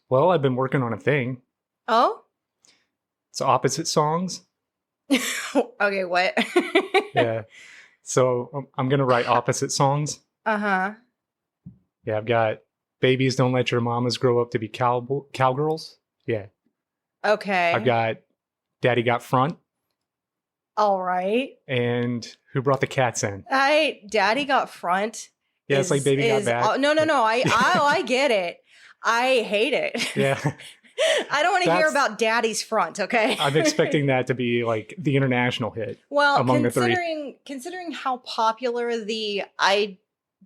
Well, I've been working on a thing. Oh? It's opposite songs. Okay, what? Yeah. So I'm going to write opposite songs. Uh-huh. Yeah, I've got Babies Don't Let Your Mamas Grow Up to Be Cowgirls. Yeah. Okay. I've got Daddy Got Front. All right. And Who Brought the Cats In? Daddy Got Front. Yeah, it's like Baby Got Back. No. I get it. I hate it. Yeah. I don't want to hear about Daddy's Front, okay? I'm expecting that to be like the international hit. Well, among the three. Considering how popular I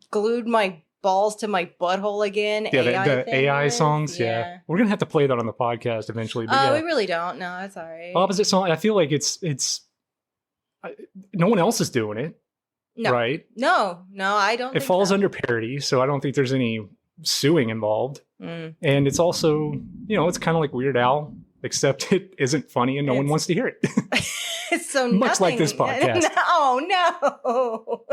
glued my balls to my butthole again. Yeah, AI the AI songs. Yeah. We're gonna have to play that on the podcast eventually. But we really don't. No, that's all right. Opposite song. I feel like it's no one else is doing it. No. Right? No, I don't. It falls under parody, so I don't think there's any suing involved. And it's also, it's kind of like Weird Al, except it isn't funny and no one wants to hear it. It's so much like this podcast. No.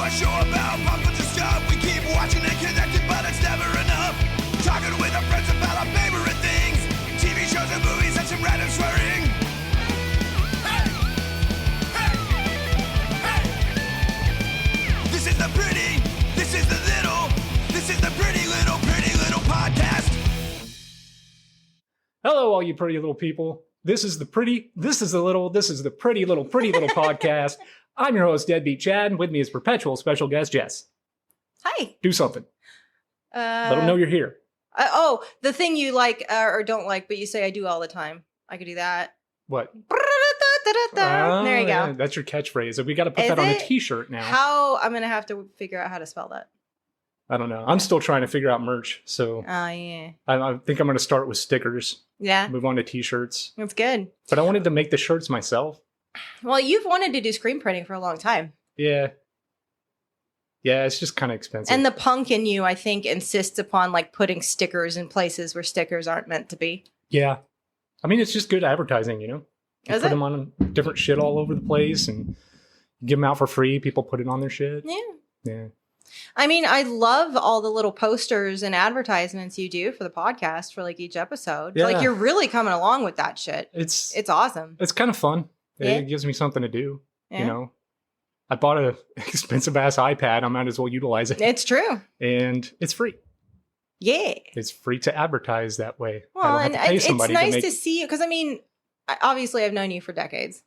Show about pop culture stuff. We keep watching and connected, but it's never enough. Talking with our friends about our favorite things, TV shows and movies and some random swearing. Hey! This is the pretty little podcast. Hello, all you pretty little people. This is the pretty little podcast. I'm your host, Deadbeat Chad, and with me is perpetual special guest, Jess. Hi. Do something. Let them know you're here. The thing you like or don't like, but you say I do all the time. I could do that. What? There you go. Yeah, that's your catchphrase. We got to put that on a t-shirt now. How? I'm going to have to figure out how to spell that. I don't know. I'm still trying to figure out merch, so yeah. I think I'm going to start with stickers. Yeah. Move on to t-shirts. That's good. But I wanted to make the shirts myself. Well, you've wanted to do screen printing for a long time. Yeah. Yeah, it's just kind of expensive. And the punk in you, I think, insists upon like putting stickers in places where stickers aren't meant to be. Yeah. I mean, it's just good advertising, You put them on different shit all over the place and give them out for free. People put it on their shit. Yeah. Yeah. I mean, I love all the little posters and advertisements you do for the podcast for like each episode. Yeah. Like you're really coming along with that shit. It's awesome. It's kind of fun. Yeah. It gives me something to do. Yeah. I bought an expensive ass iPad. I might as well utilize it. It's true. And it's free. Yeah. It's free to advertise that way. Well, and it's nice to see you because I mean, obviously I've known you for decades.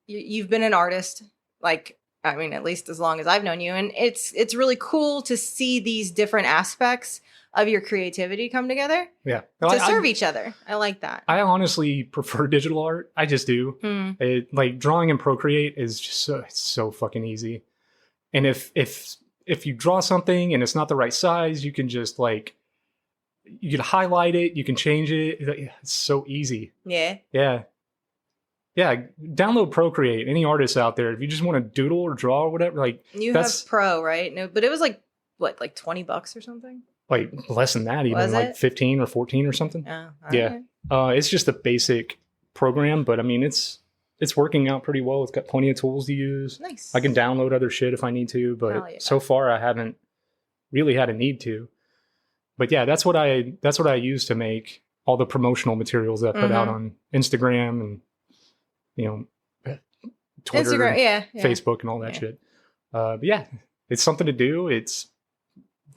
You've been an artist, like, I mean, at least as long as I've known you. And it's really cool to see these different aspects of your creativity come together. Yeah. To serve each other. I like that. I honestly prefer digital art. I just do. Like drawing in Procreate is just it's so fucking easy. And if you draw something and it's not the right size, you can just you can highlight it, you can change it. It's so easy. Yeah. Yeah. Yeah, download Procreate. Any artists out there, if you just want to doodle or draw or whatever, you have Pro, right? No, but it was like $20 or something. Like less than that, even like 15 or 14 or something. Oh, yeah. It's just a basic program, but I mean, it's working out pretty well. It's got plenty of tools to use. Nice. I can download other shit if I need to, but so far I haven't really had a need to. But yeah, that's what I use to make all the promotional materials that I put out on Instagram and Twitter, Instagram, yeah. Facebook, and all that shit. But yeah, it's something to do. It's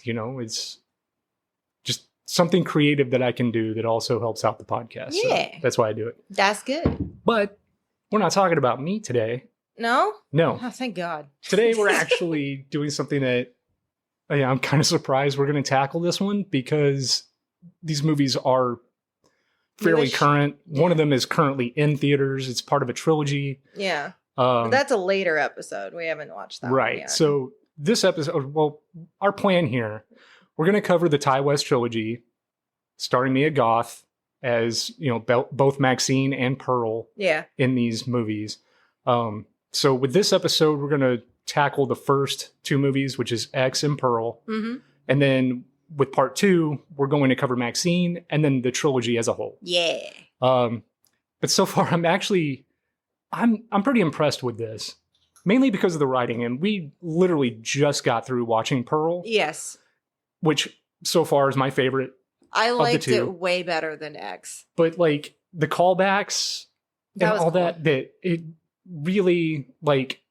it's just something creative that I can do that also helps out the podcast. Yeah, so that's why I do it. That's good. But we're not talking about me today. No. Oh, thank God. Today we're actually doing something that I'm kind of surprised we're going to tackle this one because these movies are fairly current. Yeah. One of them is currently in theaters. It's part of a trilogy. Yeah. But that's a later episode. We haven't watched that right. one yet. So this episode, well, our plan here, we're going to cover the Ty West trilogy, starring Mia Goth as, both Maxxxine and Pearl in these movies. So with this episode, we're going to tackle the first two movies, which is X and Pearl. Mm-hmm. And then with part 2, we're going to cover Maxxxine and then the trilogy as a whole. Yeah. But so far, I'm pretty impressed with this, mainly because of the writing. And we literally just got through watching Pearl. Yes. Which so far is my favorite. I liked it way better than X. But like the callbacks and all that it really like.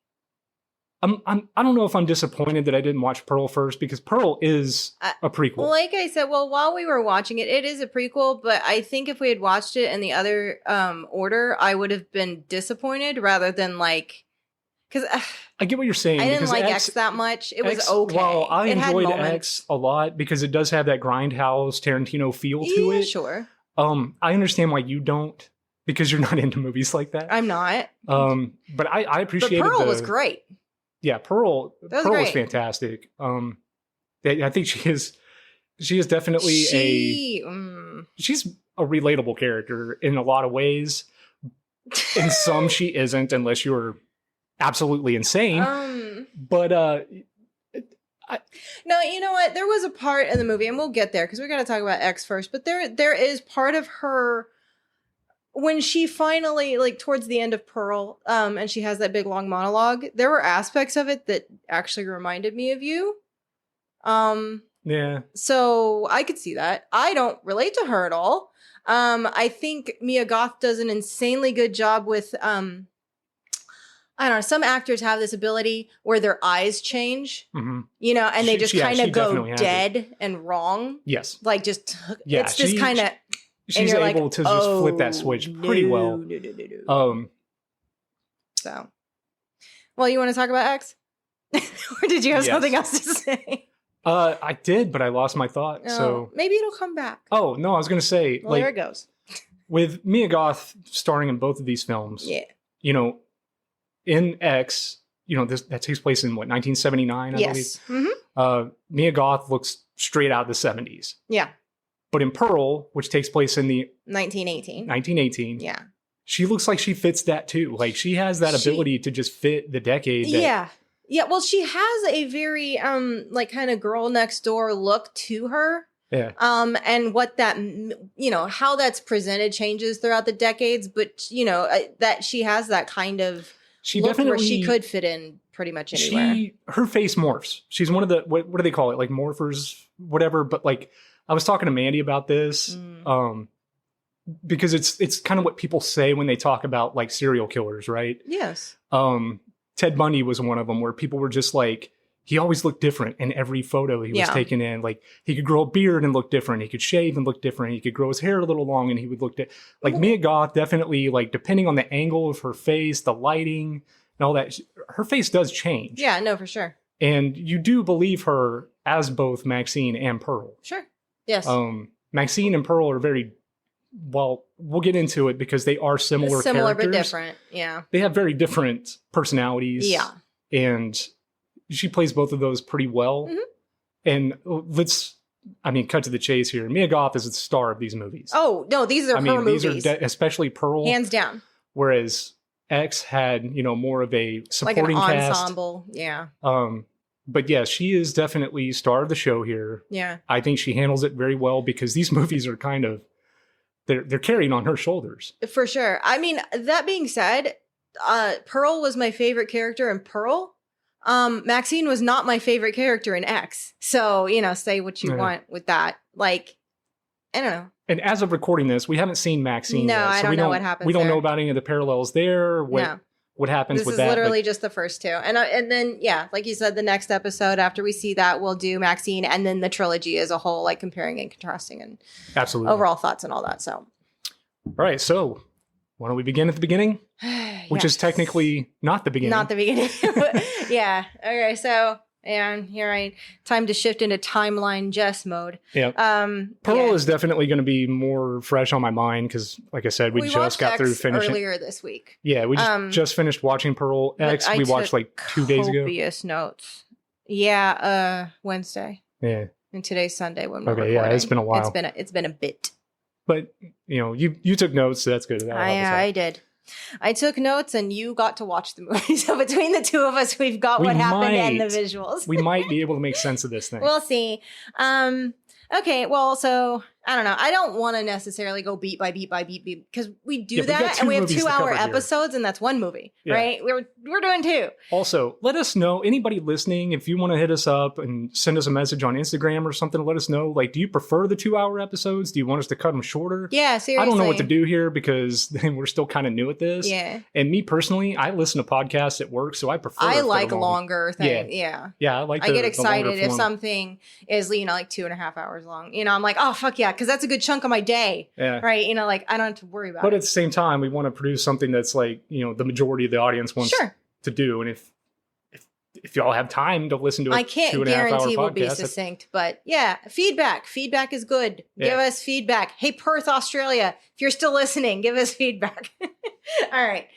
I don't know if I'm disappointed that I didn't watch Pearl first, because Pearl is a prequel. Like I said, while we were watching it, it is a prequel, but I think if we had watched it in the other order, I would have been disappointed rather than like, because I get what you're saying. I didn't like X that much. It was okay. Well, I enjoyed X a lot because it does have that Grindhouse Tarantino feel to it. Sure. I understand why you don't, because you're not into movies like that. I'm not. But I appreciated Pearl was great. Yeah, Pearl was fantastic. I think she is definitely she's a relatable character in a lot of ways. In some she isn't, unless you're absolutely insane. But no, you know what? There was a part in the movie, and we'll get there because we got to talk about X first. But there is part of her when she finally, like towards the end of Pearl, and she has that big long monologue. There were aspects of it that actually reminded me of you. Yeah. So I could see that. I don't relate to her at all. I think Mia Goth does an insanely good job with I don't know, some actors have this ability where their eyes change, you know, and they just kind of go dead and wrong. Yes. Like just, it's just kind of, she's able to just flip that switch pretty well. No. So, well, you want to talk about X? Or did you have something else to say? I did, but I lost my thought. So maybe it'll come back. Oh, no, I was going to say, well, there it goes. With Mia Goth starring in both of these films, you know, in X, you know, that takes place in what, 1979, I believe? Mia Goth looks straight out of the 70s. Yeah. But in Pearl, which takes place in the 1918. Yeah. She looks like she fits that too. Like she has that ability to just fit the decade. Yeah. Well, she has a very like kind of girl next door look to her. Yeah. And what that, you know, how that's presented changes throughout the decades, but you know, that she has that kind of she look definitely where she could fit in pretty much anywhere. Her face morphs. She's one of the what do they call it? Like morphers, whatever. But like I was talking to Mandy about this, because it's kind of what people say when they talk about like serial killers, right? Yes. Ted Bundy was one of them where people were just like, he always looked different in every photo he was taken in. Like he could grow a beard and look different. He could shave and look different. He could grow his hair a little long and he would look like Mia Goth definitely, like depending on the angle of her face, the lighting and all that, her face does change. Yeah, no, for sure. And you do believe her as both Maxxxine and Pearl. Sure. Yes. Maxxxine and Pearl are very, well, we'll get into it because they are similar characters. But different. Yeah. They have very different personalities. Yeah. And she plays both of those pretty well. And cut to the chase here. Mia Goth is the star of these movies. Oh, no, these are her movies. These are especially Pearl. Hands down. Whereas X had, you know, more of a supporting like an cast. Ensemble, yeah. But yeah, she is definitely star of the show here. Yeah. I think she handles it very well because these movies are kind of, they're carrying on her shoulders. For sure. I mean, that being said, Pearl was my favorite character in Pearl. Maxxxine was not my favorite character in X. So, you know, say what you want with that. Like, I don't know. And as of recording this, we haven't seen Maxxxine yet. So I don't know what happens. We don't know about any of the parallels there. What happens with that. This is literally just the first two. And then, yeah, like you said, the next episode after we see that, we'll do Maxxxine and then the trilogy as a whole, like comparing and contrasting and absolutely overall thoughts and all that. So, all right. So, why don't we begin at the beginning? Which is technically not the beginning. Not the beginning. Yeah. Okay. So, and here time to shift into timeline Jess mode. Yeah. Pearl is definitely going to be more fresh on my mind because, like I said, we just got through finishing earlier this week. Yeah, we just finished watching Pearl. X. We watched like 2 days ago. Copious notes. Yeah. Wednesday. Yeah. And today's Sunday when we're recording. Yeah, it's been a while. It's been a bit. But you know, you took notes, so that's good. I did. I took notes and you got to watch the movie. So between the two of us, we've got what happened and the visuals. We might be able to make sense of this thing. We'll see. Okay, well, so I don't know. I don't want to necessarily go beat by beat because we do that and we have 2-hour episodes and that's one movie, right? We're doing 2. Also, let us know, anybody listening, if you want to hit us up and send us a message on Instagram or something, let us know. Like, do you prefer the 2-hour episodes? Do you want us to cut them shorter? Yeah, seriously. I don't know what to do here because we're still kind of new at this. Yeah. And me personally, I listen to podcasts at work, so I prefer. I like longer things. Yeah. Yeah, I get excited if something is, like 2.5 hours long. I'm like, oh, fuck yeah, because that's a good chunk of my day. Yeah. Right? Like, I don't have to worry about it. But at the same time, we want to produce something that's like, the majority of the audience wants to do. And if y'all have time to listen to a 2.5 hour podcast. I can't guarantee we'll be succinct, but yeah, feedback. Feedback is good. Yeah. Give us feedback. Hey, Perth, Australia, if you're still listening, give us feedback. All right.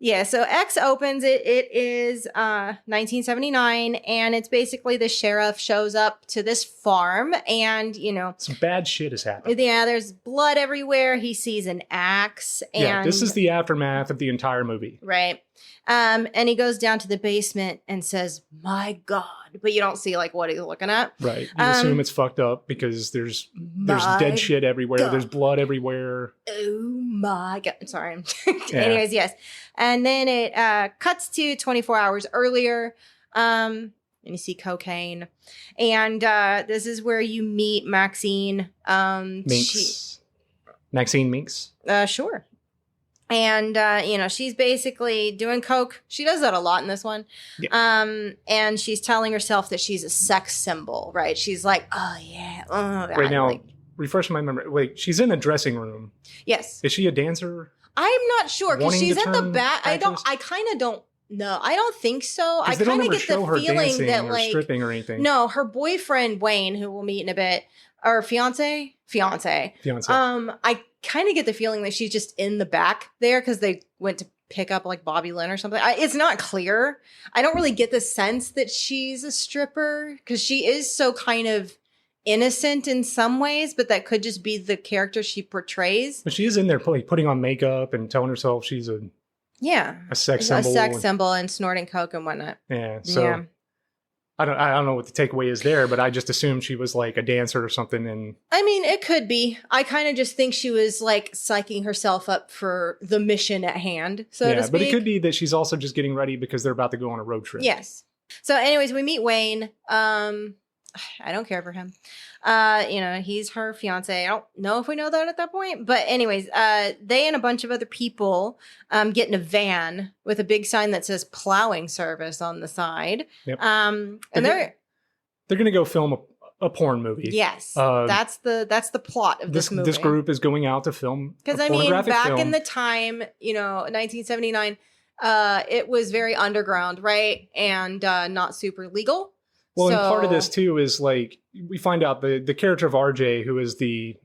Yeah, so X opens it. It is 1979, and it's basically the sheriff shows up to this farm, and some bad shit has happened. Yeah, there's blood everywhere. He sees an axe, and this is the aftermath of the entire movie, right? And he goes down to the basement and says, "My God!" But you don't see what he's looking at. Right. You assume it's fucked up because there's dead shit everywhere. God. There's blood everywhere. Oh my God! Sorry. Anyways, yes. And then it cuts to 24 hours earlier. And you see cocaine. And this is where you meet Maxxxine. Minx. Maxxxine Minx? Sure. And, she's basically doing coke. She does that a lot in this one. Yeah. And she's telling herself that she's a sex symbol, right? She's like, oh, yeah. Oh, God. Right now, refresh my memory. Wait, she's in a dressing room. Yes. Is she a dancer? I'm not sure because she's at the back. I kind of don't know. I don't think so. I kind of get the feeling that stripping or anything. No, her boyfriend Wayne, who we'll meet in a bit, or fiance. I kind of get the feeling that she's just in the back there because they went to pick up Bobby Lynn or something. It's not clear. I don't really get the sense that she's a stripper because she is so kind of innocent in some ways, but that could just be the character she portrays. But she is in there putting on makeup and telling herself she's a sex symbol and snorting coke and whatnot. Yeah. So I don't know what the takeaway is there, but I just assumed she was a dancer or something. And I mean, it could be. I kind of just think she was psyching herself up for the mission at hand, so to speak. But it could be that she's also just getting ready because they're about to go on a road trip. Yes. So anyways, we meet Wayne. I don't care for him. He's her fiance. I don't know if we know that at that point. But anyways, they and a bunch of other people get in a van with a big sign that says plowing service on the side. Yep. And they're going to go film a porn movie. Yes. That's the plot of this movie. This group is going out to film because back in the time, 1979, it was very underground, right? And not super legal. Well, and part of this too is we find out the character of RJ, who is the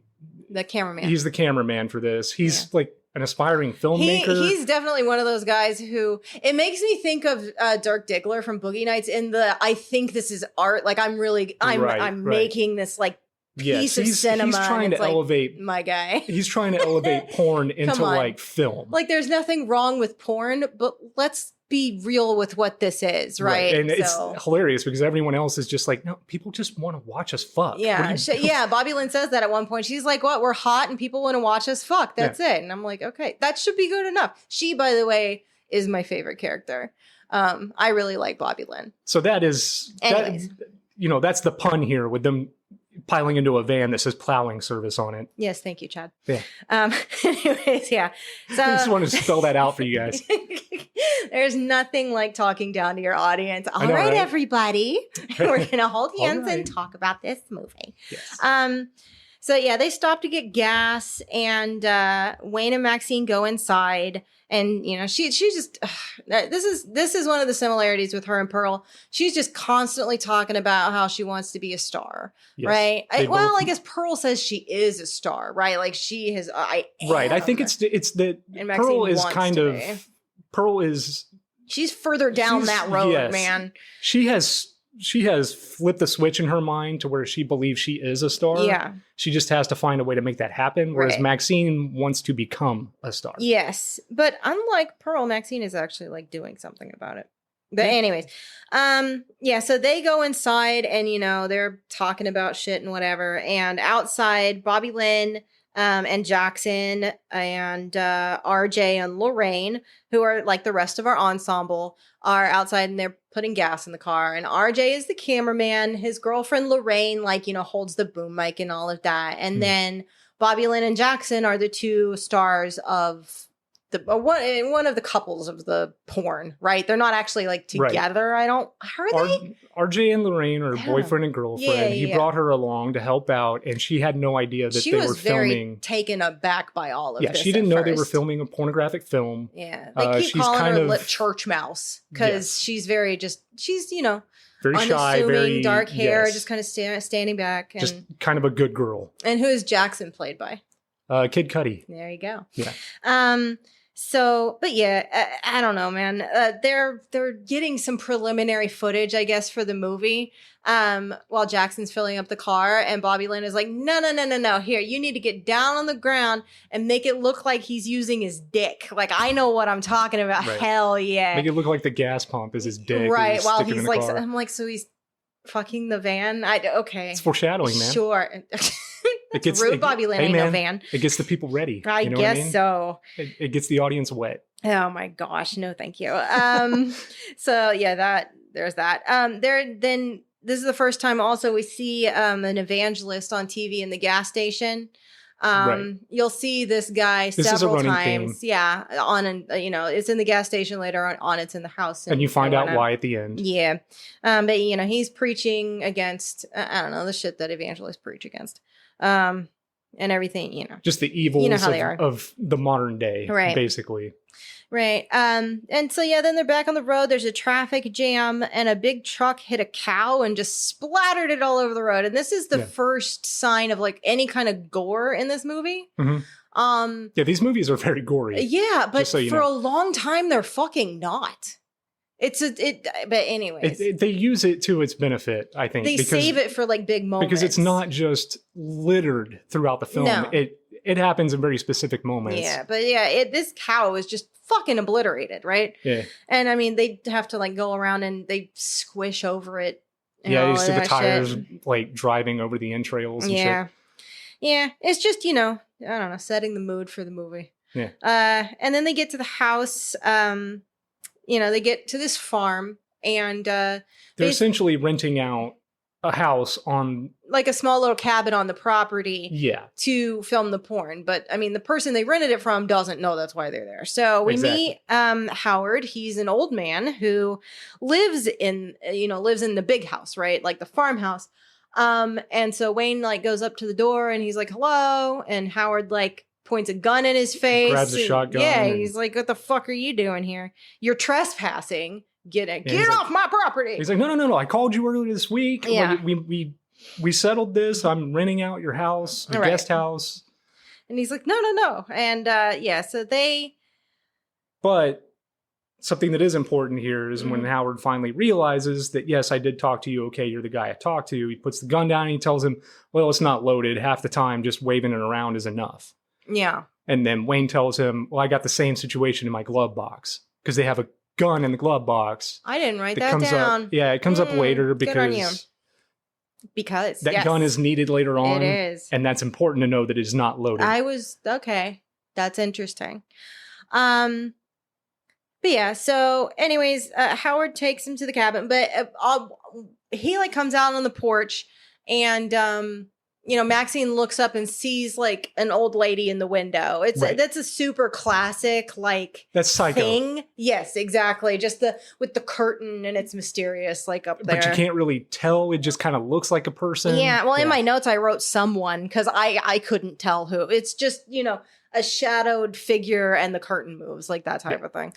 cameraman. He's the cameraman for this. He's an aspiring filmmaker. He's definitely one of those guys who it makes me think of Dirk Diggler from Boogie Nights in the I think this is art. I'm making this piece of cinema. He's trying to elevate my guy. He's trying to elevate porn into film. There's nothing wrong with porn, but let's be real with what this is, right? And it's hilarious because everyone else is just no, people just want to watch us fuck. Yeah, Bobby Lynn says that at one point. She's like, what? We're hot and people want to watch us fuck. That's it. And I'm like, okay, that should be good enough. She, by the way, is my favorite character. I really like Bobby Lynn. So that is, that's the pun here with them piling into a van that says plowing service on it. Yes, thank you, Chad. Yeah. Anyways, yeah. So I just wanted to spell that out for you guys. There's nothing like talking down to your audience. All right, everybody. We're going to hold hands and talk about this movie. Yes. So yeah, they stop to get gas, and Wayne and Maxxxine go inside, and she just this is one of the similarities with her and Pearl. She's just constantly talking about how she wants to be a star, right? I guess Pearl says she is a star, right? She has. I think it's that Pearl is kind of Pearl is. She's further down that road, man. She has flipped the switch in her mind to where she believes she is a star. Yeah. She just has to find a way to make that happen. Whereas Maxxxine wants to become a star. Yes. But unlike Pearl, Maxxxine is actually doing something about it. But anyways, yeah, so they go inside and, they're talking about shit and whatever. And outside, Bobby Lynn and Jackson and RJ and Lorraine, who are like the rest of our ensemble, are outside and they're putting gas in the car. And RJ is the cameraman. His girlfriend Lorraine, holds the boom mic and all of that. And then Bobby Lynn and Jackson are the two stars of one of the couples of the porn, right? They're not actually together. Right. RJ and Lorraine are boyfriend and girlfriend. Yeah, he brought her along to help out, and she had no idea that they were filming. She was very taken aback by all of this. Yeah, she didn't know they were filming a pornographic film. Yeah, they keep calling her church mouse because she's very very shy, very dark hair, just kind of standing back, and just kind of a good girl. And who is Jackson played by? Kid Cudi. There you go. Yeah. So, but yeah, I don't know, man. They're getting some preliminary footage, I guess, for the movie. While Jackson's filling up the car, and Bobby Lynn is like, no. Here, you need to get down on the ground and make it look like he's using his dick. Like, I know what I'm talking about. Right. Hell yeah. Make it look like the gas pump is his dick. Right. While he's like, I'm like, so he's fucking the van. Okay. It's foreshadowing, man. Sure. It gets rude. Bobby Lynn ain't no van. It gets the people ready. I guess so. It gets the audience wet. Oh my gosh, no, thank you. So yeah, there's that. Then this is the first time also we see an evangelist on TV in the gas station. Right. You'll see this guy several times. Theme. Yeah, it's in the gas station later on. It's in the house, and you find out why at the end. Yeah, but he's preaching against I don't know, the shit that evangelists preach against. And everything, just the evils of the modern day, right? Basically, right. And so yeah, then they're back on the road. There's a traffic jam, and a big truck hit a cow and just splattered it all over the road. And this is the first sign of any kind of gore in this movie. Mm-hmm. Yeah, these movies are very gory. Yeah, but for a long time they're fucking not. But anyways, they use it to its benefit. I think they save it for big moments because it's not just littered throughout the film. No. It happens in very specific moments. Yeah, but yeah, this cow is just fucking obliterated, right? Yeah, and I mean they have to go around and they squish over it. Yeah, you see the tires driving over the entrails. And shit. Yeah, it's just I don't know, setting the mood for the movie. Yeah, and then they get to the house. They get to this farm and they're essentially renting out a house on a small little cabin on the property. Yeah. To film the porn. But I mean, the person they rented it from doesn't know that's why they're there. So we meet Howard. He's an old man who lives in the big house, right? Like the farmhouse. And so Wayne goes up to the door and he's like, hello. And Howard points a gun in his face. Grabs a shotgun. Yeah, he's like, what the fuck are you doing here? You're trespassing. Get off my property. He's like, no. I called you earlier this week. Yeah. We settled this. I'm renting out your house, the guest house. And he's like, no. And so they... But something that is important here is when Howard finally realizes that, yes, I did talk to you. Okay, you're the guy I talked to. He puts the gun down and he tells him, well, it's not loaded. Half the time, just waving it around is enough. Yeah. And then Wayne tells him, well, I got the same situation in my glove box because they have a gun in the glove box. I didn't write that down. It comes up later because that gun is needed later on. It is. And that's important to know that it is not loaded. Okay. That's interesting. But yeah, so anyways, Howard takes him to the cabin, but he comes out on the porch and Maxxine looks up and sees an old lady in the window. That's a super classic that's Psycho thing. Yes, exactly. Just with the curtain and it's mysterious up there. But you can't really tell. It just kind of looks like a person. Yeah. Well, in my notes I wrote someone because I couldn't tell who. It's just a shadowed figure and the curtain moves that type of thing.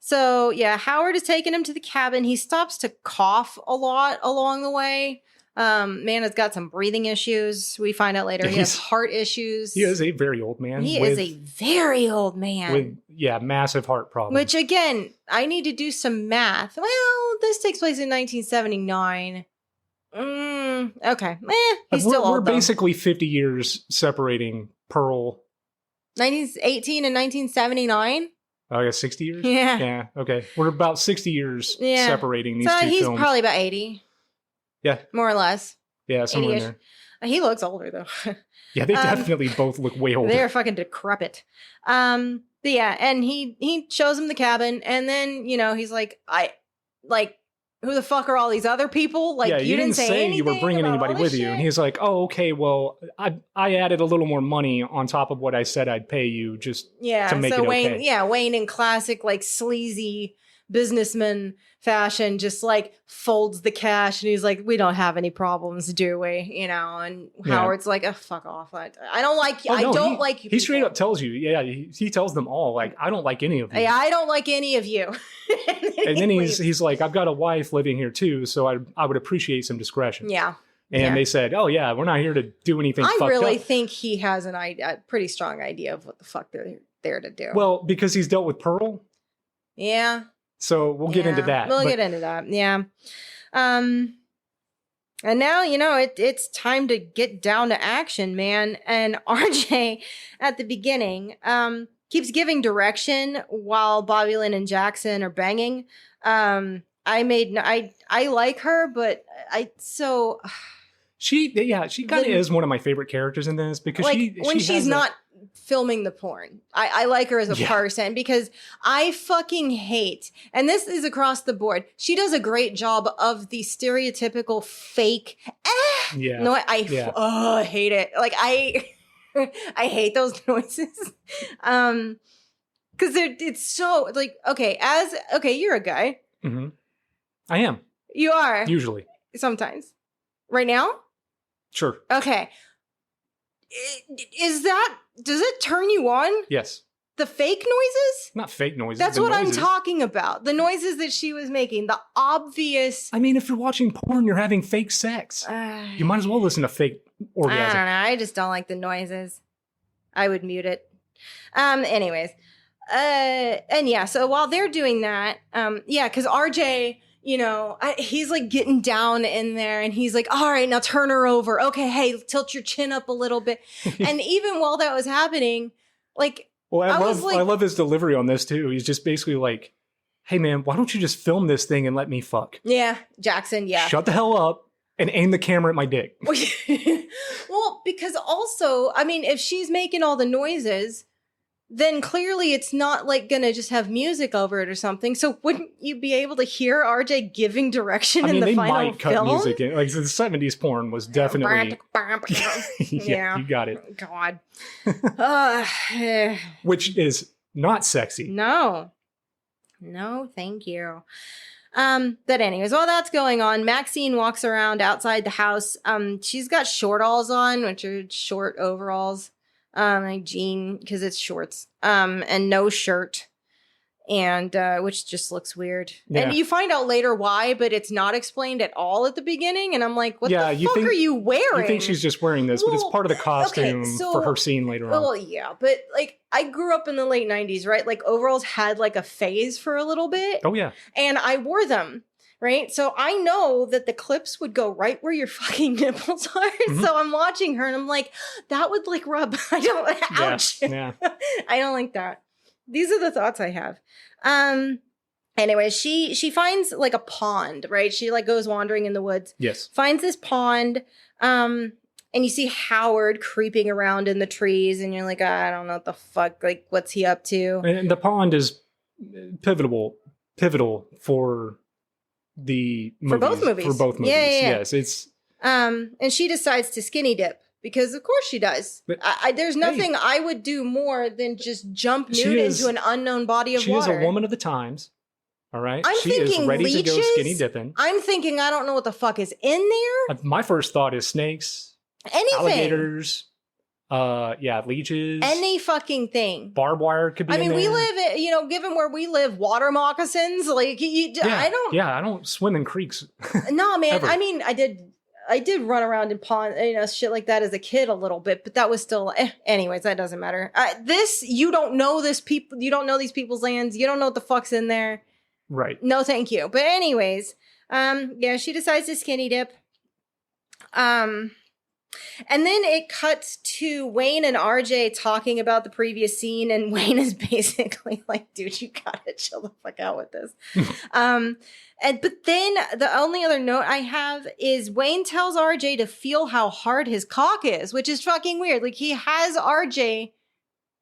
So yeah, Howard is taking him to the cabin. He stops to cough a lot along the way. Man has got some breathing issues. We find out later he has heart issues. He is a very old man. He is a very old man. With, massive heart problems. Which, again, I need to do some math. Well, this takes place in 1979. Okay. He's still old, We're basically 50 years separating Pearl. 1918 and 1979? Oh, yeah, 60 years? Yeah. Yeah, okay. We're about 60 years separating these two films. So he's probably about 80. Yeah. More or less. Yeah, somewhere in 80-ish. there. He looks older, though. Yeah, they definitely both look way older. They're fucking decrepit. But yeah, and he shows him the cabin, and then, he's like, who the fuck are all these other people? Like, you didn't say you were bringing anybody with you. And he's like, oh, okay, well, I added a little more money on top of what I said I'd pay you just to make it Wayne, okay. Yeah, Wayne in classic, like, sleazy businessman fashion just, like, folds the cash, and he's like, we don't have any problems, do we? And Howard's like, oh, fuck off. I don't like you. I don't like you. He straight up tells you, he tells them all, like, I don't like any of you. Yeah, I don't like any of you. And then he's like, I've got a wife living here too, so I would appreciate some discretion. Yeah. And they said, oh yeah, we're not here to do anything fucked up. I really think he has a pretty strong idea of what the fuck they're there to do. Well, because he's dealt with Pearl. Yeah. So we'll get into that. We'll get into that. Yeah. And now, it's time to get down to action, man. And RJ at the beginning keeps giving direction while Bobby Lynn and Jackson are banging. I like her, but she kind of is one of my favorite characters in this because she's not filming the porn. I like her as a person because I fucking hate, and this is across the board, she does a great job of the stereotypical fake. I hate it. Like I hate those noises. Because it's so like, you're a guy. Mm-hmm. I am. You are. Usually. Sometimes. Right now? Sure. Okay. Does it turn you on? Yes. The fake noises? Not fake noises. That's what I'm talking about. The noises that she was making. The obvious. I mean, if you're watching porn, you're having fake sex. You might as well listen to fake orgasm. I don't know. I just don't like the noises. I would mute it. Anyways. And yeah, so while they're doing that, because RJ, he's like getting down in there and he's like, all right, now turn her over. Okay, hey, tilt your chin up a little bit. And even while that was happening, like, I love his delivery on this too. He's just basically like, hey man, why don't you just film this thing and let me fuck? Yeah, Jackson, yeah. Shut the hell up and aim the camera at my dick. Well, because also, I mean, if she's making all the noises, then clearly it's not like gonna just have music over it or something. So wouldn't you be able to hear RJ giving direction in the final film? They might cut music in. Like the 70s porn was definitely. Yeah, you got it. God. Which is not sexy. No, thank you. But anyways, while that's going on, Maxxxine walks around outside the house. She's got short-alls on, which are short overalls. Like jean, because it's shorts, and no shirt, and which just looks weird. Yeah. And you find out later why, but it's not explained at all at the beginning. And I'm like, what the fuck are you wearing? You think she's just wearing this, but it's part of the costume for her scene later on. Well, yeah, but like I grew up in the late 90s, right? Like overalls had like a phase for a little bit. Oh yeah, and I wore them. Right. So I know that the clips would go right where your fucking nipples are. Mm-hmm. So I'm watching her and I'm like, that would like rub. Ouch. Yeah. I don't like that. These are the thoughts I have. Anyway, she finds like a pond, right? She like goes wandering in the woods. Yes. Finds this pond. And you see Howard creeping around in the trees and you're like, I don't know what the fuck. Like, what's he up to? And the pond is pivotal for the movies, for both movies. Yeah. Yes, it's and she decides to skinny dip because of course she does. But there's nothing I would do more than just jump nude into an unknown body of water. She is a woman of the times. All right, she is ready to go skinny dipping. I'm thinking I don't know what the fuck is in there. My first thought is snakes, alligators. Leeches. Any fucking thing. Barbed wire could be in there. We live, given where we live, water moccasins, like, I don't... Yeah, I don't swim in creeks. No, man, Ever. I mean, I did run around in ponds, shit like that as a kid a little bit, but that was still... anyways, that doesn't matter. You don't know these people's lands, you don't know what the fuck's in there. Right. No, thank you. But anyways, she decides to skinny dip. And then it cuts to Wayne and RJ talking about the previous scene, and Wayne is basically like, dude, you gotta chill the fuck out with this. But then the only other note I have is Wayne tells RJ to feel how hard his cock is, which is fucking weird. Like, he has RJ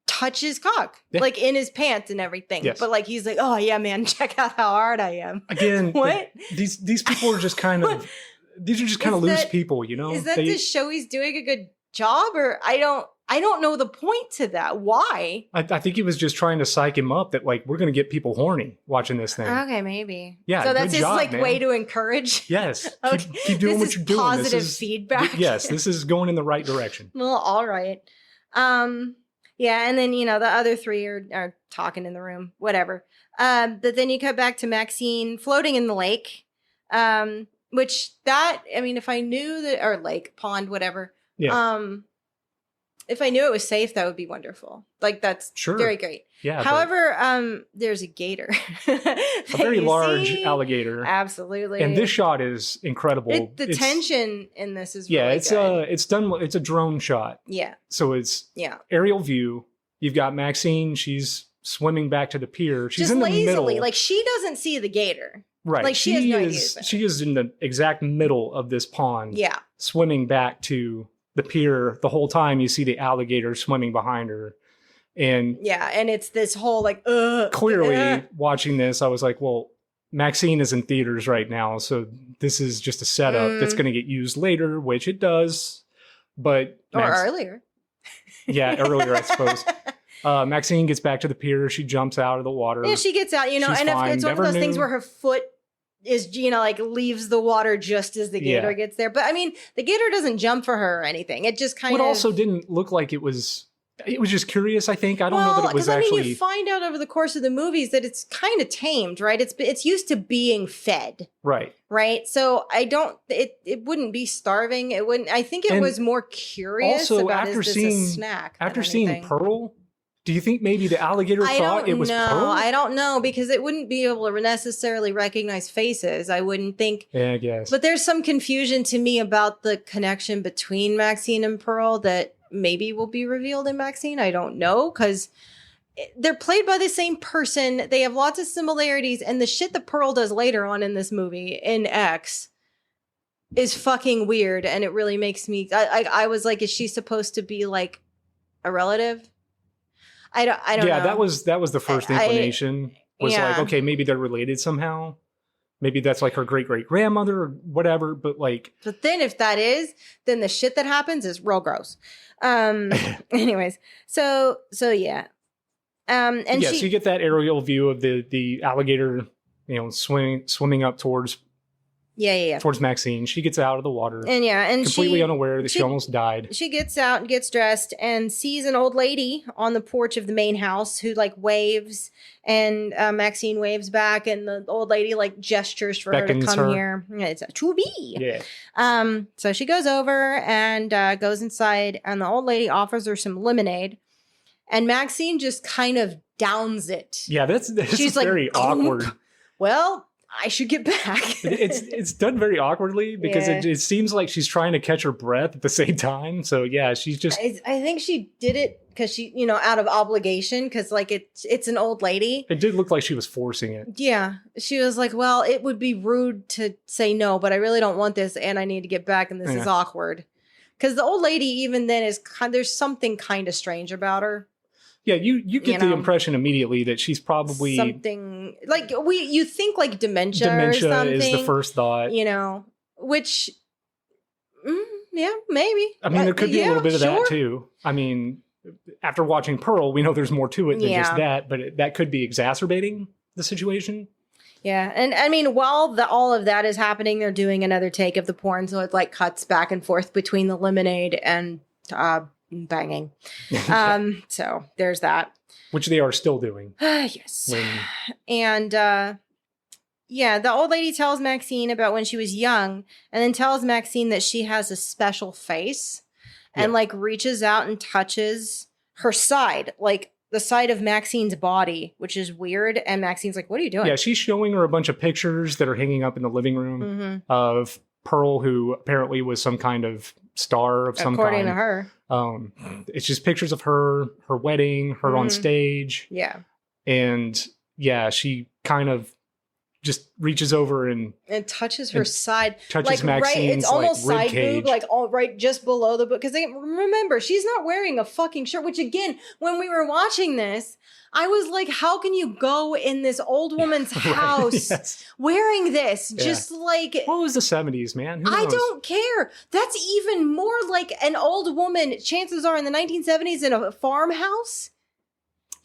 touch his cock, like in his pants and everything. Yes. But like, he's like, oh yeah, man, check out how hard I am. Again, what? These people are just kind of... These are just kind of loose people, you know? Is that to show he's doing a good job? Or I don't know the point to that. Why? I think he was just trying to psych him up that, like, we're going to get people horny watching this thing. Okay, maybe. Yeah, so that's his job, like man. Way to encourage? Yes. Okay. Keep doing what you're doing. Positive feedback. Yes, this is going in the right direction. Well, all right. Yeah, and then, the other three are talking in the room, whatever. But then you cut back to Maxxxine floating in the lake. Which if I knew that, or lake, pond, whatever. Yeah. If I knew it was safe, that would be wonderful. Like, that's very great. Yeah. However, there's a gator. A very large alligator. Absolutely. And this shot is incredible. The tension in this is really good. It's a drone shot. Yeah. So it's aerial view. You've got Maxxxine. She's swimming back to the pier. She's just in the middle. Like, she doesn't see the gator. Right. Like, she has no idea. She is in the exact middle of this pond. Yeah. Swimming back to the pier. The whole time you see the alligator swimming behind her. And and it's this whole like, clearly watching this, I was like, well, Maxxxine is in theaters right now. So this is just a setup that's going to get used later, which it does. But earlier. Yeah, earlier, I suppose. Maxxxine gets back to the pier. She jumps out of the water. Yeah, she gets out, and it's one of those things where her foot is, like, leaves the water just as the gator gets there. But I mean, the gator doesn't jump for her or anything. It just kind of... It also didn't look like it was just curious, I think. I don't know that it was actually... you find out over the course of the movies that it's kind of tamed, right? It's used to being fed. Right. Right? So it wouldn't be starving. It wouldn't... I think it was more curious also, about is this a snack after seeing Pearl... Do you think maybe the alligator thought it was Pearl? I don't know, because it wouldn't be able to necessarily recognize faces. I wouldn't think. Yeah, I guess. But there's some confusion to me about the connection between Maxxxine and Pearl that maybe will be revealed in Maxxxine. I don't know, because they're played by the same person. They have lots of similarities, and the shit that Pearl does later on in this movie, in X, is fucking weird, and it really makes me... I was like, is she supposed to be like a relative? I don't know. Yeah, that was the first inclination. Like, okay, maybe they're related somehow. Maybe that's like her great-great-grandmother or whatever, but like... But then if that is, then the shit that happens is real gross. Anyways, so yeah. And so you get that aerial view of the alligator, swimming up towards... Yeah. Towards Maxxxine. She gets out of the water. And completely unaware that she almost died. She gets out and gets dressed and sees an old lady on the porch of the main house who like waves, and Maxxxine waves back, and the old lady like gestures for her to come here. It's a to be. Yeah. So she goes over and goes inside, and the old lady offers her some lemonade, and Maxxxine just kind of downs it. Yeah, that's She's very awkward. Well, I should get back. It's done very awkwardly because it seems like she's trying to catch her breath at the same time. So yeah, she's just... I think she did it because she, out of obligation, because like it's an old lady. It did look like she was forcing it. Yeah. She was like, well, it would be rude to say no, but I really don't want this, and I need to get back, and this is awkward. Because the old lady even then is there's something kind of strange about her. Yeah, you get the impression immediately that she's probably something like you think like dementia or something. Is the first thought, which yeah, maybe. I mean, there could be a little bit of that too. I mean, after watching Pearl, we know there's more to it than just that, but that could be exacerbating the situation. Yeah, and I mean, while all of that is happening, they're doing another take of the porn, so it like cuts back and forth between the lemonade and banging. So there's that, which they are still doing. Yes. And the old lady tells Maxxxine about when she was young, and then tells Maxxxine that she has a special face, and like reaches out and touches her side, like the side of Maxxine's body, which is weird. And Maxxine's like, what are you doing? Yeah, she's showing her a bunch of pictures that are hanging up in the living room of Pearl, who apparently was some kind of star of some According kind. to her. It's just pictures of her wedding, her on stage. Yeah. And yeah, she kind of just reaches over and touches her side, touches like Maxxine's, right. It's almost like, rib side cage. boob, like all right, just below the boob. Because remember, she's not wearing a fucking shirt. Which again, when we were watching this, I was like, "How can you go in this old woman's house wearing this?" Just like what was the 70s, man? I don't care. That's even more like an old woman. Chances are in the 1970s in a farmhouse.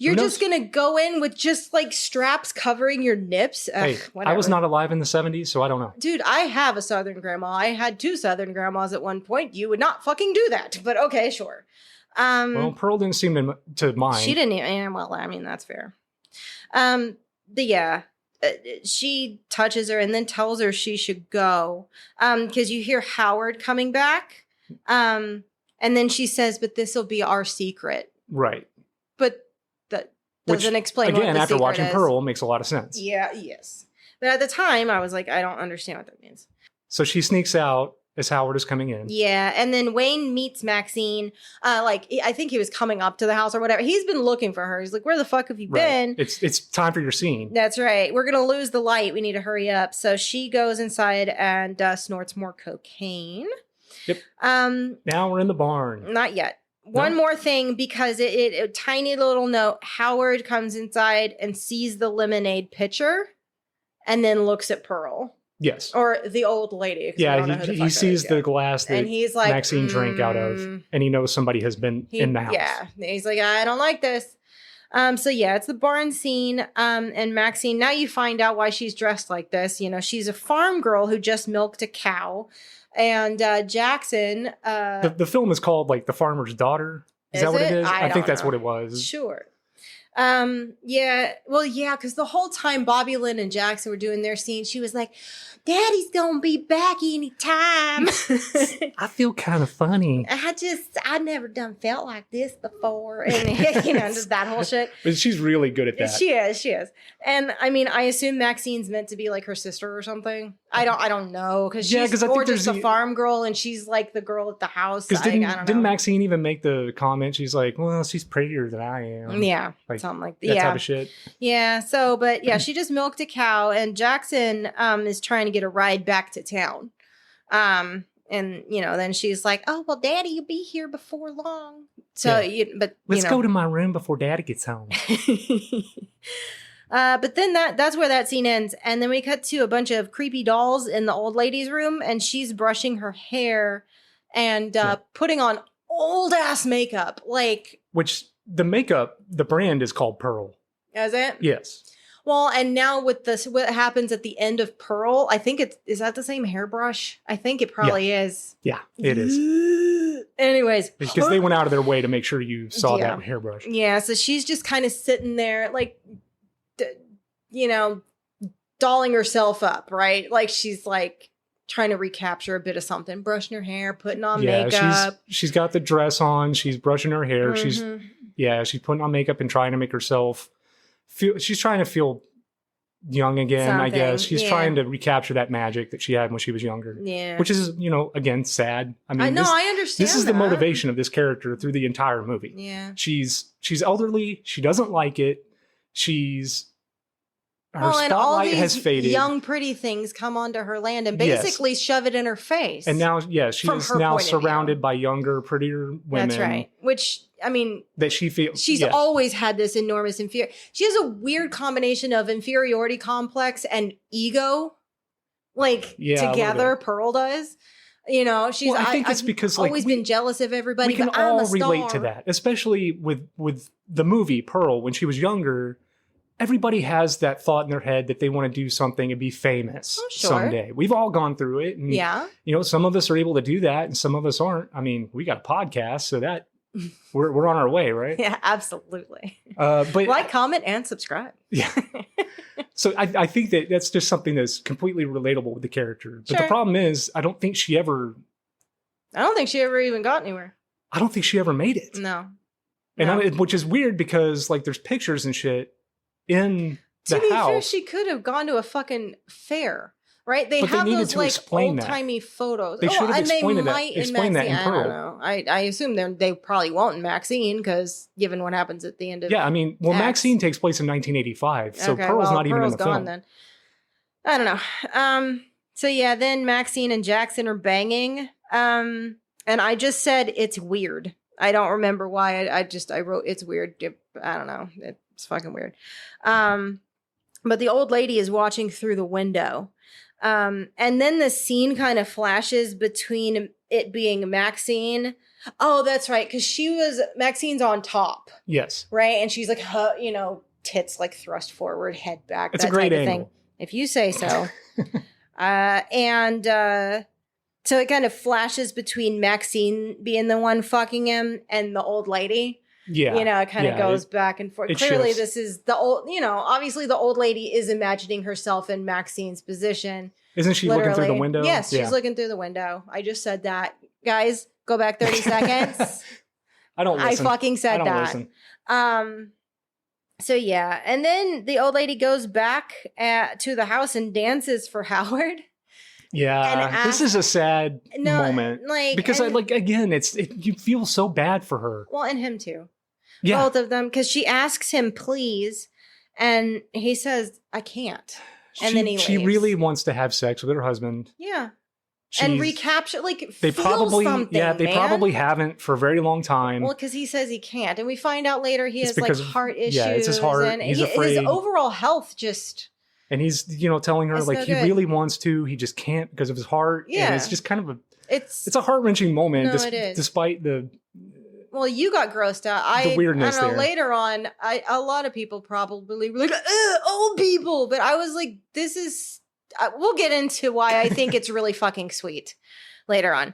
You're just going to go in with just like straps covering your nips. Hey, I was not alive in the 70s, so I don't know. Dude, I have a Southern grandma. I had 2 Southern grandmas at one point. You would not fucking do that, but okay, sure. Well, Pearl didn't seem to mind. She didn't even, well, I mean, that's fair. She touches her and then tells her she should go. Because you hear Howard coming back. And then she says, but this will be our secret. Right. But that doesn't explain what the again, after secret watching is. Pearl, makes a lot of sense. Yeah, yes. But at the time, I was like, I don't understand what that means. So she sneaks out as Howard is coming in. Yeah, and then Wayne meets Maxxine. I think he was coming up to the house or whatever. He's been looking for her. He's like, where the fuck have you been? It's time for your scene. That's right. We're going to lose the light. We need to hurry up. So she goes inside and snorts more cocaine. Yep. Now we're in the barn. Not yet. One more thing, because a tiny little note. Howard comes inside and sees the lemonade pitcher and then looks at Pearl. Yes. Or the old lady. Yeah, he sees the glass that and he's like, Maxxine drank out of, and he knows somebody has been in the house. Yeah. He's like, I don't like this. So yeah, it's the barn scene. And Maxxine, now you find out why she's dressed like this. You know, she's a farm girl who just milked a cow. And Jackson... the film is called, like, The Farmer's Daughter. Is that what it is? I think that's what it was. Sure. Yeah. Well, yeah, because the whole time Bobby Lynn and Jackson were doing their scene, she was like, Daddy's gonna be back anytime. I feel kind of funny. I never felt like this before. And, just that whole shit. But she's really good at that. She is. And I mean, I assume Maxxine's meant to be like her sister or something. I don't know. Because she's just a farm girl and she's like the girl at the house. Because didn't Maxxine even make the comment? She's like, well, she's prettier than I am. Yeah. Like, something like that. That type of shit. Yeah. So, but yeah, she just milked a cow and Jackson is trying to get a ride back to town. And then she's like, oh, well, Daddy, you'll be here before long. So, let's go to my room before Daddy gets home. But then that's where that scene ends. And then we cut to a bunch of creepy dolls in the old lady's room and she's brushing her hair and putting on old ass makeup. Which the makeup, the brand is called Pearl. Is it? Yes. Well, and now with what happens at the end of Pearl, I think is that the same hairbrush? I think it probably is. Yeah, it is. Anyways. Because they went out of their way to make sure you saw that hairbrush. Yeah, so she's just kind of sitting there like, dolling herself up, right? Like she's like trying to recapture a bit of something, brushing her hair, putting on makeup. She's got the dress on. She's brushing her hair. Mm-hmm. She's putting on makeup and trying to make herself she's trying to feel young again, I guess. She's trying to recapture that magic that she had when she was younger. Yeah. Which is, again, sad. I mean, I understand. This is the motivation of this character through the entire movie. Yeah. She's elderly. She doesn't like it. Her spotlight has faded. Young, pretty things come onto her land and basically shove it in her face. And now, she's now surrounded by younger, prettier women. That's right. Which, I mean, that she feels she's always had this enormous inferiority. She has a weird combination of inferiority complex and ego, together. Pearl does. She's. I think it's because always been jealous of everybody. We can all relate to that, especially with the movie Pearl. When she was younger, everybody has that thought in their head that they want to do something and be famous someday. We've all gone through it. And, some of us are able to do that and some of us aren't. I mean, we got a podcast, so that we're on our way, right? Yeah, absolutely. But like, comment, and subscribe. Yeah. So I think that's just something that's completely relatable with the character. But the problem is, I don't think she ever even got anywhere. I don't think she ever made it. No. And which is weird because, there's pictures and shit in the house. To be fair, she could have gone to a fucking fair. right? They but have they needed those to like explain that. old-timey photos. They should have and they explained might in explained that in Maxxine. I Pearl. don't know. I assume they probably won't in Maxxine because given what happens at the end of Yeah, I mean, well, X. Maxxine takes place in 1985, so Okay, Pearl's well, not even in Pearl's the gone film. then. I don't know. So yeah, then Maxxine and Jackson are banging. And I just said it's weird. I don't remember why. I wrote it's weird. I don't know. It's fucking weird. But the old lady is watching through the window. And then the scene kind of flashes between it being Maxxine. Oh, that's right. Because Maxxine's on top. Yes. Right? And she's like, tits like thrust forward, head back. It's a great angle. Thing, if you say so. So it kind of flashes between Maxxine being the one fucking him and the old lady. Yeah. It kind of goes back and forth. Clearly, this is the old, obviously the old lady is imagining herself in Maxine's position. Isn't she looking through the window? Yes, she's looking through the window. I just said that. Guys, go back 30 seconds. I don't listen. I fucking said that. Listen. So yeah. And then the old lady goes back to the house and dances for Howard. Yeah, this is a sad moment. Because you feel so bad for her. Well, and him too. Yeah. Both of them. Because she asks him, please. And he says, I can't. And then he leaves. She really wants to have sex with her husband. Yeah. And recapture, they probably haven't for a very long time. Well, because he says he can't. And we find out later he has heart issues. Yeah, it's his heart. And he's afraid. His overall health just... And he's, telling her he really wants to, he just can't because of his heart. Yeah. And it's just kind of it's a heart-wrenching moment. No, it is. Despite the... Well, you got grossed out. The weirdness I don't know, there. later on, a lot of people probably were like, old people. But I was like, this is... we'll get into why I think it's really fucking sweet later on.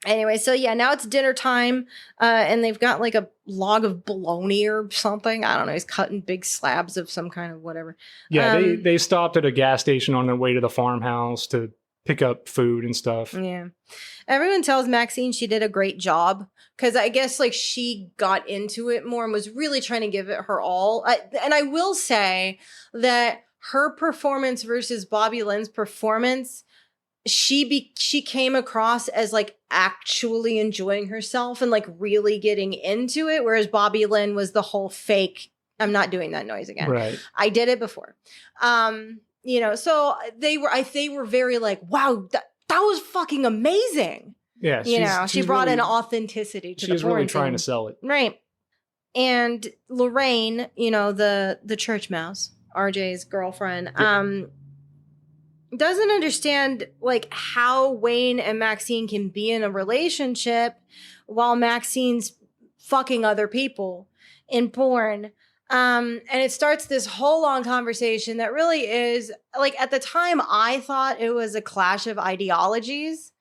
Anyway, so yeah, now it's dinner time, and they've got like a log of bologna or something. I don't know. He's cutting big slabs of some kind of whatever. Yeah, they stopped at a gas station on their way to the farmhouse to pick up food and stuff. Yeah. Everyone tells Maxxine she did a great job because I guess she got into it more and was really trying to give it her all. And I will say that her performance versus Bobby Lynn's performance, she came across as actually enjoying herself and really getting into it, whereas Bobby Lynn was the whole fake. I'm not doing that noise again. Right. I did it before. So they were very wow, that was fucking amazing. Yeah, she brought an authenticity to the porn. She's really trying to sell it. Right. And Lorraine, the church mouse, RJ's girlfriend, doesn't understand how Wayne and Maxxine can be in a relationship while Maxine's fucking other people in porn. And it starts this whole long conversation that really is at the time I thought it was a clash of ideologies.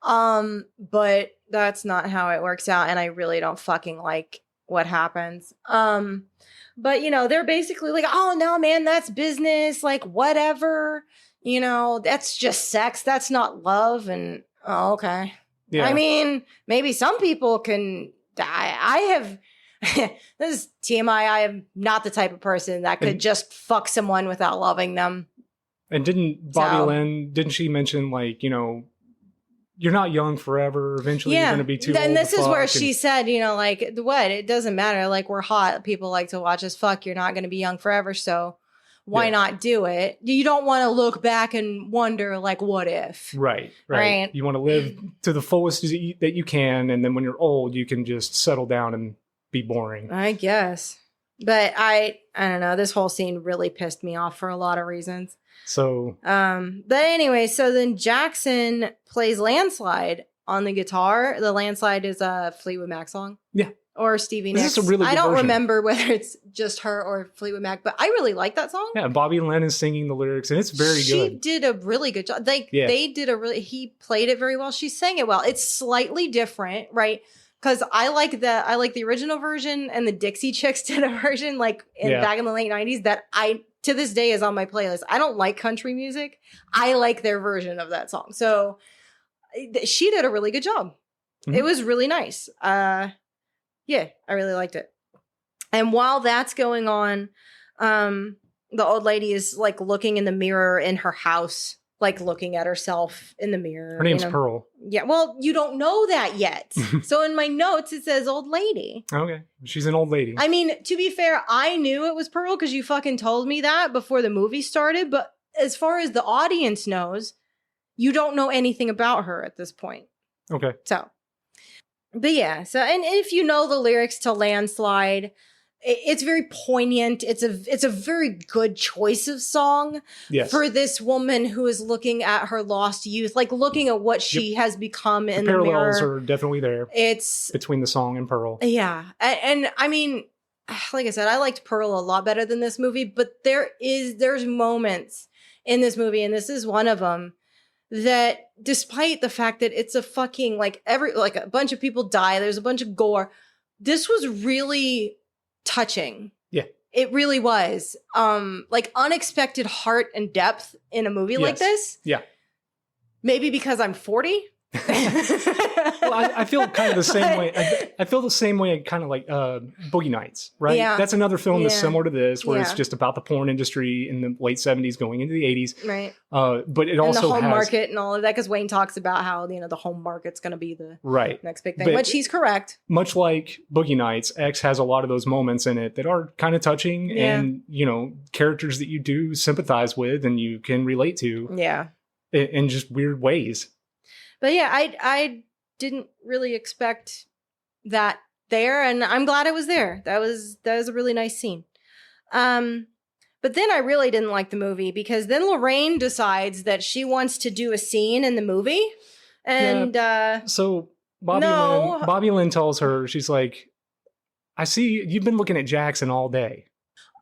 But that's not how it works out. And I really don't fucking like what happens. But they're basically oh no, man, that's business. Whatever. That's just sex. That's not love. And okay. Yeah. I mean, maybe some people can die. I have, this is TMI. I am not the type of person that could just fuck someone without loving them. And didn't Bobby Lynn, didn't she mention you're not young forever. Eventually you're going to be too old. And this is where she said, what? It doesn't matter. We're hot. People like to watch us fuck. You're not going to be young forever. So why not do it? You don't want to look back and wonder, what if? Right. You want to live to the fullest that you can. And then when you're old, you can just settle down and be boring. I guess. But I don't know. This whole scene really pissed me off for a lot of reasons. So, but anyway, so then Jackson plays Landslide on the guitar. The Landslide is a Fleetwood Mac song. Yeah. Or Stevie Nicks. This is a really good I don't version. remember whether it's just her or Fleetwood Mac, but I really like that song. Yeah, Bobby Lynn is singing the lyrics, and it's very good. She did a really good job. He played it very well. She sang it well. It's slightly different, right? Because I like the original version, and the Dixie Chicks did a version back in the late 90s that I to this day is on my playlist. I don't like country music. I like their version of that song. So she did a really good job. Mm-hmm. It was really nice. Yeah, I really liked it. And while that's going on, the old lady is like looking in the mirror in her house, like looking at herself in the mirror. Her name's Pearl. Yeah, well, you don't know that yet. So in my notes, it says old lady. Okay, she's an old lady. I mean, to be fair, I knew it was Pearl because you fucking told me that before the movie started. But as far as the audience knows, you don't know anything about her at this point. Okay. So, but yeah, so, and if you know the lyrics to Landslide, it's very poignant. It's a very good choice of song for this woman who is looking at her lost youth, like looking at what she has become in the mirror. Parallels are definitely there. It's between the song and Pearl. Yeah. And I mean, like I said, I liked Pearl a lot better than this movie, but there's moments in this movie, and this is one of them, that despite the fact that it's a fucking like a bunch of people die, there's a bunch of gore, this was really touching. Yeah. It really was. Like unexpected heart and depth in a movie like this. Yeah. Maybe because I'm 40. Well, I feel kind of the same way. I feel the same way, kind of like Boogie Nights, right? Yeah. That's another film that's similar to this, where it's just about the porn industry in the late 70s going into the 80s. Right. But it also has the home market and all of that, because Wayne talks about how, the home market's going to be the next big thing, which he's correct. Much like Boogie Nights, X has a lot of those moments in it that are kind of touching and, characters that you do sympathize with and you can relate to. Yeah. In just weird ways. But yeah, I didn't really expect that there, and I'm glad it was there. That was a really nice scene. But then I really didn't like the movie, because then Lorraine decides that she wants to do a scene in the movie, and so Bobby Lynn tells her, she's like, "I see you've been looking at Jackson all day."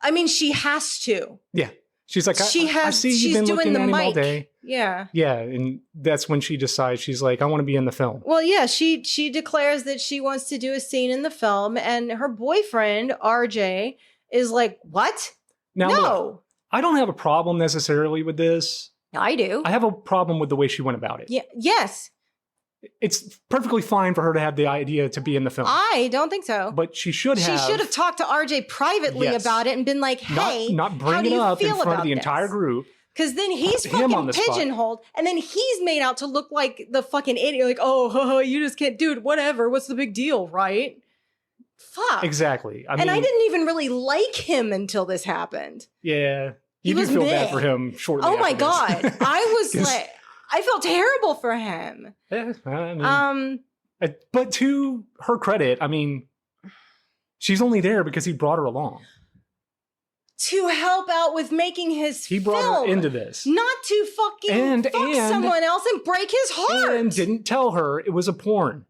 I mean, she has to. Yeah. She's like, I see you've been looking at him all day. Yeah. Yeah. And that's when she decides, she's like, I want to be in the film. Well, yeah, she declares that she wants to do a scene in the film. And her boyfriend, RJ, is like, what? Now, no. Look, I don't have a problem necessarily with this. I do. I have a problem with the way she went about it. Yeah. Yes. It's perfectly fine for her to have the idea to be in the film. I don't think so. But she should have. She should have talked to RJ privately about it and been like, hey, not bring it up in front of the entire group. Because then he's fucking pigeonholed, and then he's made out to look like the fucking idiot. Like, oh, you just can't, dude, whatever. What's the big deal, right? Fuck. Exactly. I didn't even really like him until this happened. Yeah. You do feel bad for him shortly after my God. I was like... I felt terrible for him. Yeah, but to her credit, she's only there because he brought her along. To help out with making his film. He brought her into this. Not to fucking fuck someone else and break his heart. And didn't tell her it was a porn.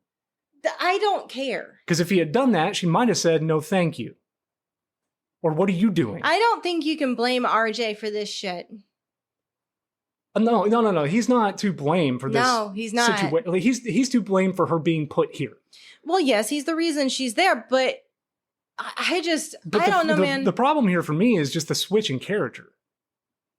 I don't care. Because if he had done that, she might have said, no, thank you. Or what are you doing? I don't think you can blame RJ for this shit. No. He's not to blame for this. No, he's not. He's to blame for her being put here. Well, yes, he's the reason she's there, but I don't know, man. The problem here for me is just the switch in character.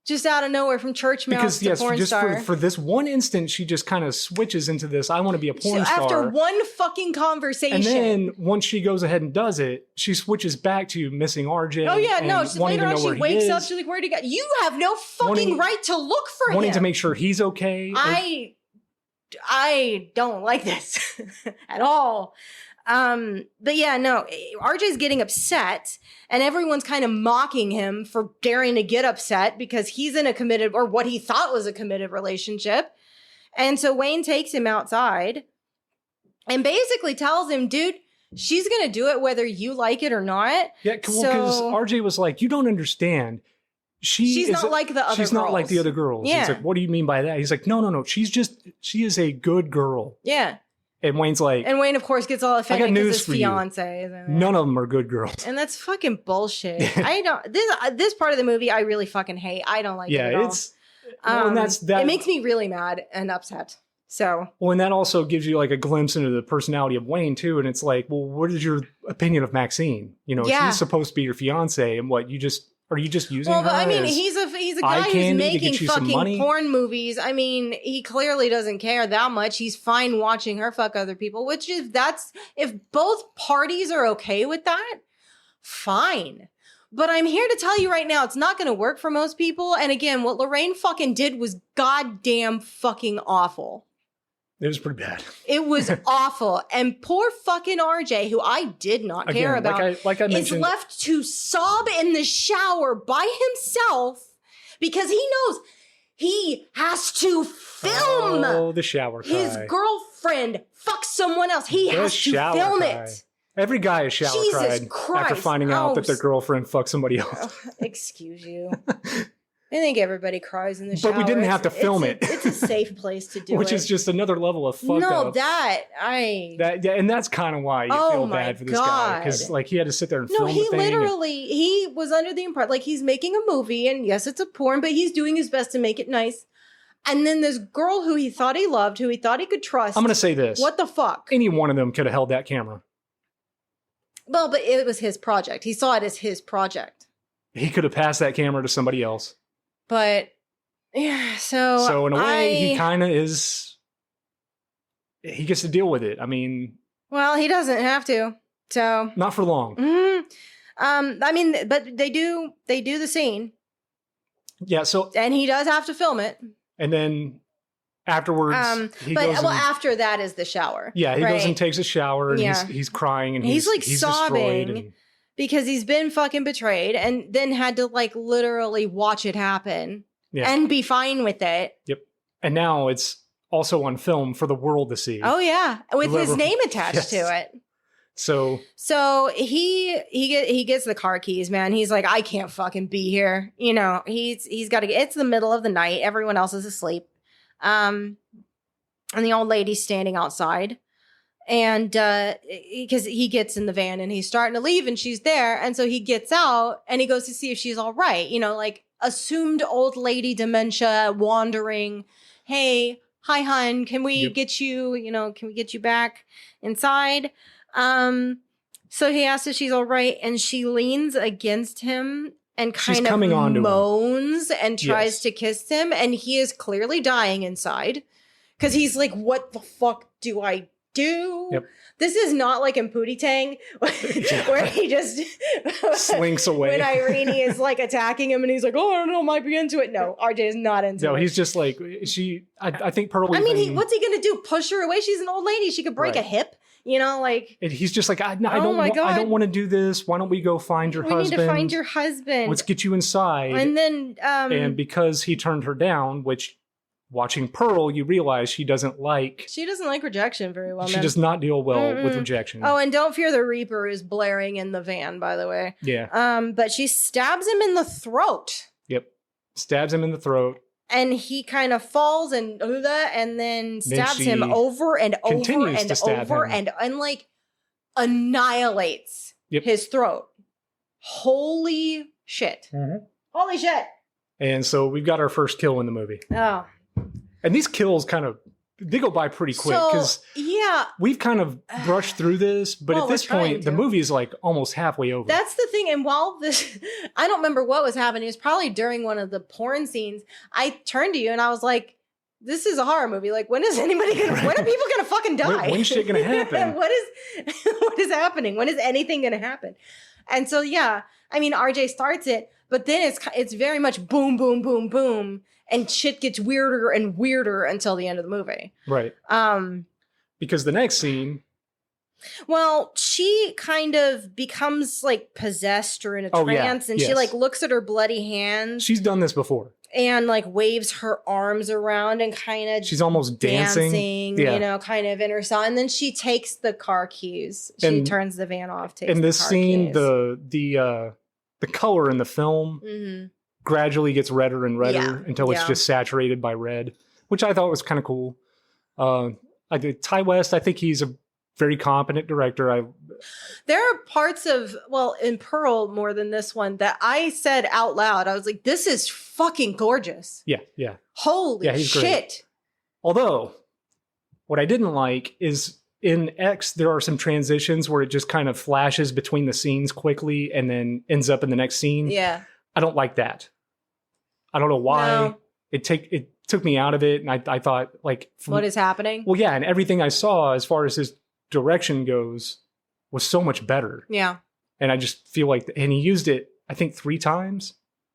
Just out of nowhere, from church mouse to porn star. For this one instant, she just kind of switches into this, I want to be a porn star. After one fucking conversation. And then once she goes ahead and does it, she switches back to missing RJ. Oh yeah, no. Later on, she wakes up, she's like, where'd he go? You have no fucking right to look for him. Wanting to make sure he's okay. I don't like this at all. But yeah, no, RJ's getting upset, and everyone's kind of mocking him for daring to get upset because he's in a committed, or what he thought was a committed, relationship. And so Wayne takes him outside and basically tells him, dude, she's going to do it whether you like it or not. Yeah, because RJ was like, you don't understand. She's not like the other girls. She's not like the other girls. Yeah. He's like, what do you mean by that? He's like, no. She is a good girl. Yeah. And Wayne's like... And Wayne, of course, gets all offended because his fiance. None of them are good girls. And that's fucking bullshit. I don't... This part of the movie, I really fucking hate. I don't like it at all. It's... and that's... It makes me really mad and upset. So... Well, and that also gives you like a glimpse into the personality of Wayne, too. And it's like, well, what is your opinion of Maxxine? She's supposed to be your fiance. And what, are you just using her? Well, but he's a guy who's making fucking porn movies. He clearly doesn't care that much. He's fine watching her fuck other people, if both parties are okay with that, fine. But I'm here to tell you right now, it's not going to work for most people. And again, what Lorraine fucking did was goddamn fucking awful. It was pretty bad. It was awful. And poor fucking RJ, who I did not care about, like I mentioned, is left to sob in the shower by himself because he knows he has to film the shower cry. His girlfriend fuck someone else. He has to film it. Every guy has shower cried after finding out that their girlfriend fucked somebody else. Excuse you. I think everybody cries in the shower. But we didn't have to film it. It's a safe place to do it. Which is just another level of fucked up. And that's kind of why you feel bad for this guy. Because like he had to sit there and film the thing. He was under the impression, like he's making a movie and yes, it's a porn, but he's doing his best to make it nice. And then this girl who he thought he loved, who he thought he could trust. I'm going to say this. What the fuck? Any one of them could have held that camera. Well, but it was his project. He saw it as his project. He could have passed that camera to somebody else. But, yeah, so in a way, he kind of is... He gets to deal with it. I mean... Well, he doesn't have to, so... Not for long. Mm-hmm. I mean, but they do the scene. Yeah, so... And he does have to film it. And then... Afterwards, after that is the shower. Yeah, he goes and takes a shower, and he's crying, and he's like sobbing because he's been fucking betrayed, and then had to like literally watch it happen and be fine with it. Yep. And now it's also on film for the world to see. Oh yeah, with his name attached to it. So he gets the car keys, man. He's like, I can't fucking be here. You know, he's got to get. It's the middle of the night. Everyone else is asleep. And the old lady's standing outside, and because he gets in the van and he's starting to leave and she's there, and so he gets out and he goes to see if she's all right, you know, like assumed old lady dementia, wandering. Hey, hi hun, can we get you, can we get you back inside? So he asks if she's all right, and she leans against him and kind of moans and tries to kiss him, and he is clearly dying inside because he's like, what the fuck do I do? Yep. This is not like in Pootie Tang where he just slinks away when Irene is like attacking him and he's like, oh, I don't know, might be into it. No, RJ is not into it. No, he's just like, I think Pearl. I mean, what's he going to do? Push her away? She's an old lady. She could break a hip. You know, like... And he's just like, I don't want to do this. Why don't we go find your husband? We need to find your husband. Let's get you inside. And then... and because he turned her down, which, watching Pearl, you realize she doesn't like... She doesn't like rejection very well, She does not deal well with rejection. Oh, and Don't Fear the Reaper is blaring in the van, by the way. Yeah. But she stabs him in the throat. Yep. Stabs him in the throat. And he kind of falls and then stabs him over and over and over and like annihilates his throat. Holy shit. Mm-hmm. Holy shit. And so we've got our first kill in the movie. Oh. And these kills they go by pretty quick because we've kind of brushed through this, but at this point, the movie is like almost halfway over. That's the thing. And while I don't remember what was happening. It was probably during one of the porn scenes. I turned to you and I was like, this is a horror movie. Like, when are people going to fucking die? When's shit going to happen? What is happening? When is anything going to happen? And so, I mean, RJ starts it, but then it's very much boom, boom, boom, boom. And shit gets weirder and weirder until the end of the movie. Right. Because the next scene... Well, she kind of becomes like possessed or in a trance, and she like looks at her bloody hands. She's done this before. And like waves her arms around and kind of... She's almost dancing. Kind of in her song. And then she takes the car keys. She turns the van off, takes the car keys. In this scene, the color in the film... gradually gets redder and redder until it's just saturated by red, which I thought was kind of cool. Ty West, I think he's a very competent director. There are parts of, in Pearl more than this one, that I said out loud. I was like, this is fucking gorgeous. Yeah. Holy shit. Great. Although, what I didn't like is in X, there are some transitions where it just kind of flashes between the scenes quickly and then ends up in the next scene. Yeah. I don't like that. I don't know why. No. It took me out of it, and I thought, like... what is happening? Well, yeah, and everything I saw as far as his direction goes was so much better. Yeah. And I just feel like... And he used it I think 3 times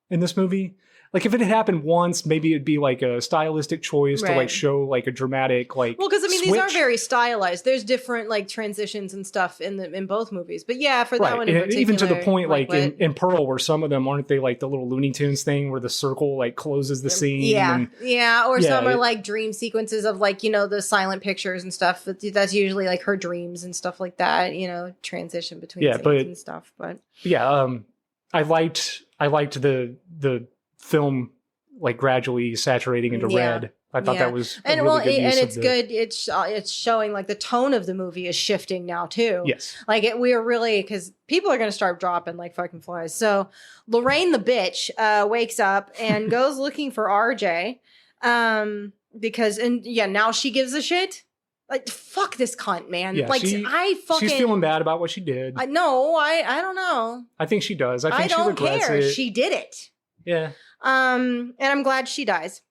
in this movie. Like if it had happened once, maybe it'd be like a stylistic choice to like show like a dramatic like. Well, because I mean switch. these are very stylized. There's different like transitions and stuff in both movies. But yeah, for that one in particular, even to the point like in Pearl, where some of them aren't they like the little Looney Tunes thing where the circle like closes the scene. Yeah, or some are like dream sequences of like the silent pictures and stuff. That's usually like her dreams and stuff like that. Transition between scenes and stuff. But yeah, I liked the film like gradually saturating into red. I thought that was a really good use it's good. It's showing like the tone of the movie is shifting now too. Yes, like we are really because people are going to start dropping like fucking flies. So Lorraine the bitch wakes up and goes looking for RJ because now she gives a shit. Like fuck this cunt, man. Yeah, like she's feeling bad about what she did. I don't know. I think she does. I think she regrets care. it. She did it. Yeah. And I'm glad she dies.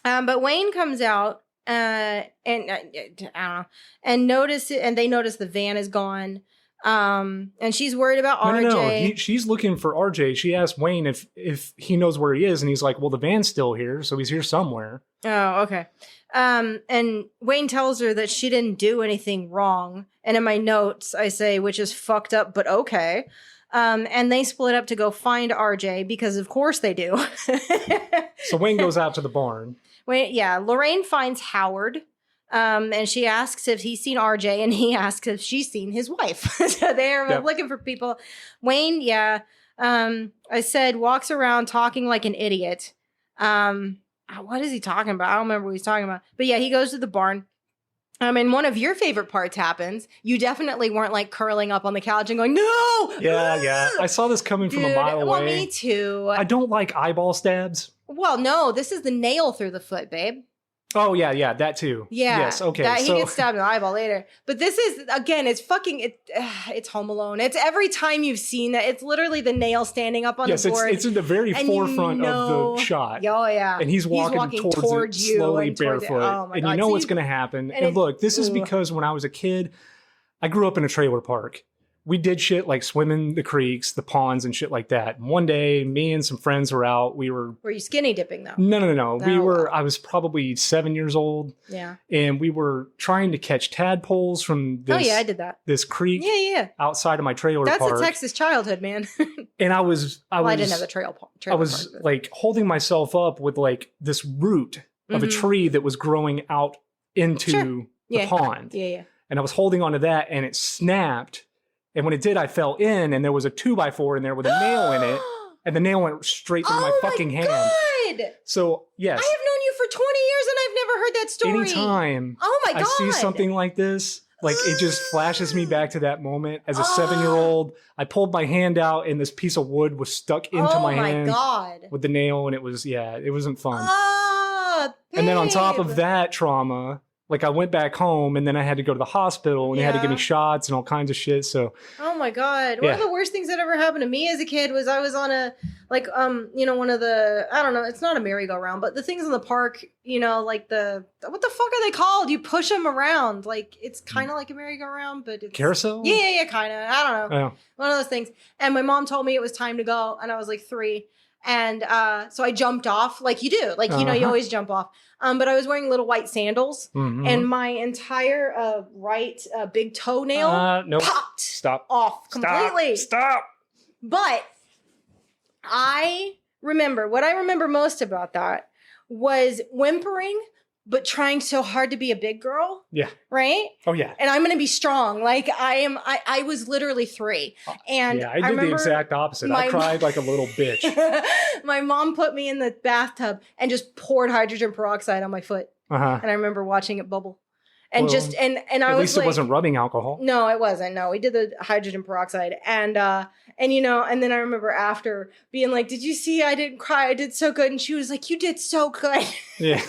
But Wayne comes out and I don't know, and they notice the van is gone. And she's worried about RJ. No. She's looking for RJ. She asked Wayne if he knows where he is, and he's like, "Well, the van's still here, so he's here somewhere." Oh, okay. And Wayne tells her that she didn't do anything wrong. And in my notes, I say, which is fucked up, but okay. And they split up to go find RJ because of course they do. So Wayne goes out to the barn. Lorraine finds Howard. And she asks if he's seen RJ and he asks if she's seen his wife. So they're looking for people. Wayne, I said walks around talking like an idiot. What is he talking about? I don't remember what he's talking about. But yeah, he goes to the barn. And one of your favorite parts happens. You definitely weren't like curling up on the couch and going, no! Yeah. I saw this coming from a mile away. Well, me too. I don't like eyeball stabs. Well, no, this is the nail through the foot, babe. Oh, yeah, that too. Yeah. Yes, okay. He gets stabbed in the eyeball later. But this is, again, it's it's Home Alone. It's every time you've seen that, it's literally the nail standing up on the board. It's in the very forefront of the shot. Oh, yeah. And he's walking towards it slowly barefoot. Oh, my God. You know what's going to happen. And look, this is because when I was a kid, I grew up in a trailer park. We did shit like swimming the creeks, the ponds, and shit like that. And one day, me and some friends were out. Were you skinny dipping though? No. I was probably 7 years old. Yeah. And we were trying to catch tadpoles from this. Oh yeah, I did that. This creek. Yeah. Outside of my trailer park. That's a Texas childhood, man. And I didn't have a trailer park. I was like holding myself up with like this root of a tree that was growing out into the pond. Yeah. And I was holding onto that, and it snapped. And when it did, I fell in, and there was a 2x4 in there with a nail in it, and the nail went straight through my fucking hand. God. So, yes. I have known you for 20 years, and I've never heard that story. Anytime I see something like this, like it just flashes me back to that moment. As a 7-year-old, I pulled my hand out, and this piece of wood was stuck into my hand with the nail, and it wasn't fun. And then on top of that trauma... Like I went back home and then I had to go to the hospital and they had to give me shots and all kinds of shit. So, oh my God. One of the worst things that ever happened to me as a kid was I was on a, like, one of the, I don't know, it's not a merry-go-round, but the things in the park, like what the fuck are they called? You push them around. Like it's kind of like a merry-go-round, but it's. Carousel? Yeah, kind of. I don't know. One of those things. And my mom told me it was time to go and I was like 3. And so I jumped off like you do. Like, you always jump off. But I was wearing little white sandals and my entire right big toenail popped off completely. Stop. But what I remember most about that was whimpering, but trying so hard to be a big girl. Yeah. Right? Oh, yeah. And I'm going to be strong. Like I was literally 3. And I did the exact opposite. I cried like a little bitch. My mom put me in the bathtub and just poured hydrogen peroxide on my foot. And I remember watching it bubble. And and I was like... At least it wasn't rubbing alcohol. No, it wasn't. No, we did the hydrogen peroxide. And then I remember after being like, did you see I didn't cry? I did so good. And she was like, you did so good. Yeah.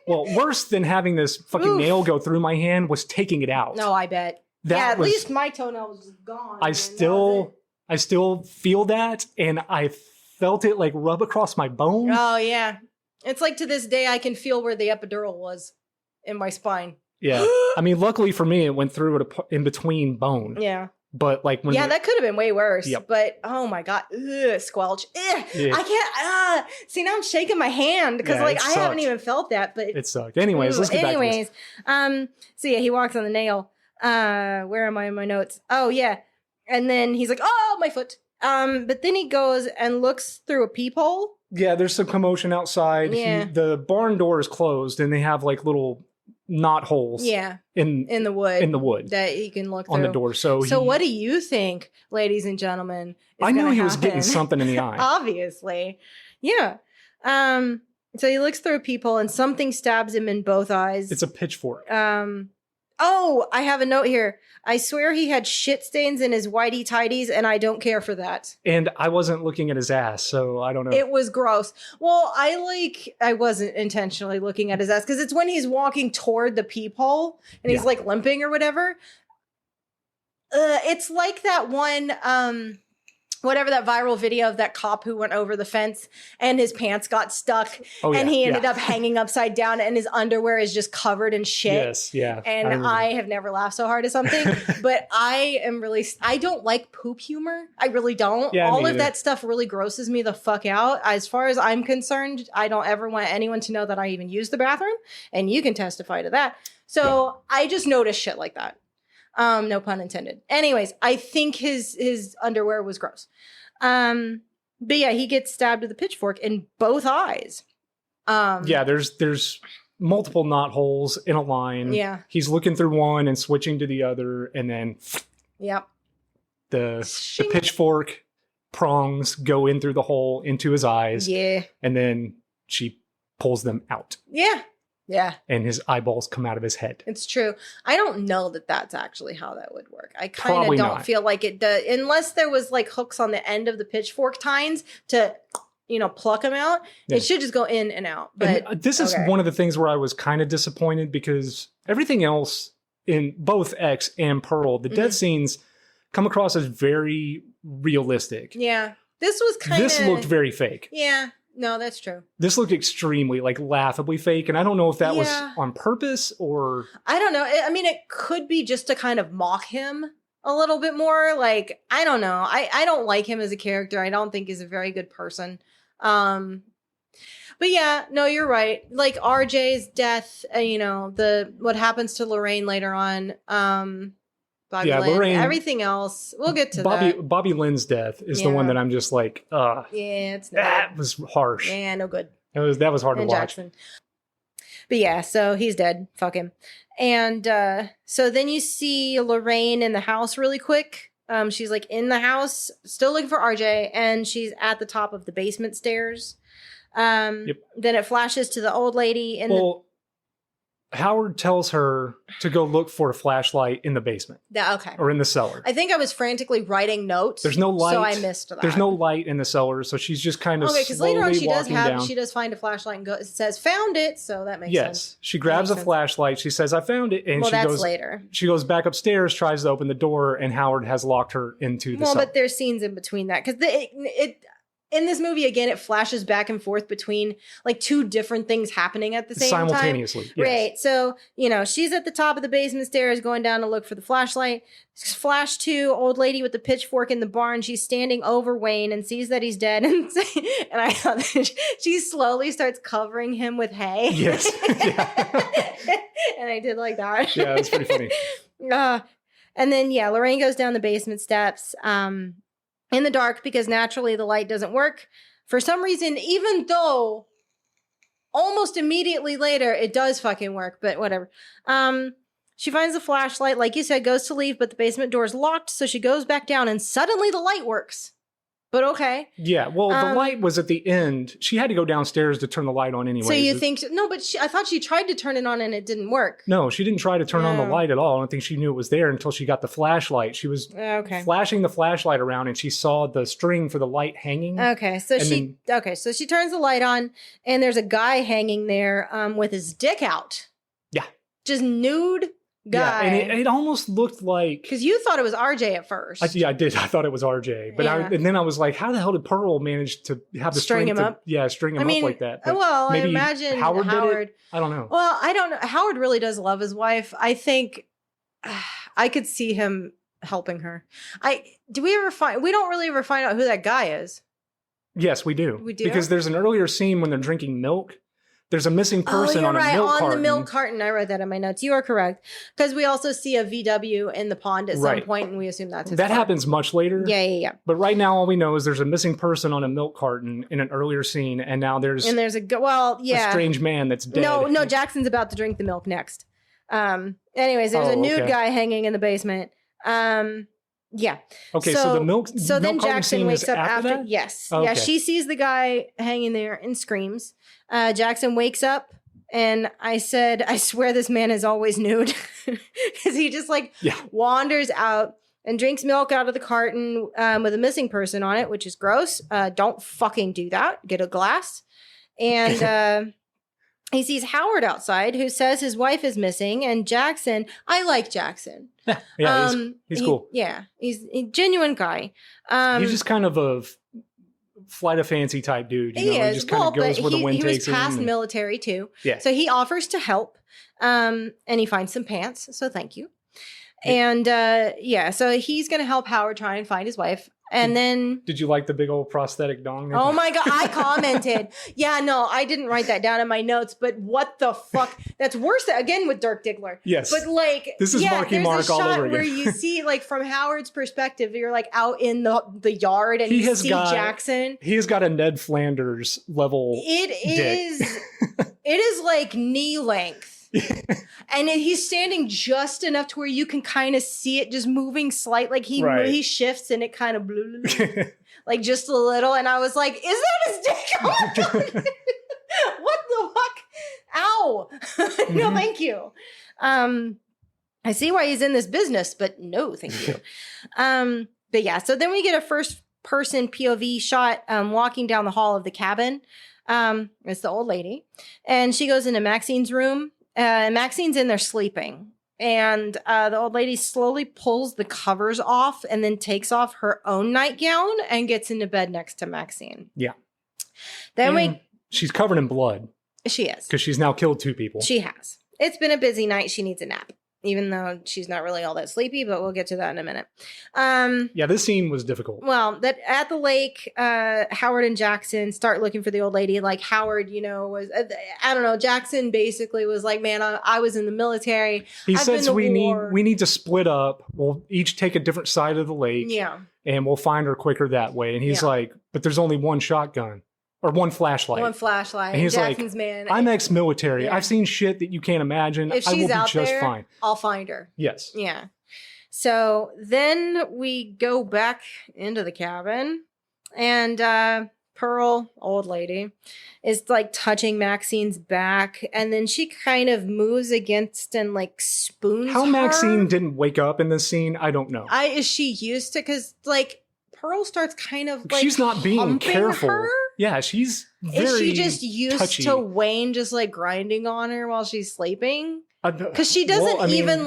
Well, worse than having this fucking nail go through my hand was taking it out. No, I bet. At least my toenail was just gone. I still feel that. And I felt it like rub across my bone. Oh, yeah. It's like to this day, I can feel where the epidural was in my spine. Yeah. I mean, luckily for me, it went through in between bone. Yeah. But like when that could have been way worse. Yep. But oh my god, squelch. Ugh, Yeah. I can't. See, now I'm shaking my hand because like I haven't even felt that. But it sucked. Anyways, let's get back to this. So yeah, he walks on the nail. Where am I in my notes? Oh yeah, and then he's like, oh my foot. But then he goes and looks through a peephole. Yeah, there's some commotion outside. Yeah. The barn door is closed, and they have like little knot holes. Yeah. In the wood. that he can look on through. the door. So what do you think, ladies and gentlemen? I knew he was getting something in the eye. Obviously. Yeah. So he looks through a peephole and something stabs him in both eyes. It's a pitchfork. Oh, I have a note here. I swear he had shit stains in his whitey tighties, and I don't care for that. And I wasn't looking at his ass, so I don't know. It was gross. Well, I wasn't intentionally looking at his ass because it's when he's walking toward the peephole and he's like limping or whatever. It's like that one, whatever that viral video of that cop who went over the fence and his pants got stuck and he ended up hanging upside down and his underwear is just covered in shit. Yes, yeah. And I have never laughed so hard at something, but I don't like poop humor. I really don't. Yeah, all of that stuff really grosses me the fuck out. As far as I'm concerned, I don't ever want anyone to know that I even use the bathroom, and you can testify to that. So I just notice shit like that. No pun intended. Anyways, I think his underwear was gross. But yeah, he gets stabbed with a pitchfork in both eyes. There's multiple knot holes in a line. Yeah. He's looking through one and switching to the other, and then the pitchfork prongs go in through the hole into his eyes. Yeah. And then she pulls them out. Yeah. Yeah. And his eyeballs come out of his head. It's true. I don't know that that's actually how that would work. I kind of don't feel like it does, unless there was like hooks on the end of the pitchfork tines to, pluck them out. Yeah. It should just go in and out. But and this is one of the things where I was kind of disappointed because everything else in both X and Pearl, the death scenes come across as very realistic. Yeah. This looked very fake. Yeah. No, that's true. This looked extremely, laughably fake, and I don't know if that was on purpose or... I don't know. I mean, it could be just to kind of mock him a little bit more. I don't know. I don't like him as a character. I don't think he's a very good person. But yeah, no, you're right. RJ's death, what happens to Lorraine later on, Bobby Lynn, Lorraine, everything else. We'll get to that. Bobby Lynn's death is the one that I'm just yeah, it's not that was harsh. Yeah, no good. That was hard to watch. Jackson. But yeah, so he's dead. Fuck him. And so then you see Lorraine in the house really quick. She's in the house, still looking for RJ, and she's at the top of the basement stairs. Then it flashes to the old lady in Howard tells her to go look for a flashlight in the basement. Okay. Or in the cellar. I think I was frantically writing notes. There's no light. So I missed that. There's no light in the cellar, so she's just kind of because later on she does find a flashlight and it says found it, so that makes sense. Yes. She grabs a flashlight, she says, I found it, and that's later. She goes back upstairs, tries to open the door, and Howard has locked her into the cellar. Well, but there's scenes in between that, because in this movie, again, it flashes back and forth between two different things happening at the same time. Simultaneously. Yes. Right. So, she's at the top of the basement stairs going down to look for the flashlight. Flash to old lady with the pitchfork in the barn. She's standing over Wayne and sees that he's dead. And I thought she slowly starts covering him with hay. Yes. Yeah. And I did like that. Yeah, that's pretty funny. And then, Lorraine goes down the basement steps. In the dark, because naturally the light doesn't work. For some reason, even though almost immediately later it does fucking work, but whatever. She finds the flashlight, like you said, goes to leave, but the basement door is locked, so she goes back down and suddenly the light works. But okay. Yeah, well, the light was at the end. She had to go downstairs to turn the light on anyway. So you think... No, but I thought she tried to turn it on and it didn't work. No, she didn't try to turn on the light at all. I don't think she knew it was there until she got the flashlight. She was flashing the flashlight around and she saw the string for the light hanging. Okay, so she turns the light on and there's a guy hanging there with his dick out. Yeah. Just nude guy. Yeah, and it almost looked like... Because you thought it was RJ at first. I did. I thought it was RJ. But and then I was like, how the hell did Pearl manage to have the string him up? Yeah, string him up like that. But I imagine Howard did it? I don't know. Well, I don't know. Howard really does love his wife. I think I could see him helping her. We don't really ever find out who that guy is. Yes, we do. We do? Because there's an earlier scene when they're drinking milk. There's a missing person on a milk carton. On the milk carton. I wrote that in my notes. You are correct. Because we also see a VW in the pond at some point, and we assume that's his That car. happens much later. Yeah. But right now, all we know is there's a missing person on a milk carton in an earlier scene, and now there's a strange man that's dead. No, Jackson's about to drink the milk next. Anyways, there's a nude guy hanging in the basement. Yeah. Okay, so the milk. So then Jackson wakes up after that? Yes. Okay. Yeah, she sees the guy hanging there and screams. Jackson wakes up, and I said, I swear this man is always nude. Because he just wanders out and drinks milk out of the carton with a missing person on it, which is gross. Don't fucking do that. Get a glass. And he sees Howard outside, who says his wife is missing. And Jackson, I like Jackson. Yeah, he's cool. He's a genuine guy. He's just kind of a flight of fancy type dude. He just kind of goes where the wind takes him. He was past military too. Yeah. So he offers to help. And he finds some pants. So thank you. And so he's going to help Howard try and find his wife. And then... Did you like the big old prosthetic dong? Oh my God, I commented. Yeah, no, I didn't write that down in my notes, but what the fuck? That's worse, again, with Dirk Diggler. Yes. But this is Marky Mark all over again. Where you see, from Howard's perspective, you're out in the yard and you see Jackson. He has got a Ned Flanders level It is like knee length. And he's standing just enough to where you can kind of see it just moving slightly. He shifts and it kind of just a little. And I was like, is that his dick? Oh my God. What the fuck? Ow. No, thank you. I see why he's in this business, but no, thank you. But yeah, so then we get a first person POV shot walking down the hall of the cabin. It's the old lady. And she goes into Maxxine's room. Maxxine's in there sleeping, and the old lady slowly pulls the covers off and then takes off her own nightgown and gets into bed next to Maxxine. Yeah. Then she's covered in blood. She is. Because she's now killed 2 people. She has. It's been a busy night. She needs a nap. Even though she's not really all that sleepy, but we'll get to that in a minute. This scene was difficult. Well, that at the lake, Howard and Jackson start looking for the old lady. Howard, was, I don't know. Jackson basically was like, man, I was in the military. He says we need to split up. We'll each take a different side of the lake. Yeah. And we'll find her quicker that way. And he's like, but there's only one shotgun. Or one flashlight. And he's Jackson's like, I'm ex-military. Yeah. I've seen shit that you can't imagine. If she's out there, fine. I'll find her. Yes. Yeah. So then we go back into the cabin, and Pearl, old lady, is touching Maxxine's back, and then she kind of moves against and spoons How her. Maxxine didn't wake up in this scene, I don't know. Is she used to? Because Pearl starts kind of she's not being careful. Her? Yeah, she's very Is she just used touchy. to Wayne just grinding on her while she's sleeping? Because she doesn't even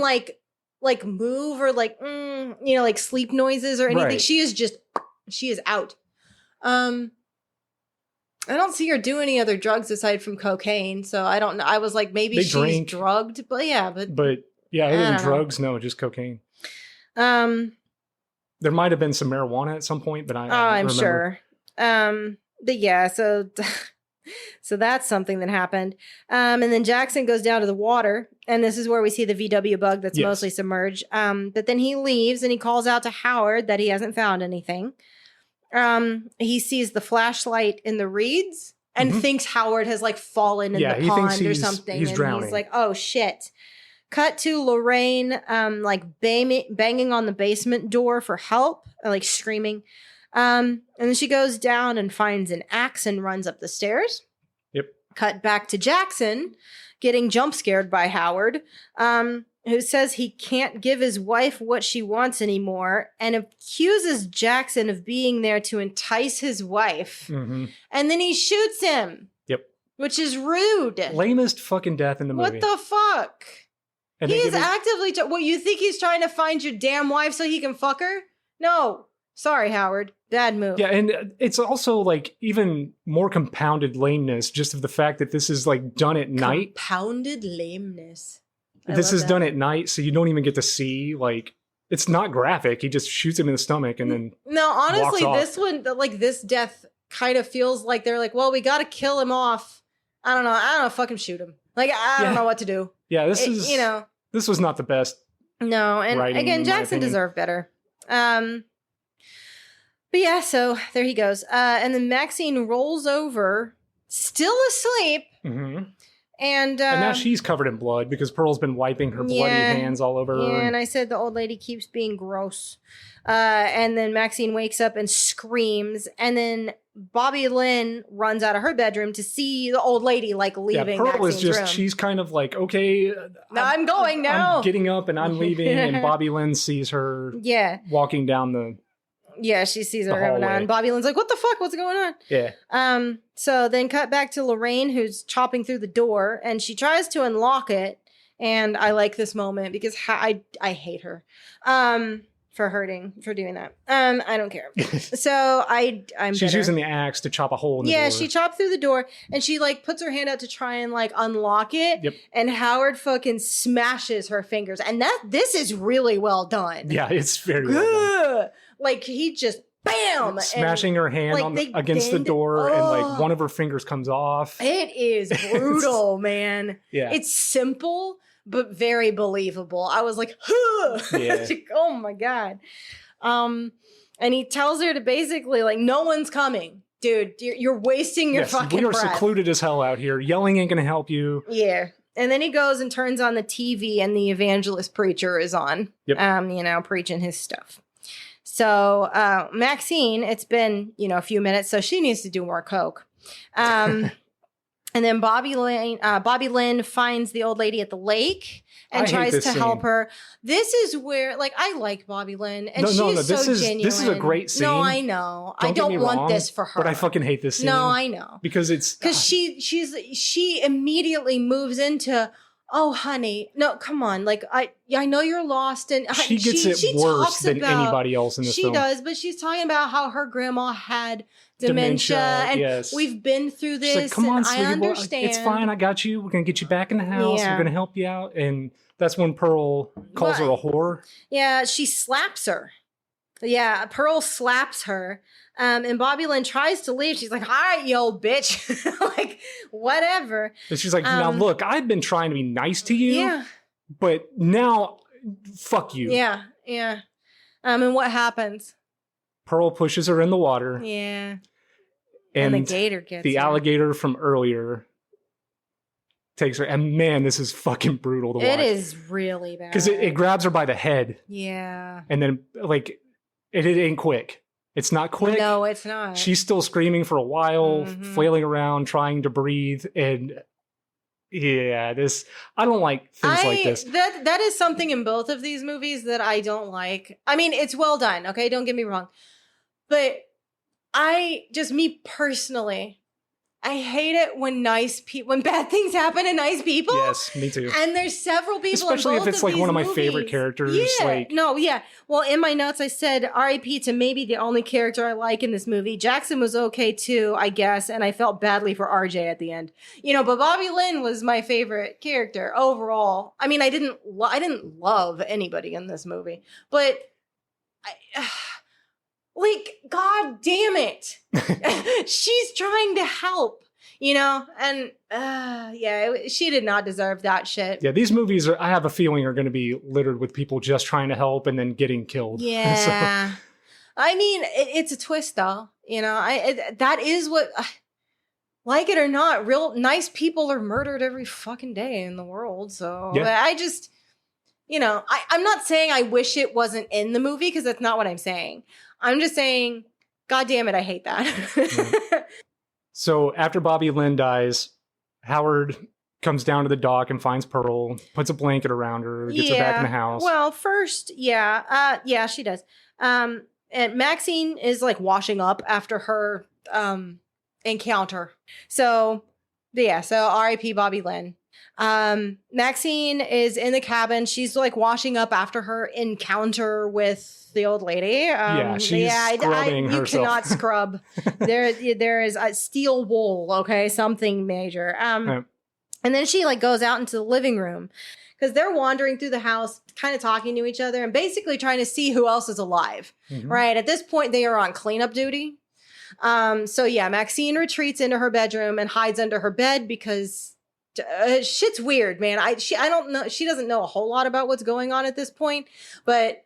move or sleep noises or anything. Right. She is out. I don't see her do any other drugs aside from cocaine, so I don't know. I was like, maybe she's drugged, but other than drugs, no, just cocaine. There might have been some marijuana at some point, but I'm sure. But yeah, so that's something that happened. And then Jackson goes down to the water, and this is where we see the VW bug that's mostly submerged. But then he leaves and he calls out to Howard that he hasn't found anything. He sees the flashlight in the reeds and thinks Howard has fallen in the pond or something. He's drowning. He's like, oh shit. Cut to Lorraine, banging on the basement door for help, screaming. And then she goes down and finds an axe and runs up the stairs. Yep. Cut back to Jackson getting jump scared by Howard, who says he can't give his wife what she wants anymore and accuses Jackson of being there to entice his wife. Mm-hmm. And then he shoots him. Yep. Which is rude. Lamest fucking death in the movie. What the fuck? And he is actively... you think he's trying to find your damn wife so he can fuck her? No. Sorry, Howard. Bad move. Yeah, and it's also even more compounded lameness just of the fact that this is done at night. Compounded lameness. This is done at night, so you don't even get to see It's not graphic. He just shoots him in the stomach and then no, honestly, walks this one, like this death kind of feels like they're like, well, we got to kill him off. I don't know. Fucking shoot him. Like, I don't know what to do. Yeah, this was not the best. No, and again, Jackson deserved better. But yeah, so there he goes. And then Maxxxine rolls over, still asleep. Mm-hmm. And now she's covered in blood because Pearl's been wiping her bloody hands all over her. Yeah, and I said the old lady keeps being gross. And then Maxxxine wakes up and screams. And then Bobby Lynn runs out of her bedroom to see the old lady like leaving. Pearl Maxxine's is just, room. She's kind of like, okay, I'm going now. I'm getting up and I'm leaving. And Bobby Lynn sees her walking down the Yeah, she sees her coming on. Bobby Lynn's like, what the fuck? What's going on? Yeah. So then cut back to Lorraine, who's chopping through the door, and she tries to unlock it. And I like this moment because I hate her for doing that. I don't care. So she's bitter. Using the axe to chop a hole in the door. Yeah, she chopped through the door and she like puts her hand out to try and like unlock it. Yep. And Howard fucking smashes her fingers. And this is really well done. Yeah, it's very well done. Like he just bam! Smashing her hand against the door and like one of her fingers comes off. It is brutal, man. Yeah. It's simple, but very believable. I was like, oh my God. And he tells her to basically like, no one's coming. Dude, you're wasting your fucking breath. We are secluded as hell out here. Yelling ain't going to help you. Yeah. And then he goes and turns on the TV and the evangelist preacher is on, preaching his stuff. So Maxxxine, it's been, a few minutes, so she needs to do more coke. And then Bobby Lynn finds the old lady at the lake and tries to help her. This is where, like, I like Bobby Lynn, and she's so genuine. This is a great scene. No, I know. I don't want this for her. But I fucking hate this scene. No, I know. Because she immediately moves into, oh, honey, no, come on. Like, I know you're lost. And she gets it worse than anybody else in this film. She does, but she's talking about how her grandma had dementia and we've been through this. Like, come on, sweetie, I understand. It's fine. I got you. We're going to get you back in the house. We're going to help you out. And that's when Pearl calls her a whore. Yeah, she slaps her. Yeah, Pearl slaps her. And Bobby Lynn tries to leave. She's like, all right, you old bitch. Like, whatever. And she's like, now look, I've been trying to be nice to you. Yeah. But now, fuck you. Yeah, yeah. And what happens? Pearl pushes her in the water. Yeah. And the gator gets the alligator from earlier takes her. And man, this is fucking brutal to watch. It is really bad. Because it grabs her by the head. Yeah. And then, like, it ain't quick. It's not quick. No, it's not. She's still screaming for a while, flailing around, trying to breathe. And yeah, I don't like things like this. That is something in both of these movies that I don't like. I mean, it's well done, okay? Don't get me wrong. But me personally, I hate it when when bad things happen to nice people. Yes, me too. And there's several people, especially if it's like one of my favorite characters. Yeah, Well, in my notes, I said R.I.P. to maybe the only character I like in this movie. Jackson was okay too, I guess, and I felt badly for RJ at the end. But Bobby Lynn was my favorite character overall. I mean, I didn't love anybody in this movie, but like, God damn it. She's trying to help, and she did not deserve that shit. Yeah, these movies I have a feeling are going to be littered with people just trying to help and then getting killed. Yeah. So. I mean, it's a twist though. That is what, like it or not, real nice people are murdered every fucking day in the world. So I just, I'm not saying I wish it wasn't in the movie because that's not what I'm saying. I'm just saying, God damn it, I hate that. So after Bobby Lynn dies, Howard comes down to the dock and finds Pearl, puts a blanket around her, gets her back in the house. Well, first, she does. And Maxxxine is like washing up after her encounter. So R.I.P. Bobby Lynn. Maxxxine is in the cabin. She's like washing up after her encounter with the old lady. She's scrubbing herself. You cannot scrub. There is a steel wool. Okay, something major. And then she like goes out into the living room because they're wandering through the house, kind of talking to each other and basically trying to see who else is alive. Right. At this point, they are on cleanup duty. So yeah, Maxxxine retreats into her bedroom and hides under her bed because shit's weird, man. I don't know. She doesn't know a whole lot about what's going on at this point, but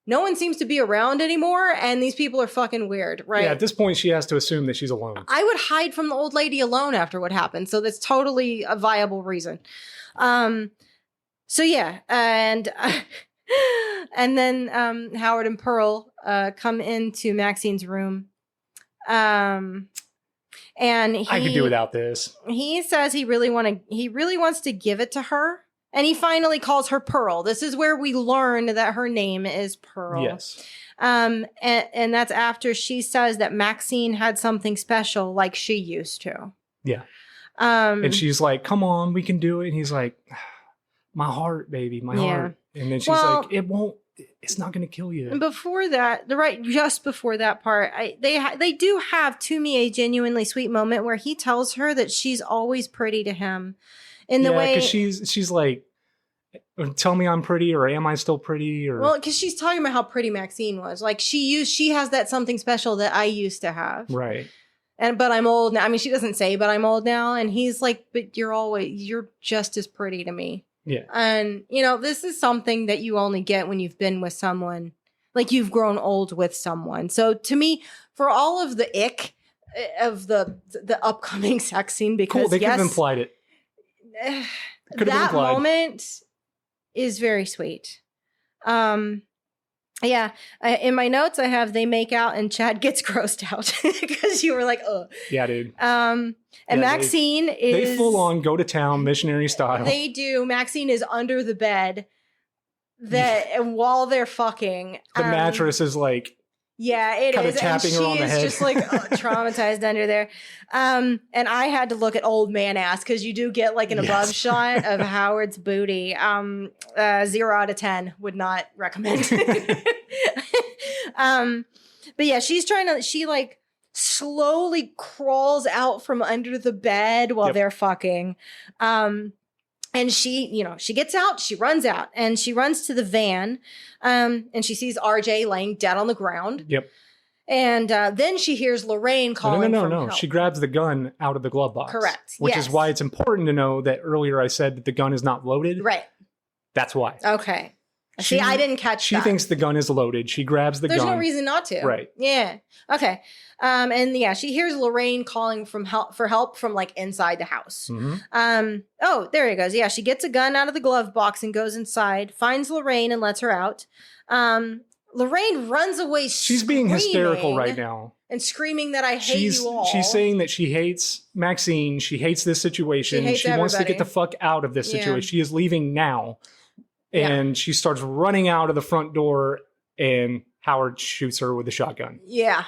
no one seems to be around anymore. And these people are fucking weird, right? Yeah. At this point, she has to assume that she's alone. I would hide from the old lady alone after what happened. So that's totally a viable reason. So yeah. And then, Howard and Pearl, come into Maxxine's room. And I could do without this. He says he really wants to give it to her. And he finally calls her Pearl. This is where we learn that her name is Pearl. Yes. And that's after she says that Maxxxine had something special like she used to. Yeah. And she's like, come on, we can do it. And he's like, my heart, baby, my heart. And then she's like, it's not going to kill you. And before that, just before that part, they do have, to me, a genuinely sweet moment where he tells her that she's always pretty to him. In the way, because she's like, tell me I'm pretty, or am I still pretty? Or well, because she's talking about how pretty Maxxxine was. Like she has that something special that I used to have. Right. But I'm old now. I mean, she doesn't say, but I'm old now. And he's like, but you're just as pretty to me. Yeah. And, this is something that you only get when you've been with someone, like you've grown old with someone. So to me, for all of the ick of the upcoming sex scene, because cool, they could have implied it. That moment is very sweet. Yeah. In my notes, I have they make out and Chad gets grossed out because you were like, oh. Yeah, dude. And Maxxxine they full on go to town missionary style. They do. Maxxxine is under the bed and while they're fucking. The mattress is like. Yeah, it kind is. Of tapping and her on the head. She's just like traumatized under there. And I had to look at old man ass because you do get like an above shot of Howard's booty. 0 out of 10 would not recommend. But yeah, she like slowly crawls out from under the bed while they're fucking. And she gets out, she runs out, and she runs to the van, and she sees RJ laying dead on the ground. Yep. And then she hears Lorraine calling for help. She grabs the gun out of the glove box. Correct. Which is why it's important to know that earlier I said that the gun is not loaded. Right. That's why. Okay. See, I didn't catch that. She thinks the gun is loaded. She grabs the gun. There's no reason not to. Right. Yeah. Okay. And yeah, she hears Lorraine calling for help from like inside the house. Mm-hmm. Oh, there he goes. Yeah, she gets a gun out of the glove box and goes inside, finds Lorraine and lets her out. Lorraine runs away. She's being hysterical right now. And screaming that I hate you all. She's saying that she hates Maxxxine. She hates this situation. She wants to get the fuck out of this situation. She is leaving now. And she starts running out of the front door, and Howard shoots her with a shotgun. Yeah,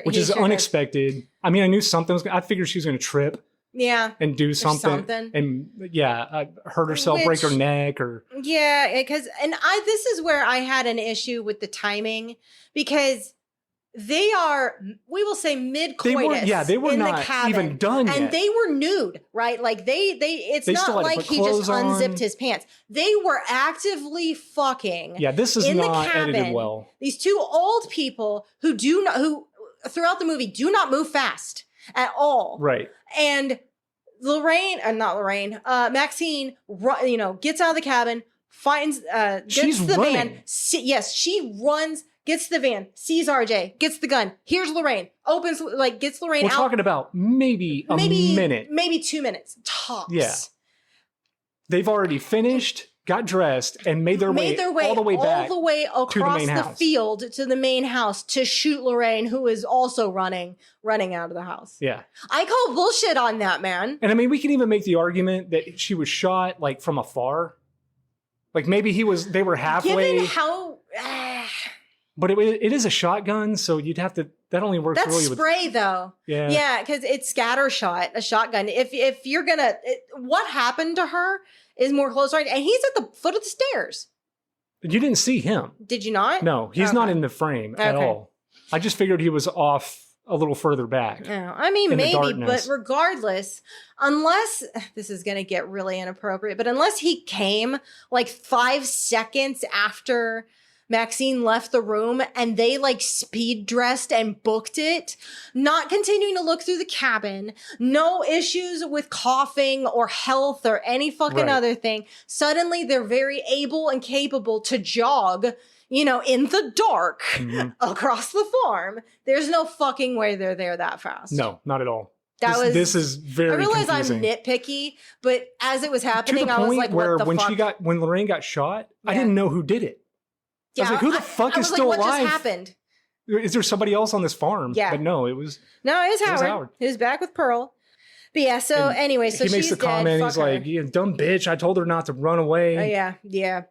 which is unexpected. I mean, I knew something was. I figured she was going to trip. Yeah, and do something. And hurt herself, break her neck, or because this is where I had an issue with the timing because. They are, we will say, mid-coitus. They were not even done yet. And they were nude, right? Like it's not like he just unzipped his pants. They were actively fucking. Yeah, this is not edited well. These two old people who throughout the movie do not move fast at all. Right. And Maxxxine, gets out of the cabin, gets the van. Yes, she runs. Gets the van, sees RJ, gets the gun. Here's Lorraine. Gets Lorraine out. We're talking about maybe a minute. Maybe 2 minutes, tops. Yeah. They've already finished, got dressed, and made their way all the way back across the field to the main house to shoot Lorraine, who is also running out of the house. Yeah. I call bullshit on that, man. And I mean, we can even make the argument that she was shot like from afar. Like maybe they were halfway. Given how... But it is a shotgun, so you'd have to. That only works really with spray, though. Yeah, yeah, because it's scatter shot, a shotgun. If you're gonna, what happened to her is more close range, and he's at the foot of the stairs. You didn't see him, did you not? No, he's not in the frame at all. I just figured he was off a little further back. Yeah, I mean, maybe, but regardless, unless this is going to get really inappropriate, but unless he came like 5 seconds after Maxxxine left the room and they like speed dressed and booked it, not continuing to look through the cabin, no issues with coughing or health or any fucking other thing. Suddenly they're very able and capable to jog, you know, in the dark across the farm. There's no fucking way they're there that fast. No, not at all. This is very I realize confusing. I'm nitpicky, but as it was happening, I was like, where what the fuck? when Lorraine got shot, I didn't know who did it. I was like, who the fuck is still alive? What just happened? Is there somebody else on this farm? Yeah. But no, it was Howard. He was back with Pearl. But yeah, so anyway, so he makes the comment, he's like, "You dumb bitch, I told her not to run away." Oh, yeah.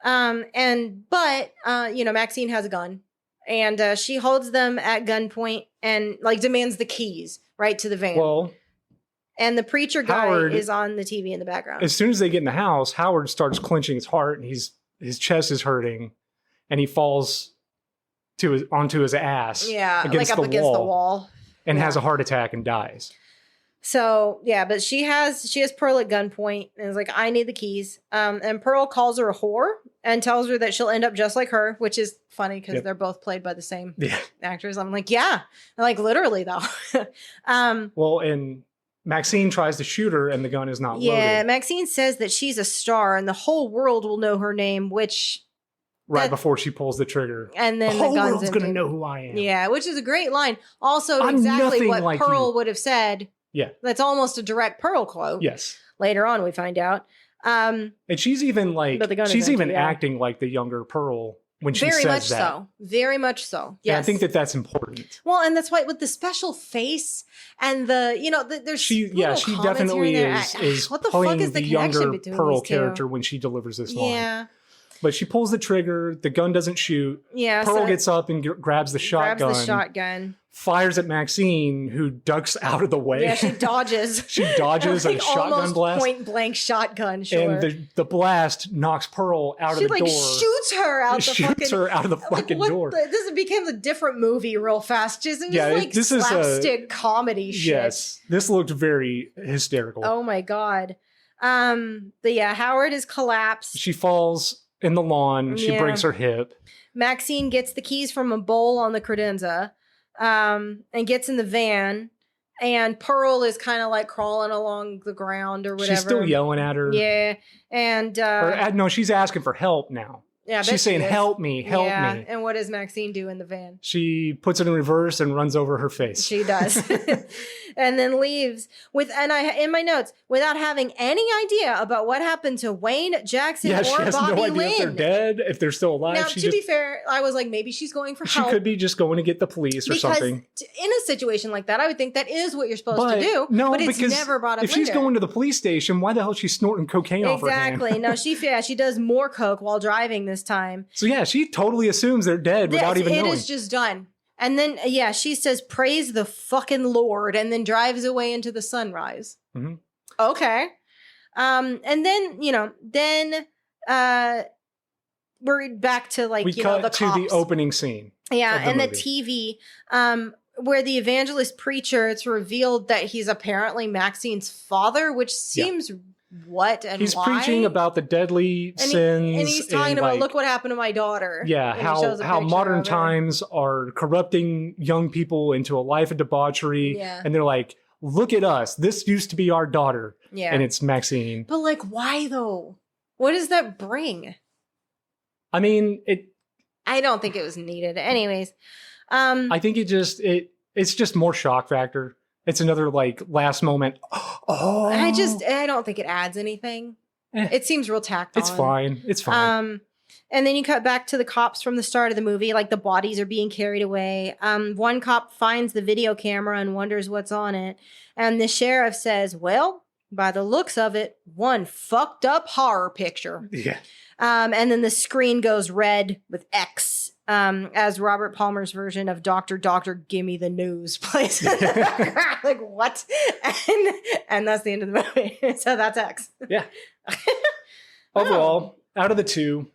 But you know, Maxxxine has a gun, and she holds them at gunpoint and like demands the keys right to the van. Well, and the preacher guy is on the TV in the background. As soon as they get in the house, Howard starts clenching his heart, and his chest is hurting, and he falls onto his ass. Yeah, against the wall, and has a heart attack and dies. So yeah, but she has Pearl at gunpoint and is like, I need the keys. And Pearl calls her a whore and tells her that she'll end up just like her, which is funny because they're both played by the same actors. I'm like, yeah, like literally though. Well, and Maxxxine tries to shoot her and the gun is not loaded. Yeah, Maxxxine says that she's a star and the whole world will know her name, which before she pulls the trigger. And then the whole gun's world's going to know who I am. Yeah, which is a great line. Also, I'm exactly what like Pearl would have said. Yeah. That's almost a direct Pearl quote. Yes. Later on, we find out. And she's even like, acting like the younger Pearl when she says that. Very much so. Very much so. Yes. Yeah, I think that's important. Well, and that's why with the special face and the, you know, there's she definitely is what the playing fuck is the younger between Pearl these two? character when she delivers this line. Yeah. But she pulls the trigger, the gun doesn't shoot. Yeah. Pearl gets up and grabs the shotgun. Fires at Maxxxine, who ducks out of the way. Yeah, she dodges. She dodges a shotgun blast. Point blank shotgun, sure. And the blast knocks Pearl out of the door. She shoots her out of the fucking door. This became a different movie real fast. Just this slapstick comedy shit. Yes, this looked very hysterical. Oh my god. But yeah, Howard is collapsed. She falls in the lawn. She breaks her hip. Maxxxine gets the keys from a bowl on the credenza. And gets in the van, and Pearl is kind of like crawling along the ground or whatever. She's still yelling at her. Yeah, and no, she's asking for help now. Yeah, she's saying, "Help me, help me." And what does Maxxxine do in the van? She puts it in reverse and runs over her face. She does, and then leaves in my notes without having any idea about what happened to Wayne, Jackson, or she has Bobby no idea Lynn. if they're dead, if they're still alive. Now, to be fair, I was like, maybe she's going for help. She could be just going to get the police or something. In a situation like that, I would think that is what you're supposed to do. No, but it's because never brought up. If she's going to the police station, why the hell is she snorting cocaine off her hand? Exactly. No, she does more coke while driving this time. So yeah, she totally assumes they're dead without even knowing. It is just done. And then, she says, "Praise the fucking Lord," and then drives away into the sunrise. Mm-hmm. Okay. And then, we're back to the cops. To the opening scene. Yeah, and the TV, where the evangelist preacher, it's revealed that he's apparently Maxxine's father, which seems what and he's why? preaching about the deadly sins. And he's talking about, look what happened to my daughter. Yeah, how modern times are corrupting young people into a life of debauchery. Yeah. And they're like, look at us. This used to be our daughter. Yeah. And it's Maxxxine. But why though? What does that bring? I mean, I don't think it was needed. Anyways. I think it's just more shock factor. It's another last moment. Oh, I don't think it adds anything. It seems real tacked on. It's fine. It's fine. And then you cut back to the cops from the start of the movie, the bodies are being carried away. One cop finds the video camera and wonders what's on it. And the sheriff says, well, by the looks of it, one fucked up horror picture. Yeah. And then the screen goes red with X. As Robert Palmer's version of Doctor, Gimme the News plays. What? And that's the end of the movie. So that's X. Yeah. Overall, out of the two,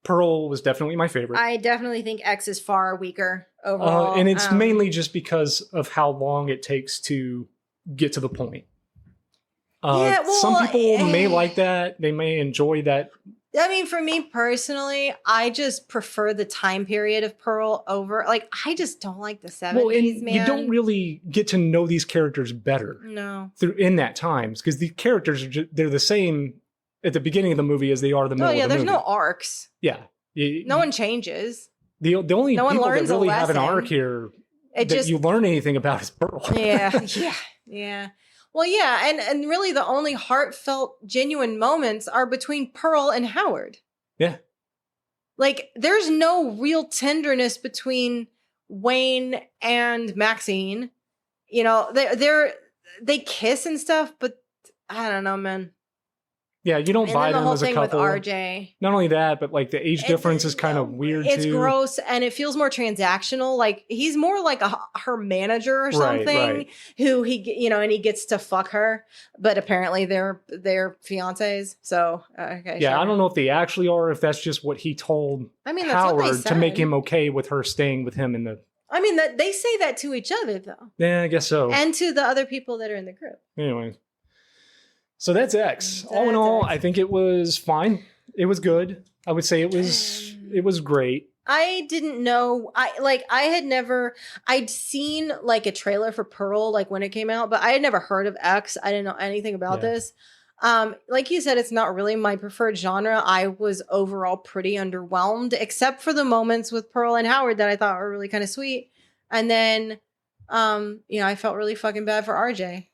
Pearl was definitely my favorite. I definitely think X is far weaker overall. And it's mainly just because of how long it takes to get to the point. Some people may like that. They may enjoy that. I mean, for me personally, I just prefer the time period of Pearl over. Like, I just don't like the 70s, man. You don't really get to know these characters better. No. In that times, because the characters they're the same at the beginning of the movie as they are the middle of the movie. There's no arcs. Yeah. No one changes. The only no people one that really have an arc here that you learn anything about is Pearl. Yeah. Well, yeah, and really the only heartfelt, genuine moments are between Pearl and Howard. Yeah. Like, there's no real tenderness between Wayne and Maxxxine. You know, they kiss and stuff, but I don't know, man. Yeah, you don't buy them as a couple. With RJ. Not only that, but like the age difference is kind of weird it's too. It's gross, and it feels more transactional. Like he's more like her manager or something, who and he gets to fuck her, but apparently they're fiancés. So okay, yeah, sure. I don't know if they actually are, if that's just what he told that's Howard what they said. To make him okay with her staying with him in the. I mean, that they say that to each other though. Yeah, I guess so. And to the other people that are in the group. Anyway. So that's X. All in all, I think it was fine. It was good. I would say it was great. I didn't know. I'd seen like a trailer for Pearl like when it came out, but I had never heard of X. I didn't know anything about this. Like you said, it's not really my preferred genre. I was overall pretty underwhelmed, except for the moments with Pearl and Howard that I thought were really kind of sweet. And then, I felt really fucking bad for RJ.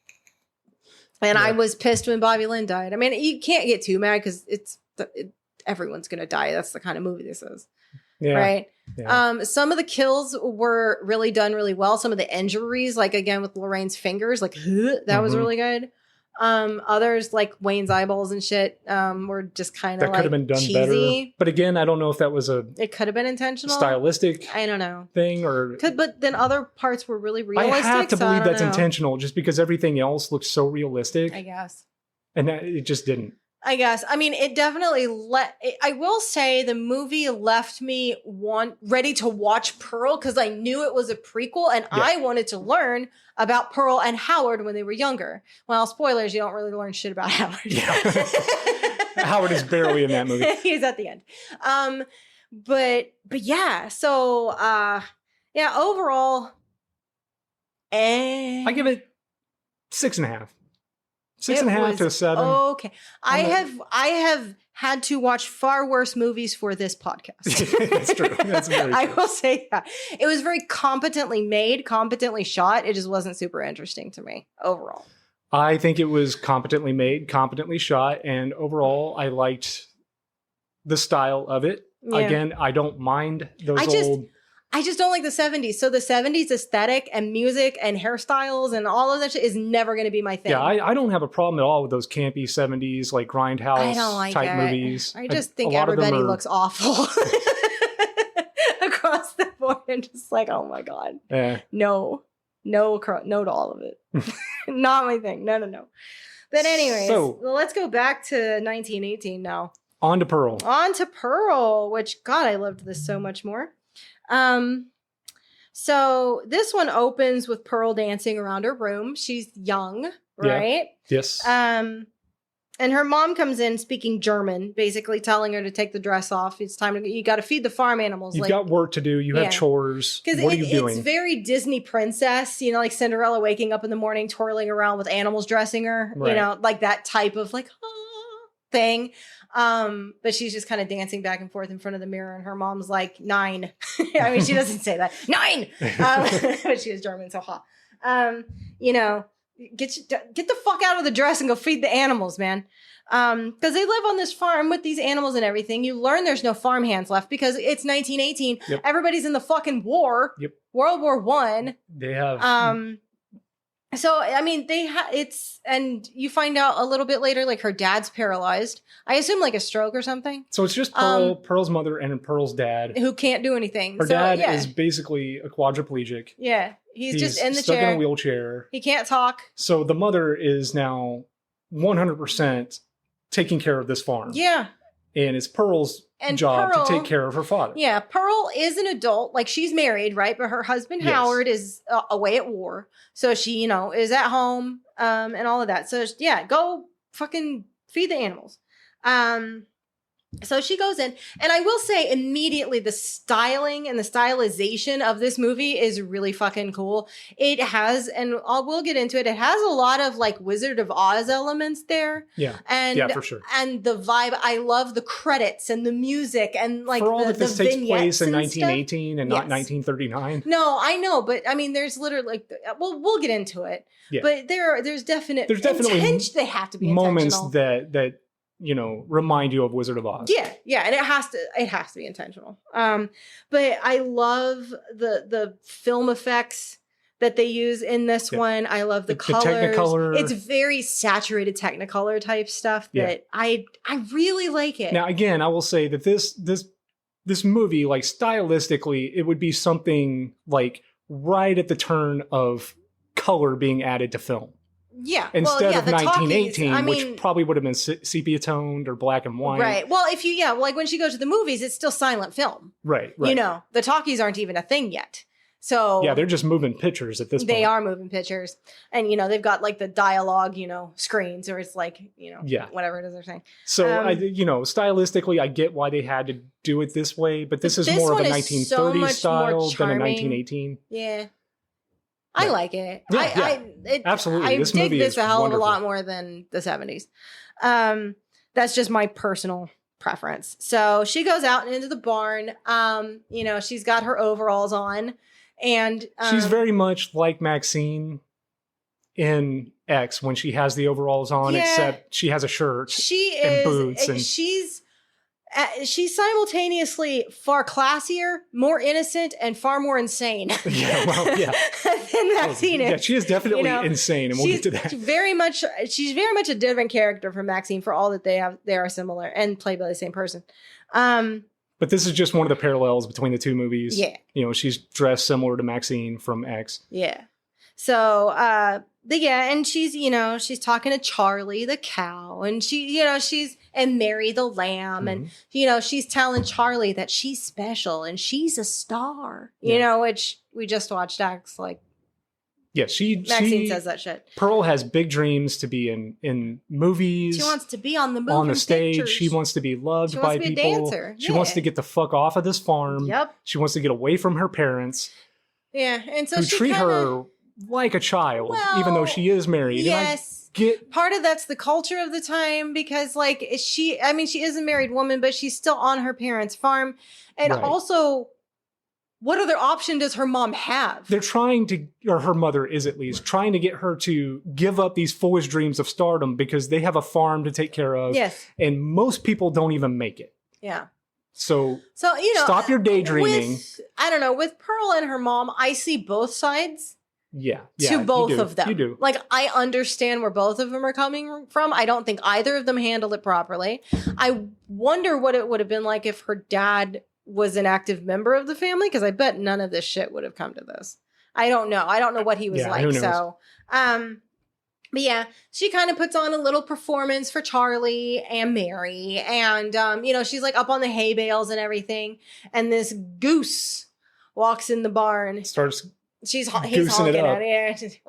And I was pissed when Bobby Lynn died. I mean, you can't get too mad because everyone's going to die. That's the kind of movie this is. Yeah. Right? Yeah. Some of the kills were really done really well. Some of the injuries, like again with Lorraine's fingers, like that was really good. Others, like Wayne's eyeballs and shit, were just kind of like could have been done cheesy. Better. But again, I don't know if that was it could have been intentional, stylistic. I don't know thing or. But then other parts were really realistic. I have to believe that's intentional, just because everything else looks so realistic. I guess, and it just didn't. I guess. I mean, it definitely I will say the movie left me ready to watch Pearl because I knew it was a prequel and I wanted to learn about Pearl and Howard when they were younger. Well, spoilers, you don't really learn shit about Howard. Yeah. Howard is barely in that movie. He's at the end. But yeah, so overall, I give it 6.5. 6.5 to 7. Okay. I have had to watch far worse movies for this podcast. That's true. That's very true. I will say that. It was very competently made, competently shot. It just wasn't super interesting to me overall. I think it was competently made, competently shot, and overall I liked the style of it. Yeah. Again, I don't mind those old... I just don't like the 70s. So the 70s aesthetic and music and hairstyles and all of that shit is never going to be my thing. Yeah, I don't have a problem at all with those campy 70s, like Grindhouse type movies. I just think everybody looks awful across the board. And just like, oh my God. Yeah. No to all of it. Not my thing. No. But anyways, so let's go back to 1918 now. On to Pearl, which, God, I loved this so much more. So this one opens with Pearl dancing around her room. She's young, right? Yeah. Yes. And her mom comes in speaking German, basically telling her to take the dress off. It's time you got to feed the farm animals. You've got work to do. You have chores. What are you doing? It's very Disney princess, like Cinderella waking up in the morning, twirling around with animals dressing her, like that type of like, thing. But she's just kind of dancing back and forth in front of the mirror, and her mom's like 9. I mean, she doesn't say that 9, but she is German, so get the fuck out of the dress and go feed the animals, man. Because they live on this farm with these animals and everything. You learn there's no farm hands left because it's 1918. Yep. Everybody's in the fucking war. Yep. World War I. They have. So, I mean, and you find out a little bit later, like her dad's paralyzed. I assume like a stroke or something. So it's just Pearl's mother and Pearl's dad. Who can't do anything. Her dad is basically a quadriplegic. Yeah. He's just in the stuck chair. In a wheelchair. He can't talk. So the mother is now 100% taking care of this farm. Yeah. and it's Pearl's job Pearl, to take care of her father. Yeah, Pearl is an adult. Like, she's married, right? But her husband, Howard, is away at war. So she, is at home and all of that. So, yeah, go fucking feed the animals. So she goes in, and I will say immediately the styling and the stylization of this movie is really fucking cool. It has, and we'll get into it, it has a lot of like Wizard of Oz elements there. Yeah. And yeah, for sure. And the vibe, I love the credits and the music and like for all that this takes place in 1918 stuff. and not 1939. No, I know, but I mean, there's literally like, we'll get into it. Yeah. But there's definitely they have to be moments intentional. that remind you of Wizard of Oz. Yeah, and it has to be intentional. But I love the film effects that they use in this one. I love the colors. Technicolor. It's very saturated Technicolor type stuff that I really like it. Now, again, I will say that this movie, like stylistically, it would be something like right at the turn of color being added to film. Yeah. Instead of 1918, which probably would have been sepia toned or black and white. Right. Well, like when she goes to the movies, it's still silent film. Right. The talkies aren't even a thing yet. So yeah, they're just moving pictures at this point. They are moving pictures. And, they've got like the dialogue, screens, or it's like, whatever it is they're saying. So, stylistically, I get why they had to do it this way, but this is more of a 1930s style than a 1918. Yeah. I like it. Yeah, absolutely. I dig this a hell of a lot more than the 70s. That's just my personal preference. So she goes out into the barn. She's got her overalls on, and she's very much like Maxxxine in X when she has the overalls on, except she has a shirt and boots, and she's simultaneously far classier, more innocent, and far more insane. than Maxxxine is. Yeah, she is definitely insane, and we'll get to that. She's very much a different character from Maxxxine, for all that they are similar and played by the same person. But this is just one of the parallels between the two movies. Yeah. She's dressed similar to Maxxxine from X. Yeah. So, and she's talking to Charlie the cow, and and Mary the lamb, and she's telling Charlie that she's special and she's a star. Which we just watched X, like. Yeah, Maxxxine says that shit. Pearl has big dreams to be in movies. She wants to be on the stage. Pictures. She wants to be loved by people. She wants to be a dancer. She wants to get the fuck off of this farm. Yep. She wants to get away from her parents. Yeah, and so who treat her like a child, even though she is married. Yes. Part of that's the culture of the time, because she is a married woman, but she's still on her parents' farm. And also, what other option does her mom have? They're trying to, or her mother is at least, trying to get her to give up these foolish dreams of stardom because they have a farm to take care of. Yes. And most people don't even make it. Yeah. So stop your daydreaming. With Pearl and her mom, I see both sides. Yeah. To both of them. You do. Like, I understand where both of them are coming from. I don't think either of them handled it properly. I wonder what it would have been like if her dad was an active member of the family, because I bet none of this shit would have come to this. I don't know. I don't know what he was like. So, but yeah, she kind of puts on a little performance for Charlie and Mary. And, she's like up on the hay bales and everything. And this goose walks in the barn. He's honking at it.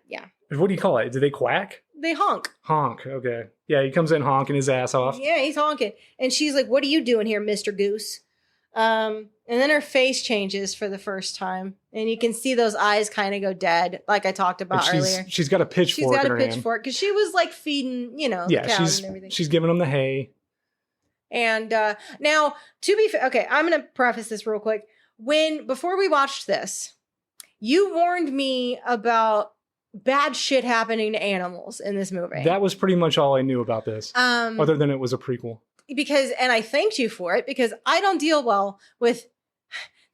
Yeah. What do you call it? Do they quack? They honk. Honk. Okay. Yeah, he comes in honking his ass off. Yeah, he's honking. And she's like, "What are you doing here, Mr. Goose?" And then her face changes for the first time. And you can see those eyes kind of go dead, like I talked about earlier. She's got a pitchfork in her hand. Because she was like feeding, the cows and everything. She's giving them the hay. And now, to be fair, okay, I'm going to preface this real quick. Before we watched this, you warned me about bad shit happening to animals in this movie. That was pretty much all I knew about this, other than it was a prequel. And I thanked you for it, because I don't deal well with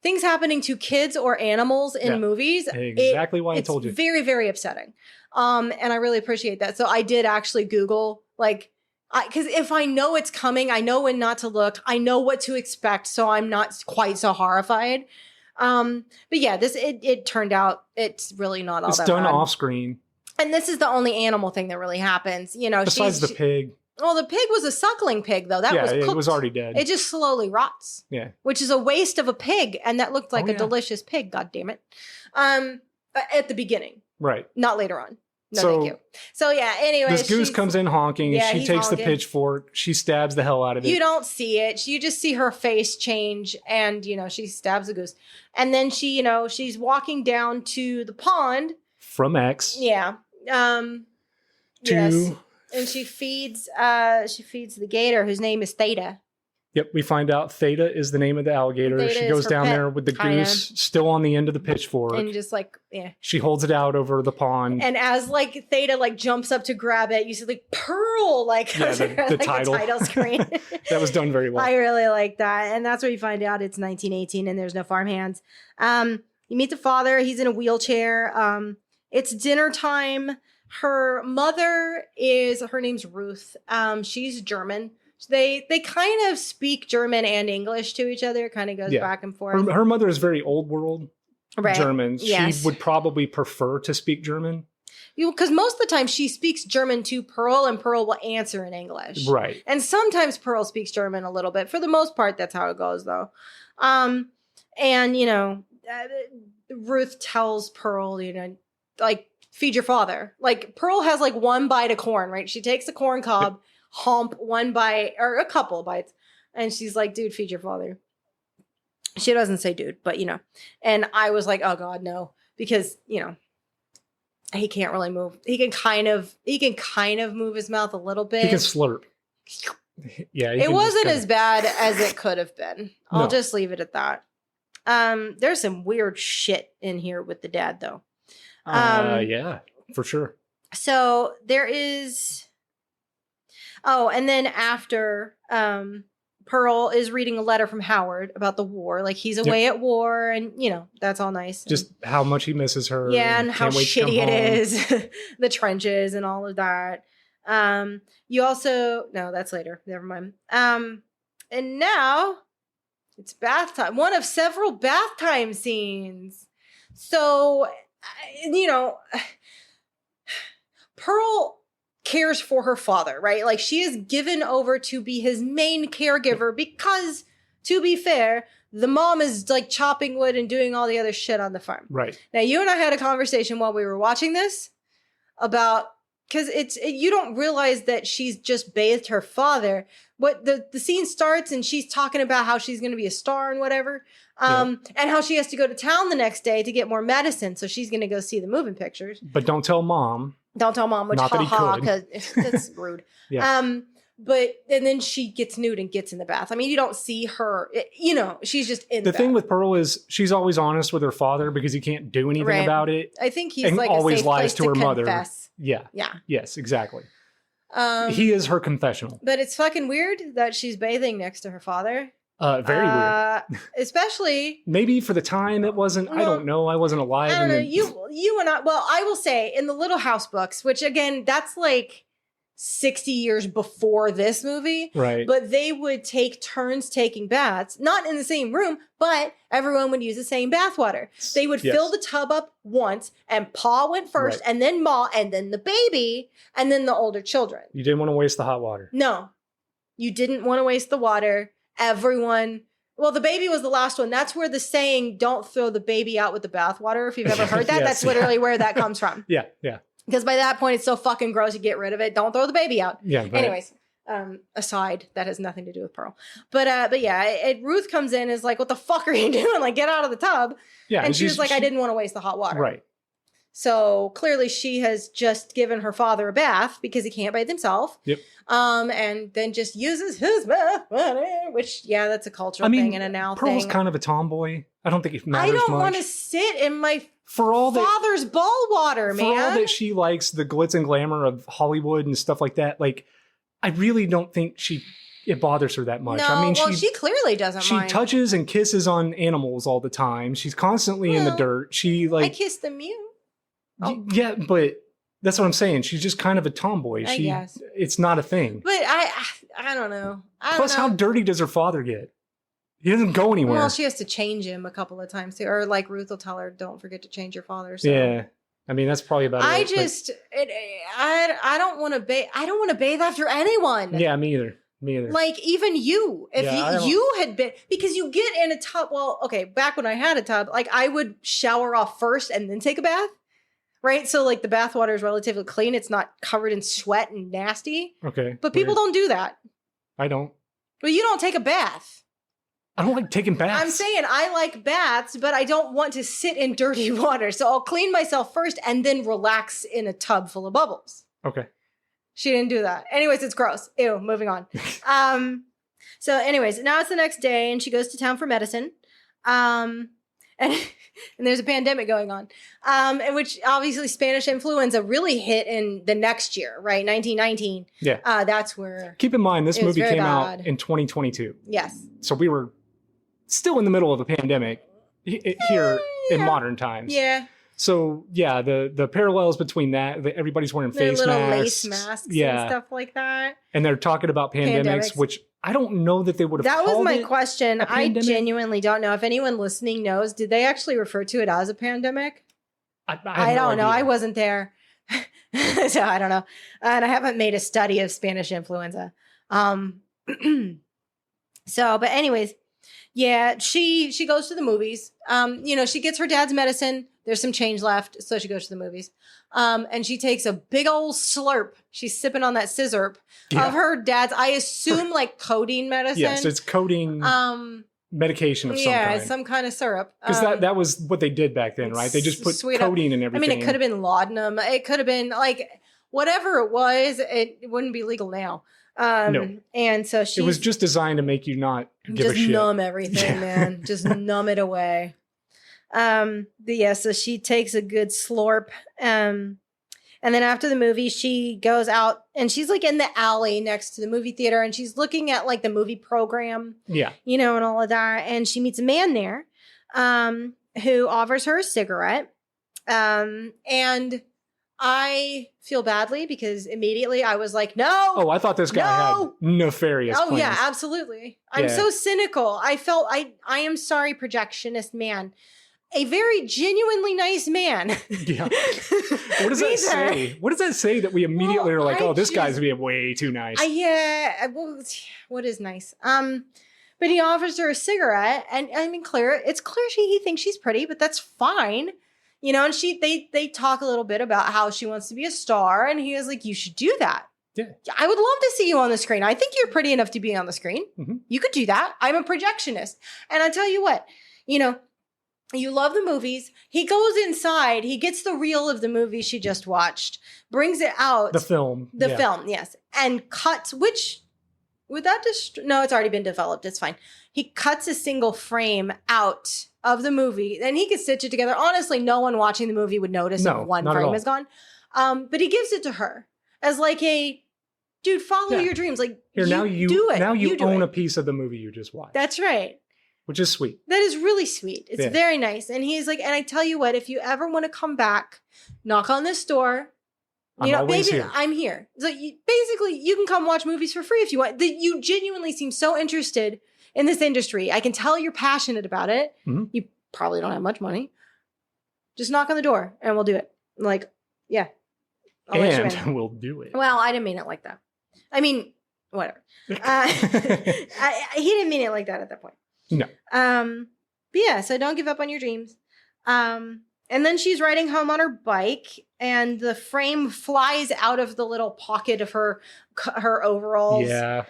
things happening to kids or animals in movies. Exactly why I told you. It's very, very upsetting. And I really appreciate that. So I did actually Google, because if I know it's coming, I know when not to look. I know what to expect, so I'm not quite so horrified. But yeah, it turned out it's really not all that bad. It's done off screen. And this is the only animal thing that really happens. Besides the pig. Well, the pig was a suckling pig, though. That was cooked. It was already dead. It just slowly rots. Yeah. Which is a waste of a pig. And that looked like a delicious pig, God damn it. At the beginning. Right. Not later on. No, thank you. So, yeah, anyway. This goose comes in honking, and she takes the pitchfork. She stabs the hell out of it. You don't see it. You just see her face change, and, she stabs the goose. And then she's walking down to the pond. From X. Yeah. Yes. And she feeds the gator, whose name is Theta. Yep, we find out Theta is the name of the alligator. Theta she goes down there with the goose still on the end of the pitchfork. And just She holds it out over the pond. And as Theta jumps up to grab it, you see Pearl the title screen. That was done very well. I really like that. And that's where you find out it's 1918 and there's no farmhands. You meet the father, he's in a wheelchair. It's dinner time. Her mother her name's Ruth. She's German. They kind of speak German and English to each other. It kind of goes back and forth. Her mother is very old world German. Yes. She would probably prefer to speak German. Because most of the time she speaks German to Pearl and Pearl will answer in English. Right. And sometimes Pearl speaks German a little bit. For the most part, that's how it goes though. Ruth tells Pearl, feed your father. Pearl has one bite of corn, right? She takes the corn cob, hump one bite or a couple of bites, and she's like, dude, feed your father. She doesn't say dude, but and I was like, oh God, no, because he can't really move. He can kind of move his mouth a little bit. He can slurp. Yeah. It wasn't as bad as it could have been. I'll just leave it at that. There's some weird shit in here with the dad though. Yeah, for sure. So there is. Oh, and then after Pearl is reading a letter from Howard about the war, he's away at war, and that's all nice. Just how much he misses her. Yeah, and how shitty it is, the trenches and all of that. You also that's later. Never mind. And now it's bath time. One of several bath time scenes. So, Pearl cares for her father, right? She is given over to be his main caregiver because, to be fair, the mom is chopping wood and doing all the other shit on the farm. Right. Now, you and I had a conversation while we were watching this about, because you don't realize that she's just bathed her father. What the scene starts and she's talking about how she's going to be a star and whatever. And how she has to go to town the next day to get more medicine. So she's going to go see the moving pictures. But don't tell mom. Don't tell mom, which because that's rude. Yeah. And then she gets nude and gets in the bath. I mean, you don't see her, she's just in the bath. The thing with Pearl is she's always honest with her father because he can't do anything about it. I think he's and always a safe lies place to her mother. Confess. Yeah. Yeah. Yes, exactly. He is her confessional. But it's fucking weird that she's bathing next to her father. Very weird. Especially maybe for the time it wasn't. I don't know. I wasn't alive. I don't know. You and I. Well, I will say in the Little House books, which again, that's 60 years before this movie. Right. But they would take turns taking baths, not in the same room, but everyone would use the same bathwater. They would fill the tub up once, and Pa went first, and then Ma, and then the baby, and then the older children. You didn't want to waste the hot water. No, you didn't want to waste the water. Everyone. Well, the baby was the last one. That's where the saying, don't throw the baby out with the bathwater. If you've ever heard that, that's literally where that comes from. Yeah. Yeah. Because by that point, it's so fucking gross, you get rid of it. Don't throw the baby out. Yeah. Right. Anyways, aside, that has nothing to do with Pearl. But yeah, Ruth comes in and is like, what the fuck are you doing? Get out of the tub. Yeah. And she was like, I didn't want to waste the hot water. Right. So clearly she has just given her father a bath because he can't bathe himself. Yep. And then just uses his bath water, which, that's a cultural thing and a now Pearl's thing. kind of a tomboy. I don't think it matters much. I don't want to sit in my father's ball water, man. For all that she likes the glitz and glamour of Hollywood and stuff like that, I really don't think it bothers her that much. No, I mean, she clearly doesn't mind. She touches and kisses on animals all the time. She's constantly in the dirt. I kiss the mute. Oh. Yeah, but that's what I'm saying. She's just kind of a tomboy. I guess. It's not a thing. But I don't know. Plus, how dirty does her father get? He doesn't go anywhere. Well, she has to change him a couple of times too. Or Ruth will tell her, don't forget to change your father. So. Yeah. I mean, that's probably about I it. just, I don't want to bathe. I don't want to bathe after anyone. Yeah, me either. Me either. Like even you, if you had been, because you get in a tub. Well, okay, back when I had a tub, like I would shower off first and then take a bath. Right? So like the bath water is relatively clean. It's not covered in sweat and nasty. Okay. But people don't do that. I don't. But you don't take a bath. I don't like taking baths. I'm saying I like baths, but I don't want to sit in dirty water. So I'll clean myself first and then relax in a tub full of bubbles. Okay. She didn't do that. Anyways, it's gross. Ew, moving on. So anyways, now it's the next day and she goes to town for medicine. And there's a pandemic going on. In which obviously Spanish influenza really hit in the next year, right? 1919. Yeah. That's where. Keep in mind, this movie came out in 2022. Yes. So we were still in the middle of a pandemic here in modern times. Yeah. So yeah, the parallels between that, everybody's wearing face little masks. lace masks and stuff like that. And they're talking about pandemics, which I don't know that they would have That was my it question. I genuinely don't know. If anyone listening knows, did they actually refer to it as a pandemic? I don't know. I wasn't there. So I don't know. And I haven't made a study of Spanish influenza. But anyways, yeah, she goes to the movies. She gets her dad's medicine. There's some change left, so she goes to the movies. And she takes a big old slurp. She's sipping on that scissor of her dad's, I assume, like codeine medicine. Yes, it's codeine medication of some kind. Yeah, some kind of syrup. Because that was what they did back then, right? They just put codeine in everything. I mean, it could have been laudanum. It could have been like whatever it was. It wouldn't be legal now. No. And so it was just designed to make you not give a shit. Just numb everything, man. Just numb it away. So she takes a good slurp. And then after the movie, she goes out and she's like in the alley next to the movie theater and she's looking at like the movie program. Yeah. And all of that. And she meets a man there, who offers her a cigarette. And I feel badly because immediately I was like, no. Oh, I thought this guy had nefarious plans. Yeah, absolutely. I'm so cynical. I felt I am sorry, projectionist man. A very genuinely nice man. Yeah. What does that say? What does that say that we immediately are like, this guy's being way too nice? What is nice? But he offers her a cigarette, and I mean, it's clear he thinks she's pretty, but that's fine. And they talk a little bit about how she wants to be a star, and he was like, you should do that. Yeah. I would love to see you on the screen. I think you're pretty enough to be on the screen. Mm-hmm. You could do that. I'm a projectionist. And I tell you what, you love the movies. He goes inside. He gets the reel of the movie she just watched, brings it out. The film. The film, yes. And cuts, which, would that no, it's already been developed. It's fine. He cuts a single frame out of the movie and he can stitch it together. Honestly, no one watching the movie would notice if one frame is gone. But he gives it to her as like dude, follow your dreams. Like, here, now you do it. Now you own a piece of the movie you just watched. That's right. Which is sweet. That is really sweet. It's very nice. And he's like, and I tell you what, if you ever want to come back, knock on this door. Always here. I'm here. So basically, you can come watch movies for free if you want. You genuinely seem so interested in this industry. I can tell you're passionate about it. Mm-hmm. You probably don't have much money. Just knock on the door and we'll do it. Like, yeah. And we'll do it. Well, I didn't mean it like that. I mean, whatever. He didn't mean it like that at that point. No. But yeah, so don't give up on your dreams. And then she's riding home on her bike and the frame flies out of the little pocket of her overalls. Yeah.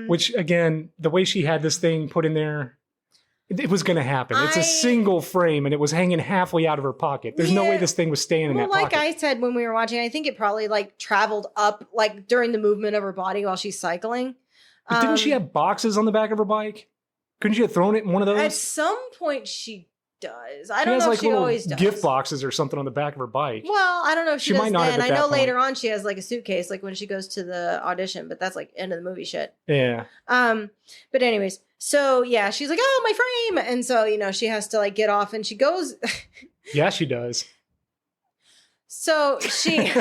Which again, the way she had this thing put in there, it was going to happen. It's a single frame and it was hanging halfway out of her pocket. There's no way this thing was staying in that pocket. Like I said when we were watching, I think it probably like traveled up like during the movement of her body while she's cycling. But didn't she have boxes on the back of her bike? Couldn't you have thrown it in one of those? At some point she does. I don't know if she always does. Gift boxes or something on the back of her bike. Well, I don't know if she does might not then. have I know later on she has like a suitcase like when she goes to the audition, but that's like end of the movie shit. Yeah. But anyways, so yeah, she's like, oh, my frame. And so, she has to like get off and she goes. Yeah, she does. So she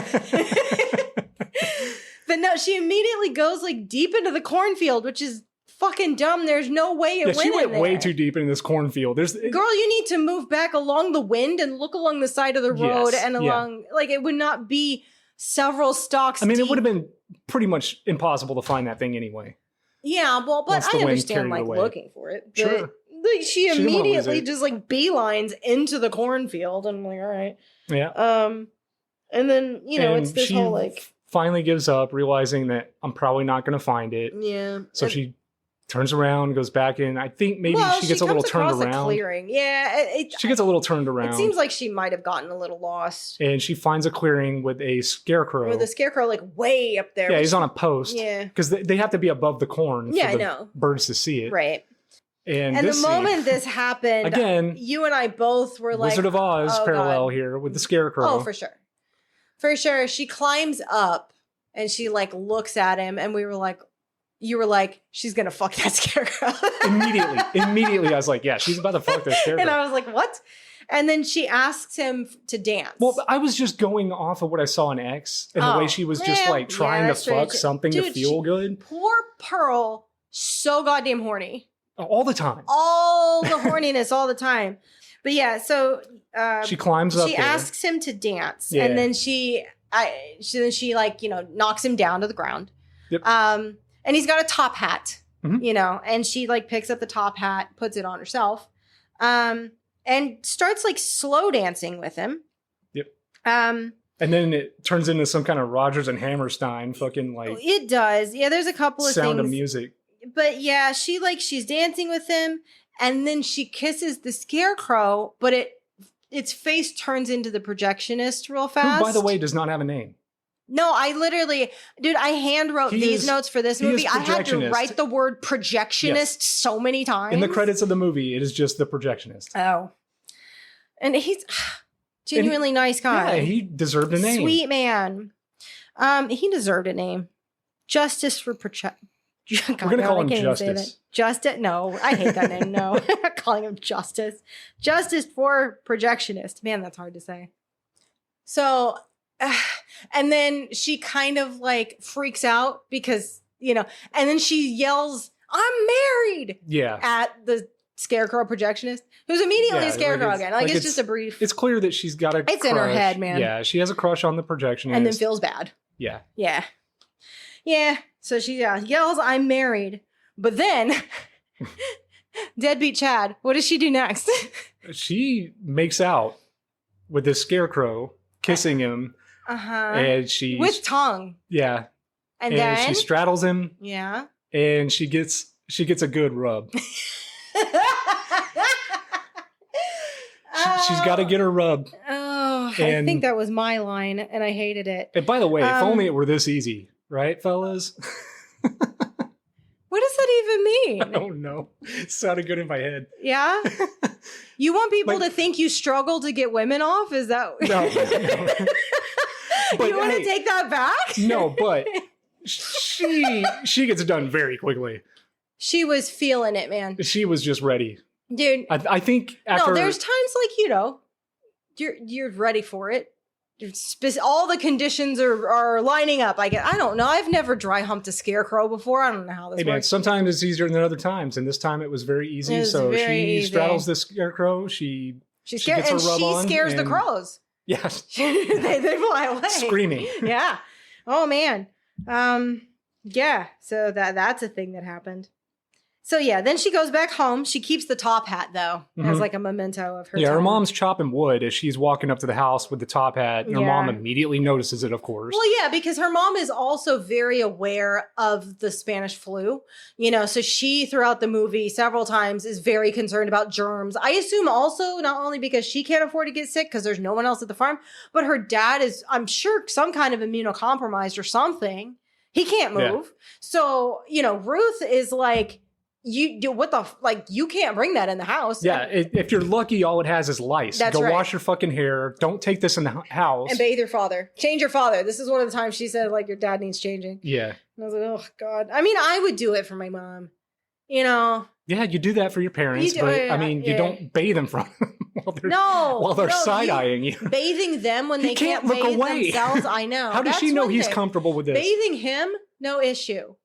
But no, she immediately goes like deep into the cornfield, which is fucking dumb. There's no way it went she went in way there. too deep in this cornfield. Girl, you need to move back along the wind and look along the side of the road and along, like, it would not be several stalks deep. it would have been pretty much impossible to find that thing anyway. Yeah, well, but I understand, like, looking for it. But, sure. like, she immediately just, like, beelines into the cornfield. And I'm like, all right. Yeah. And then, it's this whole, like... finally gives up, realizing that I'm probably not going to find it. Yeah. So she turns around, goes back in. I think maybe she gets a little turned around. Clearing. Yeah. She gets a little turned around. It seems like she might have gotten a little lost. And she finds a clearing with a scarecrow. With a scarecrow, like, way up there. Yeah, he's on a post. Yeah. Because they have to be above the corn for the birds to see it. Right. And the moment this happened, again, you and I both were like... Wizard of Oz parallel here with the scarecrow. Oh, for sure. For sure. She climbs up and she, like, looks at him, and we were like, you were like, she's gonna fuck that scarecrow. Immediately I was like, yeah, she's about to fuck that scarecrow. And I was like, what? And then she asks him to dance. Well, I was just going off of what I saw in X and the way she was just, like, trying to fuck something to feel good. Poor Pearl, so goddamn horny. All the time. All the horniness all the time. But yeah, so she climbs up. She asks him to dance, and then she like, knocks him down to the ground. Yep. And he's got a top hat, and she, like, picks up the top hat, puts it on herself, and starts, like, slow dancing with him. Yep. And then it turns into some kind of Rodgers and Hammerstein fucking, like... It does. Yeah, there's a couple of sound of music. But yeah, she's dancing with him, and then she kisses the scarecrow, but its face turns into the projectionist real fast. Who, by the way, does not have a name. No, I literally, dude, I hand wrote these notes for this movie. I had to write the word projectionist so many times. In the credits of the movie, it is just the projectionist. Oh. And he's genuinely nice guy. Yeah, he deserved a name. Sweet man. He deserved a name. Justice for Project. We're going to call him Justice. Justice? No, I hate that name. No, I'm not calling him Justice. Justice for Projectionist. Man, that's hard to say. So, and then she kind of, like, freaks out because, and then she yells, "I'm married!" Yeah. At the scarecrow projectionist, who's immediately a scarecrow again. Like, it's just a brief. It's clear that she's got a crush. It's in her head, man. Yeah, she has a crush on the projectionist. And then feels bad. Yeah. Yeah. Yeah. So she yells, "I'm married." But then, deadbeat Chad, what does she do next? She makes out with this scarecrow, kissing him. And she... with tongue. Yeah. And then... she straddles him. Yeah. And she gets a good rub. She's got to get her rub. Oh, I think that was my line, and I hated it. And by the way, if only it were this easy. Right, fellas? What does that even mean? I don't know. It sounded good in my head. Yeah? You want people to think you struggle to get women off? Is that... No. But, you want to take that back? No, but she gets done very quickly. She was feeling it, man. She was just ready. Dude. I think after... No, there's times like, you're ready for it. All the conditions are lining up. I don't know. I've never dry humped a scarecrow before. I don't know how this works. Man, sometimes it's easier than other times, and this time it was very easy. She straddles the scarecrow. She gets her rub on. She scares the crows. Yes. they fly away. Screaming. Yeah. Oh man. Yeah. So that's a thing that happened. So yeah, then she goes back home. She keeps the top hat though, as like a memento of her. Yeah, time. her mom's chopping wood as she's walking up to the house with the top hat. And her mom immediately notices it, of course. Well, yeah, because her mom is also very aware of the Spanish flu. So she throughout the movie several times is very concerned about germs. I assume also not only because she can't afford to get sick because there's no one else at the farm, but her dad is, I'm sure, some kind of immunocompromised or something. He can't move. Yeah. So, Ruth is like, you do you can't bring that in the house. Yeah, if you're lucky, all it has is lice. That's Go right. wash your fucking hair. Don't take this in the house. And bathe your father. Change your father. This is one of the times she said, like, your dad needs changing. Yeah. And I was like, oh, God. I mean, I would do it for my mom. Yeah, you do that for your parents, but you don't bathe them from while they're side-eyeing you. Bathing them when they can't bathe themselves, I know. How does she know he's comfortable with this? Bathing him, no issue.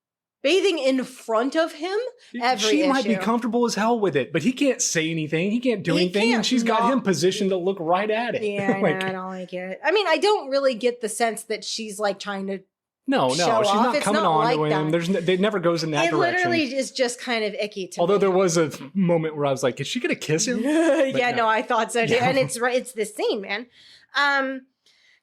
bathing in front of him, she might be comfortable as hell with it, but he can't say anything. He can't do anything. And she's got him positioned to look right at it. Yeah, I don't like it. I mean, I don't really get the sense that she's like trying to No, she's not coming on to him. It never goes in that direction. It literally is just kind of icky to me. Although there was a moment where I was like, is she going to kiss him? No, I thought so too. Yeah. And it's this scene, man.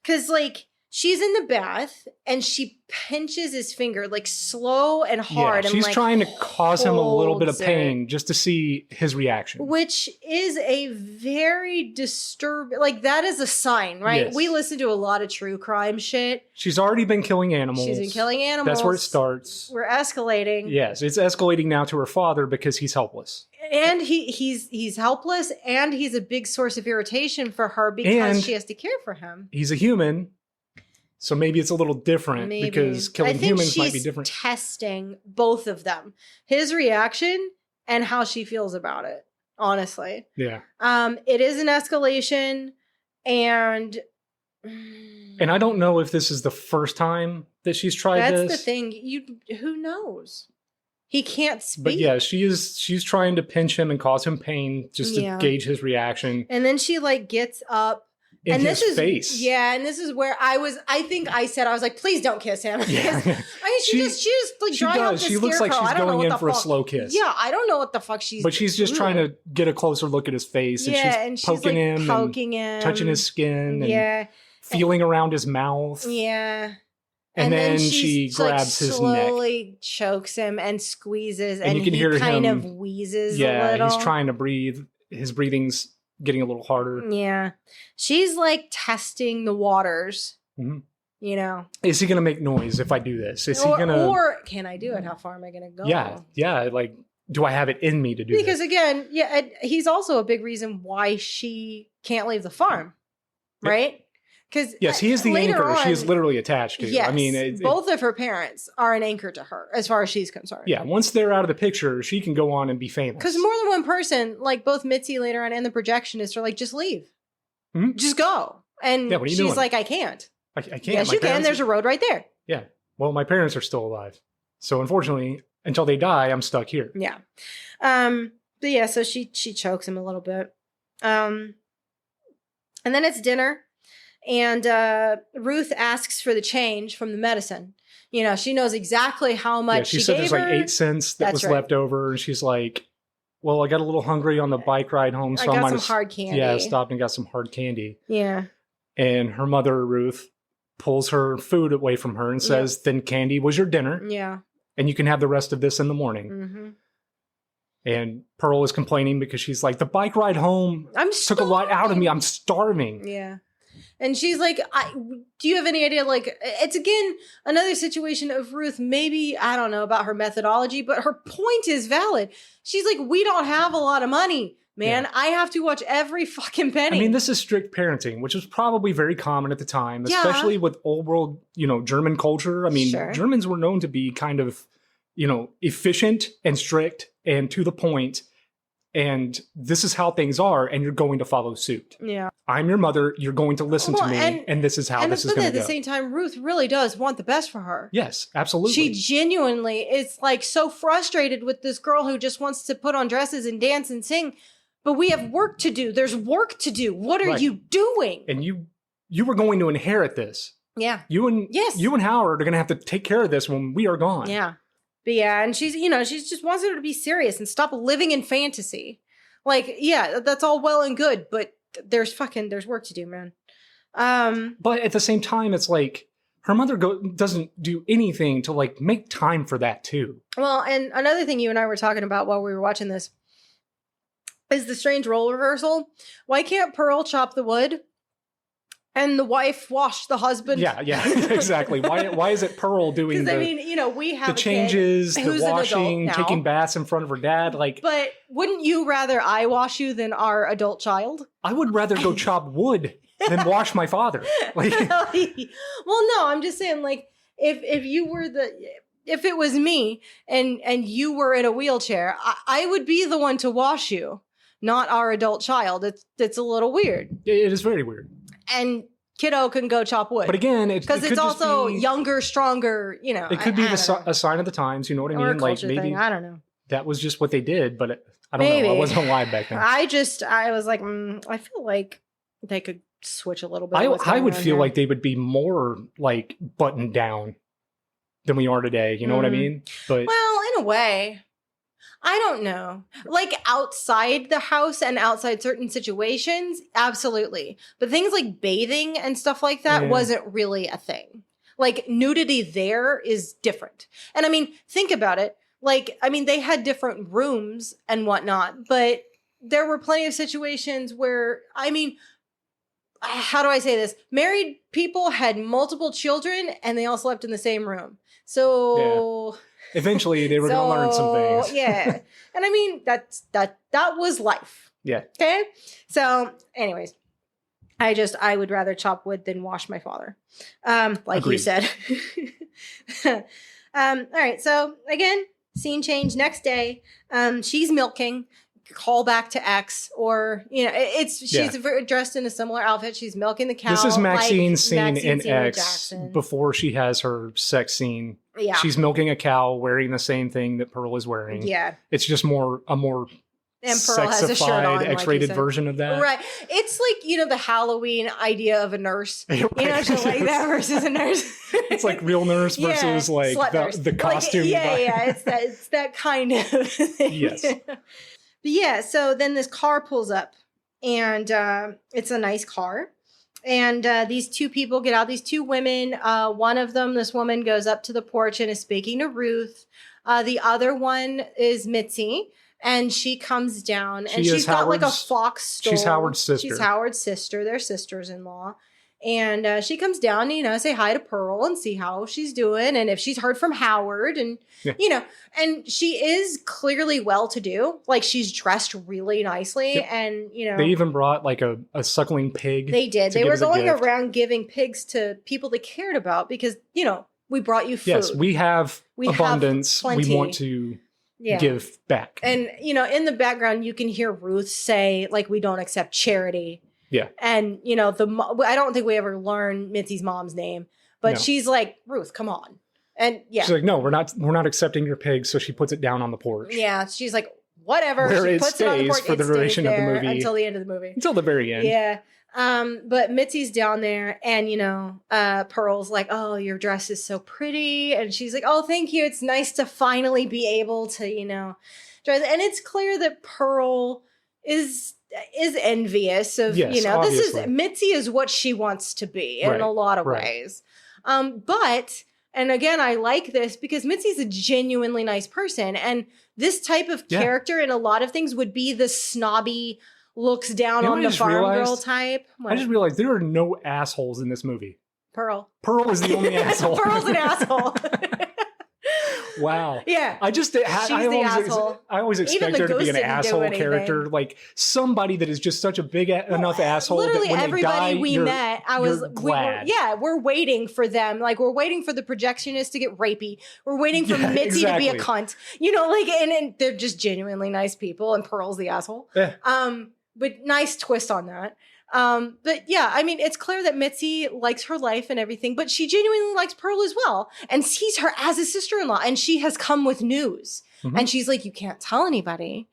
Because like she's in the bath and she pinches his finger like slow and hard. Yeah, she's and, trying to cause him a little bit of pain just to see his reaction. Which is a very disturbing, like that is a sign, right? Yes. We listen to a lot of true crime shit. She's already been killing animals. She's been killing animals. That's where it starts. We're escalating. Yes, it's escalating now to her father because he's helpless. And he's helpless and he's a big source of irritation for her because she has to care for him. He's a human. So maybe it's a little different because killing humans might be different. Testing both of them, his reaction and how she feels about it. Honestly, yeah. It is an escalation, and I don't know if this is the first time that she's tried this. That's the thing. Who knows? He can't speak. But yeah, she's trying to pinch him and cause him pain just to gauge his reaction. And then she like gets up. In his face. Yeah, and this is where I was like, please don't kiss him. Yeah. I mean, she just like drawing up the She looks like she's going in for a slow kiss. Yeah, I don't know what the fuck she's But she's just trying to get a closer look at his face. And she's poking him, touching his skin, and feeling around his mouth. Yeah. And then she grabs his neck. Slowly chokes him and squeezes, and you can hear kind him, of wheezes a little. Yeah, he's trying to breathe. His breathing's getting a little harder. Yeah. She's like testing the waters. Mm-hmm. You know. Is he going to make noise if I do this? Is he going to... Or can I do it? How far am I going to go? Yeah. Like, do I have it in me to do this? Because again, he's also a big reason why she can't leave the farm. Right? Because yes, he is the anchor she is literally attached to. Yes, I mean, both of her parents are an anchor to her as far as she's concerned. Yeah, once they're out of the picture, she can go on and be famous. Because more than one person, like both Mitzi later on and the projectionist, are like, just leave. Mm-hmm. Just go. And what are you she's doing? like, I can't. I can't. Yes, you can. There's a road right there. Yeah. Well, my parents are still alive. So unfortunately, until they die, I'm stuck here. Yeah. But yeah, so she chokes him a little bit. And then it's dinner. And Ruth asks for the change from the medicine. You know, she knows exactly how much she said gave there's her. like 8 cents that was left over. And she's like, well, I got a little hungry on the bike ride home. So I got some hard candy. Yeah, stopped and got some hard candy. Yeah. And her mother, Ruth, pulls her food away from her and says, then candy was your dinner. Yeah. And you can have the rest of this in the morning. Mm-hmm. And Pearl is complaining because she's like, the bike ride home took a lot out of me. I'm starving. Yeah. And she's like, do you have any idea? Like, it's again, another situation of Ruth, maybe, I don't know about her methodology, but her point is valid. She's like, we don't have a lot of money, man. Yeah. I have to watch every fucking penny. I mean, this is strict parenting, which was probably very common at the time, especially with old world, German culture. I mean, Germans were known to be kind of, efficient and strict and to the point. And this is how things are, and you're going to follow suit. Yeah. I'm your mother. You're going to listen to me, and this is how this is going to go. At the same time, Ruth really does want the best for her. Yes, absolutely. She genuinely is like so frustrated with this girl who just wants to put on dresses and dance and sing. But we have work to do. There's work to do. What are you doing? And you were going to inherit this. Yeah. You and Howard are going to have to take care of this when we are gone. Yeah. But yeah, and she's just wants her to be serious and stop living in fantasy. Like, yeah, that's all well and good, but there's work to do, man. But at the same time, it's like her mother doesn't do anything to like make time for that too. Well, and another thing you and I were talking about while we were watching this is the strange role reversal. Why can't Pearl chop the wood? And the wife washed the husband. Yeah, exactly. Why is it Pearl doing we have the changes, the washing, taking baths in front of her dad? But wouldn't you rather I wash you than our adult child? I would rather go chop wood than wash my father. Well, no, I'm just saying, like, if you were if it was me and you were in a wheelchair, I would be the one to wash you, not our adult child. It's a little weird. It is very weird. And Kiddo can go chop wood. But again, because it's also younger, stronger, you know. It could be a sign of the times, you know what I mean? Or a like culture maybe thing. I don't know. That was just what they did, but I don't know. I wasn't alive back then. I was like, I feel like they could switch a little bit. I would feel like they would be more like buttoned down than we are today. You know what I mean? But well, in a way. I don't know. Like outside the house and outside certain situations, absolutely. But things like bathing and stuff like that wasn't really a thing. Like nudity there is different. And I mean, think about it. Like, I mean, they had different rooms and whatnot, but there were plenty of situations where, I mean, how do I say this? Married people had multiple children and they all slept in the same room. So... Yeah. Eventually, they were going to learn some things. Yeah. And I mean, that was life. Yeah. Okay? So, anyways, I would rather chop wood than wash my father. Like Agreed. You said. All right. So, again, scene change. Next day, she's milking. Call back to X, or you know, she's dressed in a similar outfit. She's milking the cow. This is Maxxine's scene in X before she has her sex scene. Yeah, she's milking a cow wearing the same thing that Pearl is wearing. Yeah, it's just a more and Pearl has a shirt on, X-rated version of that. Right. It's like, you know, the Halloween idea of a nurse. Right. You know, so like that versus a nurse. It's like real nurse versus like the costume. Like, it's that kind of thing. Yes. But yeah, so then this car pulls up, and it's a nice car. And these two people get out, these two women. One of them, this woman, goes up to the porch and is speaking to Ruth. The other one is Mitzi, and she comes down, and she's got like a fox stole. She's Howard's sister. She's Howard's sister. They're sisters-in-law. And she comes down, you know, say hi to Pearl and see how she's doing, and if she's heard from Howard, and you know, and she is clearly well-to-do. Like, she's dressed really nicely, and you know, they even brought like a suckling pig. They did. They were going around giving pigs to people they cared about because, you know, we brought you food. Yes, we have abundance. We want to give back. And you know, in the background, you can hear Ruth say, like, we don't accept charity. Yeah. And, you know, I don't think we ever learn Mitzi's mom's name, but she's like, Ruth, come on. And she's like, no, we're not accepting your pig. So she puts it down on the porch. Yeah. She's like, whatever. Where she it puts it on the porch for the duration of the movie. Until the end of the movie. Until the very end. Yeah. But Mitzi's down there, and, you know, Pearl's like, oh, your dress is so pretty. And she's like, oh, thank you. It's nice to finally be able to, you know, dress. And it's clear that Pearl is envious of, you know, obviously. Mitzi is what she wants to be in a lot of ways. But, and again, I like this because Mitzi's a genuinely nice person. And this type of character in a lot of things would be the snobby, looks down on the farm girl type. What? I just realized there are no assholes in this movie. Pearl is the only asshole. Pearl's an asshole. Wow. Yeah. I always expect there to be an asshole character, like somebody that is just such a big enough asshole literally that when everybody they die, met, glad. We're waiting for them. Like, we're waiting for the projectionist to get rapey. We're waiting for Mitzi to be a cunt. You know, like, and they're just genuinely nice people, and Pearl's the asshole. Yeah. But nice twist on that. But yeah, I mean, it's clear that Mitzi likes her life and everything, but she genuinely likes Pearl as well and sees her as a sister-in-law, and she has come with news. Mm-hmm. And she's like, you can't tell anybody.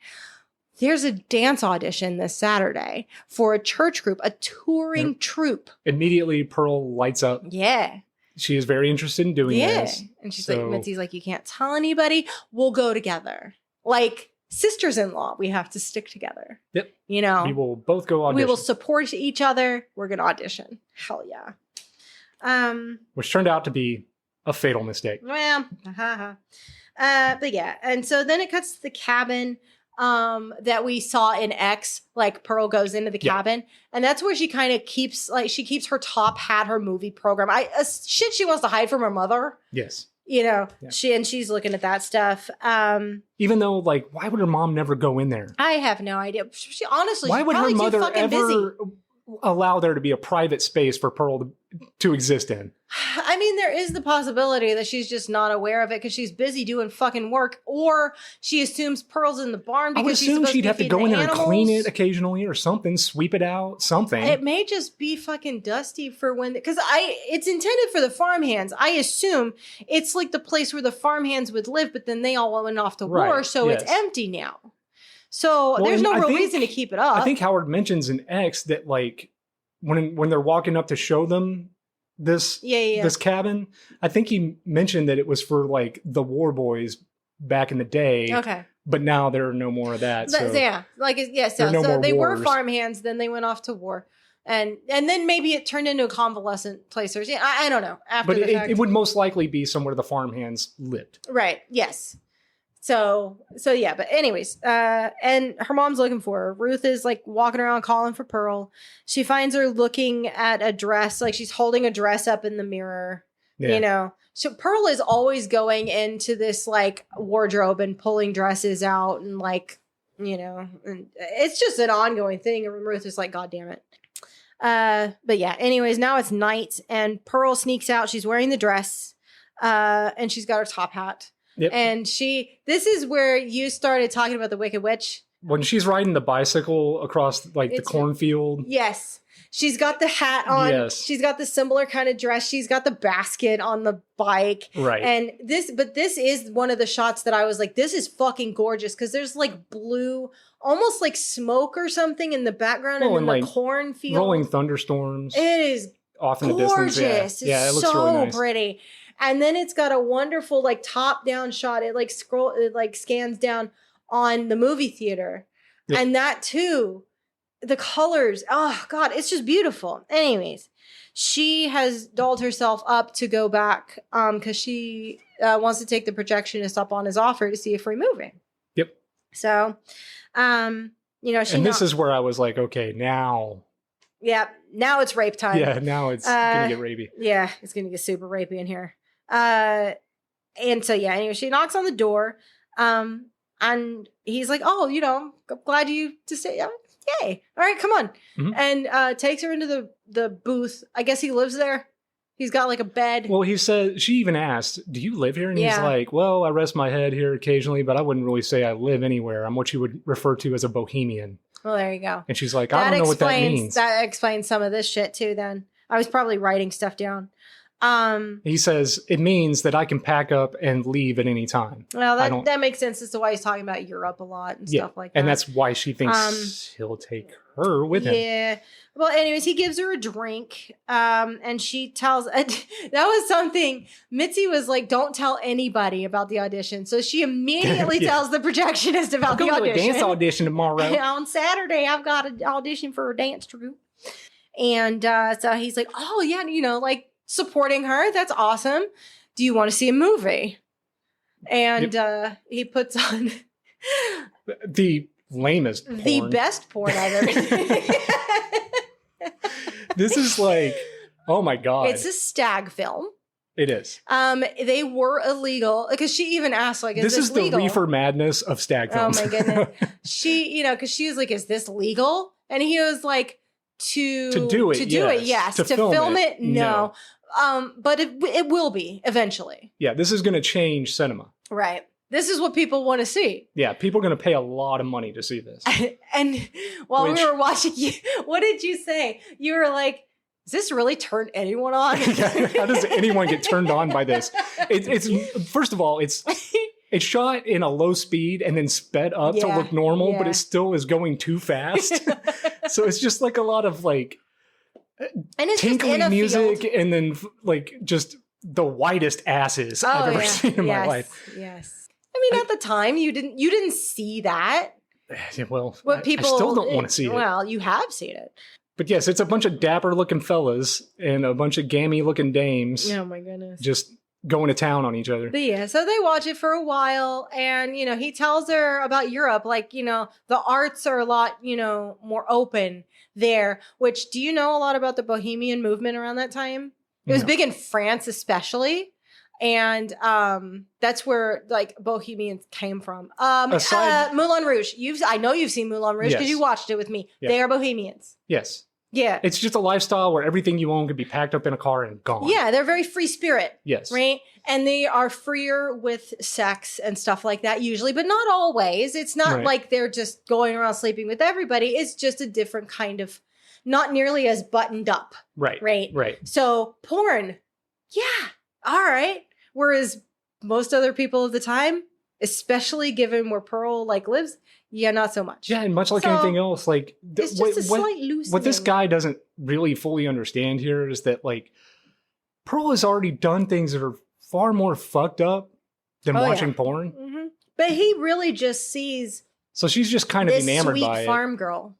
There's a dance audition this Saturday for a church group, a touring troupe. Immediately, Pearl lights up. Yeah. She is very interested in doing this. And she's like, Mitzi's like, you can't tell anybody. We'll go together. Like, sisters-in-law, we have to stick together. Yep. You know, we will both go audition. We will support each other. We're going to audition. Hell yeah. Which turned out to be a fatal mistake. Well, but yeah. And so then it cuts to the cabin that we saw in X. Like, Pearl goes into the cabin, and that's where she kind of keeps her top hat, her movie program. Shit she wants to hide from her mother. Yes. You know, she's looking at that stuff. Even though, like, why would her mom never go in there? I have no idea. She honestly, why would her mother ever busy. allow there to be a private space for Pearl to exist in? I mean, there is the possibility that she's just not aware of it because she's busy doing fucking work, or she assumes Pearl's in the barn because she's supposed she'd to have be to go feeding in the there and clean it occasionally or something, sweep it out, something. It may just be fucking dusty for when, because it's intended for the farmhands. I assume it's like the place where the farmhands would live, but then they all went off to war, so it's empty now. So there's no real reason to keep it up. I think Howard mentions in X that like when they're walking up to show them this this cabin, I think he mentioned that it was for like the war boys back in the day. Okay. But now there are no more of that. So they were wars. farmhands, then they went off to war. And then maybe it turned into a convalescent place or I don't know. After the fact. It would most likely be somewhere the farmhands lived. Right. Yes. So yeah, but anyways, and her mom's looking for her. Ruth is like walking around calling for Pearl. She finds her looking at a dress, like she's holding a dress up in the mirror, you know. So Pearl is always going into this like wardrobe and pulling dresses out and like, you know, and it's just an ongoing thing. And Ruth is like, God damn it. But yeah, anyways, now it's night and Pearl sneaks out. She's wearing the dress, and she's got her top hat. Yep. And this is where you started talking about the Wicked Witch. When she's riding the bicycle across like the cornfield. Yes. She's got the hat on. Yes. She's got the similar kind of dress. She's got the basket on the bike. Right. And this is one of the shots that I was like, this is fucking gorgeous. Cause there's like blue, almost like smoke or something in the background and in the cornfield. Rolling thunderstorms. It is off in gorgeous. The distance. Yeah, it looks so really nice. Pretty. And then it's got a wonderful like top down shot. It like scans down on the movie theater. Yep. And that too, the colors, oh God, it's just beautiful. Anyways, she has dolled herself up to go back because she wants to take the projectionist up on his offer to see a free movie. Yep. So, you know, this is where I was like, okay, now. Yeah, now it's rape time. Yeah, now it's gonna get rapey. Yeah, it's gonna get super rapey in here. And so yeah, anyway, she knocks on the door, and he's like, "Oh, you know, I'm glad you to stay. Yay! All right, come on." Mm-hmm. And takes her into the booth. I guess he lives there. He's got like a bed. Well, he said she even asked, "Do you live here?" And he's like, "Well, I rest my head here occasionally, but I wouldn't really say I live anywhere. I'm what you would refer to as a bohemian." Well, there you go. And she's like, "I don't know what that means." That explains some of this shit too. Then I was probably writing stuff down. He says it means that I can pack up and leave at any time. Well, that makes sense as to why he's talking about Europe a lot and stuff like that. And that's why she thinks he'll take her with him. Yeah. Well, anyways, he gives her a drink, and she tells that was something Mitzi was like, "Don't tell anybody about the audition." So she immediately tells the projectionist about the audition. To a dance audition tomorrow. On Saturday, I've got an audition for a dance troupe, and so he's like, "Oh yeah, you know, like." Supporting her. That's awesome. Do you want to see a movie? And he puts on the lamest porn. The best porn I've ever seen. This is like, oh my God. It's a stag film. It is. They were illegal because she even asked, like, is this legal? This is the reefer madness of stag films. Oh my goodness. She, you know, because she was like, is this legal? And he was like, to do it, yes. To film it, no. But it will be eventually. Yeah, this is going to change cinema. Right. This is what people want to see. Yeah, people are going to pay a lot of money to see this. And while we were watching, what did you say? You were like, does this really turn anyone on? How does anyone get turned on by this? It's first of all, it's shot in a low speed and then sped up to look normal, but it still is going too fast. So it's just like a lot of like and it's tinkly music and then like just the whitest asses I've ever seen in my life. Yes. I mean, at the time you didn't see that. Well, what people I still don't want to see it. Well, you have seen it. But yes, it's a bunch of dapper looking fellas and a bunch of gammy looking dames. Oh my goodness. Just going to town on each other. But yeah, so they watch it for a while and, you know, he tells her about Europe. Like, you know, the arts are a lot, you know, more open there, which do you know a lot about the Bohemian movement around that time? It was big in France, especially. And that's where like Bohemians came from. Moulin Rouge. I know you've seen Moulin Rouge because you watched it with me. Yeah. They are Bohemians. Yes. Yeah. It's just a lifestyle where everything you own could be packed up in a car and gone. Yeah, they're very free spirit. Yes. Right? And they are freer with sex and stuff like that usually, but not always. It's not like they're just going around sleeping with everybody. It's just a different kind of, not nearly as buttoned up. Right. Right. Right. So porn, yeah, all right. Whereas most other people of the time, especially given where Pearl like lives, yeah, not so much. Yeah, and much like anything else, like it's just a slight loosening. what this guy doesn't really fully understand here is that like Pearl has already done things that are far more fucked up than watching porn. Mm-hmm. But he really just sees. So she's just kind of enamored sweet by it. farm girl.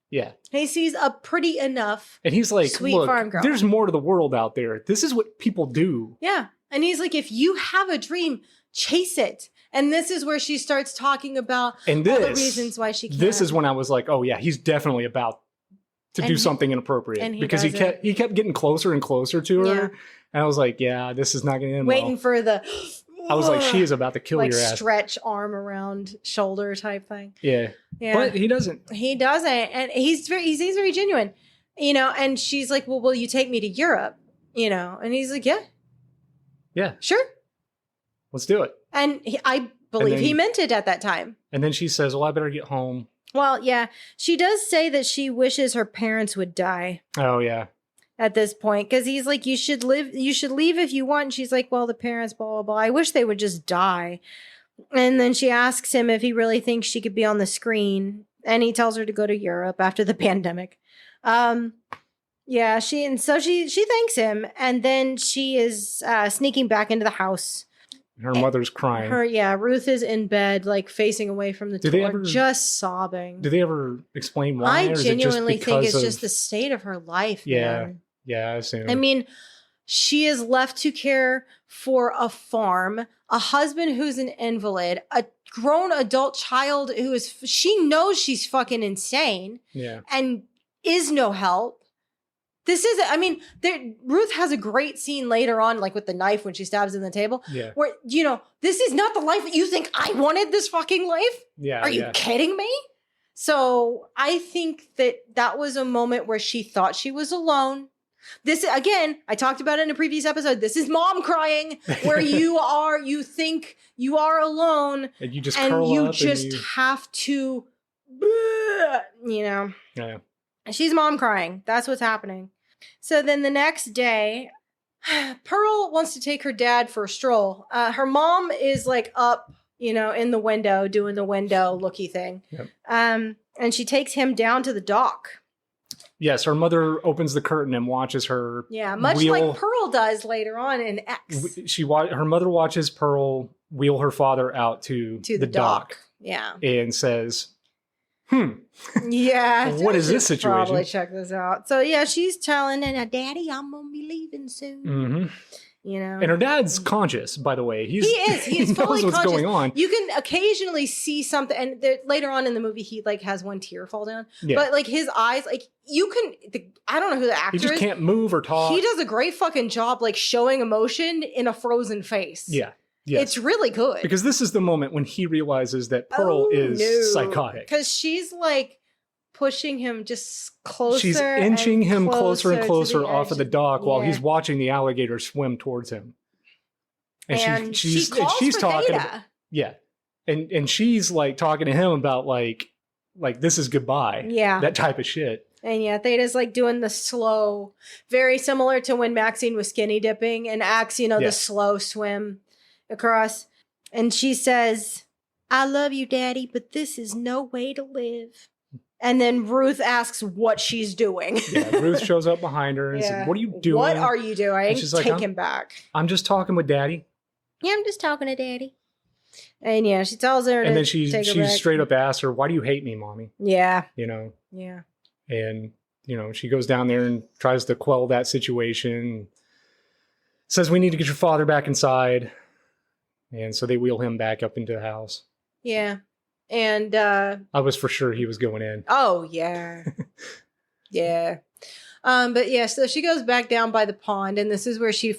Yeah. He sees a pretty enough. And he's like, sweet look, farm girl. There's more to the world out there. This is what people do. Yeah. And he's like, if you have a dream, chase it. And this is where she starts talking about all the reasons why she can't. This is when I was like, oh yeah, he's definitely about to do something inappropriate. Because he kept getting closer and closer to her. Yeah. And I was like, yeah, this is not going to end Waiting for the... I was like, she is about to kill your ass. Stretch arm around shoulder type thing. Yeah. But he doesn't. He doesn't. And he seems very genuine. You know, and she's like, well, will you take me to Europe? You know, and he's like, yeah. Yeah. Sure. Let's do it. And I believe he meant it at that time. And then she says, well, I better get home. Well, yeah. She does say that she wishes her parents would die. Oh, yeah. At this point, because he's like, you should leave if you want. And she's like, well, the parents, blah, blah, blah. I wish they would just die. And then she asks him if he really thinks she could be on the screen. And he tells her to go to Europe after the pandemic. Yeah, she thanks him. And then she is sneaking back into the house. Her mother's crying. Ruth is in bed, like facing away from the door, just sobbing. Do they ever explain why? I genuinely think it's just the state of her life. Yeah. Man. Yeah, I assume. I mean, she is left to care for a farm, a husband who's an invalid, a grown adult child who is, she knows she's fucking insane. Yeah. And is no help. This is, I mean, Ruth has a great scene later on, like with the knife when she stabs in the table. Yeah. Where, you know, this is not the life that you think I wanted this fucking life. Yeah. Are you kidding me? So I think that was a moment where she thought she was alone. This, again, I talked about it in a previous episode. This is mom crying, where you think you are alone. And you just have to, you know. Yeah. She's mom crying. That's what's happening. So then the next day, Pearl wants to take her dad for a stroll. Her mom is like up, you know, in the window, doing the window looky thing. Yep. And she takes him down to the dock. Yes, her mother opens the curtain and watches her. Yeah, much like Pearl does later on in X. Her mother watches Pearl wheel her father out to the dock. Yeah. And says, yeah. What is this situation? Probably check this out. So yeah, she's telling her, Daddy, I'm gonna be leaving soon. Mm-hmm. You know, and her dad's conscious. By the way, he is fully knows what's going on. You can occasionally see something, and later on in the movie, he like has one tear fall down. Yeah. But like his eyes, like you can. I don't know who the actor is. He just can't move or talk. He does a great fucking job, like showing emotion in a frozen face. Yeah. Yes. It's really good. Because this is the moment when he realizes that Pearl is psychotic. Because she's like pushing him just closer. She's inching him closer and closer off of the dock while he's watching the alligator swim towards him. And she's talking. Yeah. And she's like talking to him about like this is goodbye. Yeah. That type of shit. And yeah, Theta's like doing the slow, very similar to when Maxxxine was skinny dipping and Axe, you know, the slow swim across. And she says, I love you, Daddy, but this is no way to live. And then Ruth asks what she's doing. Yeah, Ruth shows up behind her and says, what are you doing? What are you doing? And she's like, take him back. I'm just talking with Daddy. Yeah, I'm just talking to Daddy. And yeah, she tells her and then she straight up asks her, why do you hate me, Mommy? Yeah. You know? Yeah. And, you know, she goes down there and tries to quell that situation. Says, we need to get your father back inside. And so they wheel him back up into the house. Yeah. And I was for sure he was going in. Oh, yeah. Yeah. But yeah, so she goes back down by the pond, and this is where she's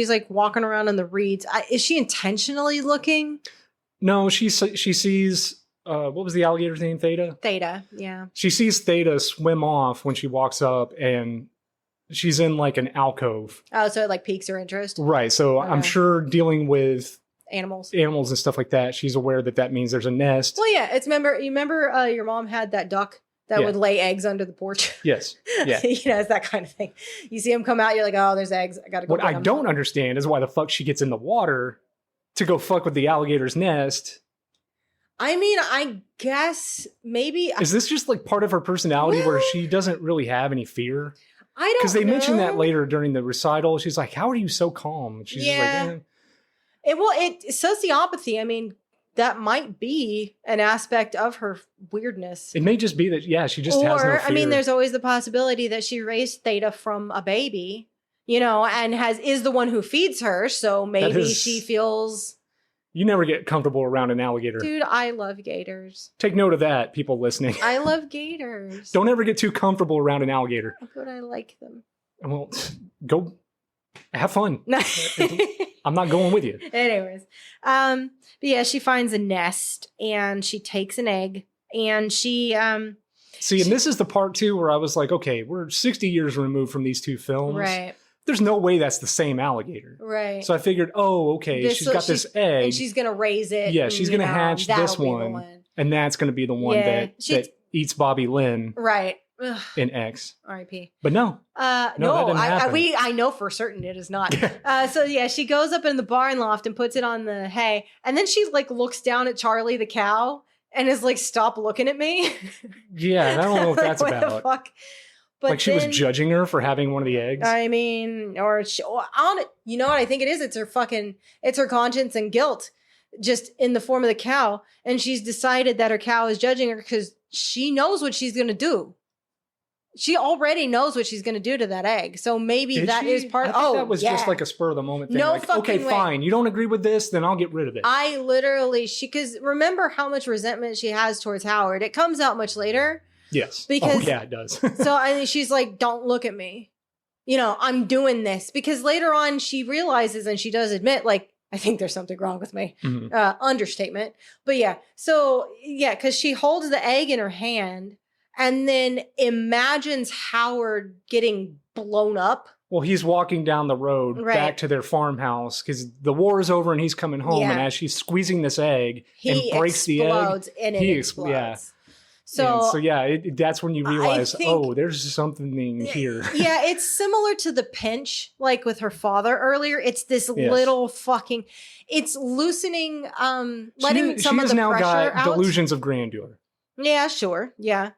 like walking around in the reeds. Is she intentionally looking? No, she sees what was the alligator's name? Theta? Theta, yeah. She sees Theta swim off when she walks up, and she's in like an alcove. Oh, so it like piques her interest. Right. So I'm sure dealing with animals and stuff like that, she's aware that means there's a nest. Well, yeah. You remember your mom had that duck that would lay eggs under the porch? Yes. Yeah. It's that kind of thing. You see them come out, you're like, oh, there's eggs. I got to go. What I don't understand is why the fuck she gets in the water to go fuck with the alligator's nest. I mean, I guess maybe. Is this just like part of her personality where she doesn't really have any fear? I don't know. Because they mention that later during the recital. She's like, how are you so calm? And she's just like, sociopathy, I mean, that might be an aspect of her weirdness. It may just be that, she just has no fear. I mean, there's always the possibility that she raised Theta from a baby, and is the one who feeds her. So maybe she feels... You never get comfortable around an alligator. Dude, I love gators. Take note of that, people listening. I love gators. Don't ever get too comfortable around an alligator. But I like them. Well, go have fun. I'm not going with you. Anyways. But yeah, she finds a nest and she takes an egg and she... See, and this is the part too where I was like, okay, we're 60 years removed from these two films. Right. There's no way that's the same alligator. Right. So I figured, she's got this egg. And she's going to raise it. Yeah, she's going to hatch this one. And that's going to be the one that eats Bobby Lynn. Right. In X. R.I.P. But no. No, I know for certain it is not. So yeah, she goes up in the barn loft and puts it on the hay. And then she like looks down at Charlie the cow and is like, stop looking at me. Yeah, I don't know what that's what about. The fuck? But like she was judging her for having one of the eggs. I mean, you know what I think it is? It's her conscience and guilt just in the form of the cow. And she's decided that her cow is judging her because she knows what she's going to do. She already knows what she's going to do to that egg. So maybe is part of that was just like a spur of the moment thing. No like, fucking okay, way. fine. You don't agree with this, then I'll get rid of it. I literally, because remember how much resentment she has towards Howard. It comes out much later. Yes. Because, it does. So I mean, she's like, don't look at me. I'm doing this. Because later on she realizes and she does admit, like, I think there's something wrong with me. Mm-hmm. Understatement. But yeah. So yeah, because she holds the egg in her hand and then imagines Howard getting blown up. Well, he's walking down the road back to their farmhouse because the war is over and he's coming home. Yeah. And as she's squeezing this egg and breaks the egg, he explodes. Yeah. So that's when you realize, there's something here. Yeah, it's similar to the pinch, like with her father earlier. It's this little fucking, it's loosening, letting some of the pressure out. She has now got delusions of grandeur. Yeah, sure. Yeah.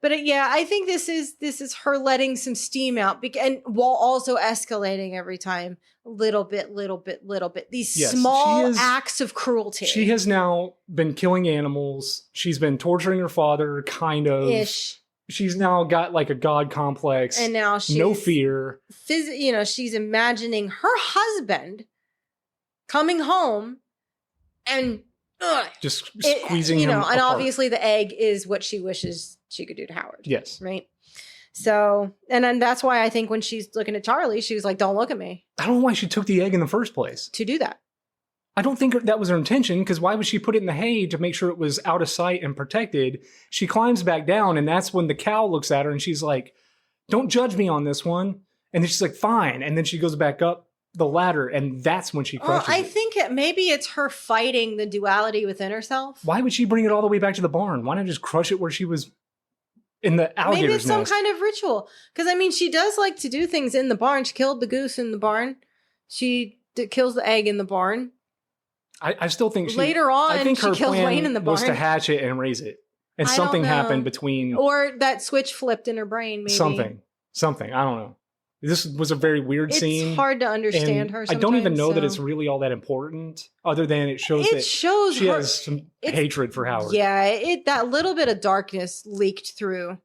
But I think this is her letting some steam out, and while also escalating every time, little bit. These small acts of cruelty. She has now been killing animals. She's been torturing her father, kind of. Ish. She's now got like a god complex, and now she's no fear. She's imagining her husband coming home and just squeezing him. And apart. Obviously the egg is what she wishes she could do to Howard. Yes. Right. So, and then that's why I think when she's looking at Charlie, she was like, don't look at me. I don't know why she took the egg in the first place. To do that. I don't think that was her intention, because why would she put it in the hay to make sure it was out of sight and protected? She climbs back down, and that's when the cow looks at her, and she's like, don't judge me on this one. And then she's like, fine. And then she goes back up the ladder, and that's when she crushes I think maybe it's her fighting the duality within herself. Why would she bring it all the way back to the barn? Why not just crush it where she was in the alligator's Maybe it's some nest? kind of ritual. Because, I mean, she does like to do things in the barn. She killed the goose in the barn. She kills the egg in the barn. I still think later on, she kills Wayne in the barn. Was to hatch it and raise it. And something happened between... Or that switch flipped in her brain, maybe. Something. I don't know. This was a very weird scene. It's hard to understand her sometimes. I don't even know that it's really all that important, other than it shows she has some hatred for Howard. Yeah, that little bit of darkness leaked through.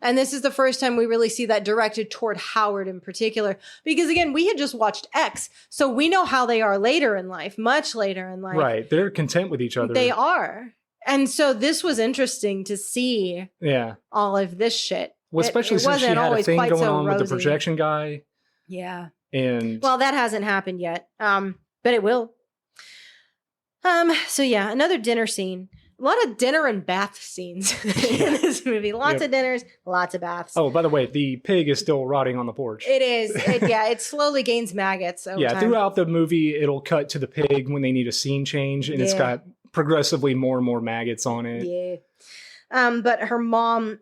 And this is the first time we really see that directed toward Howard in particular. Because again, we had just watched X, so we know how they are later in life, much later in life. Right. They're content with each other. They are. And so this was interesting to see all of this shit. Well, especially since she had a thing going on with the projection guy. Yeah. And well, that hasn't happened yet. But it will. So yeah, another dinner scene. A lot of dinner and bath scenes in this movie. Lots of dinners, lots of baths. Oh, by the way, the pig is still rotting on the porch. It is. It slowly gains maggots over time. Throughout the movie, it'll cut to the pig when they need a scene change, and it's got progressively more and more maggots on it. Yeah. But her mom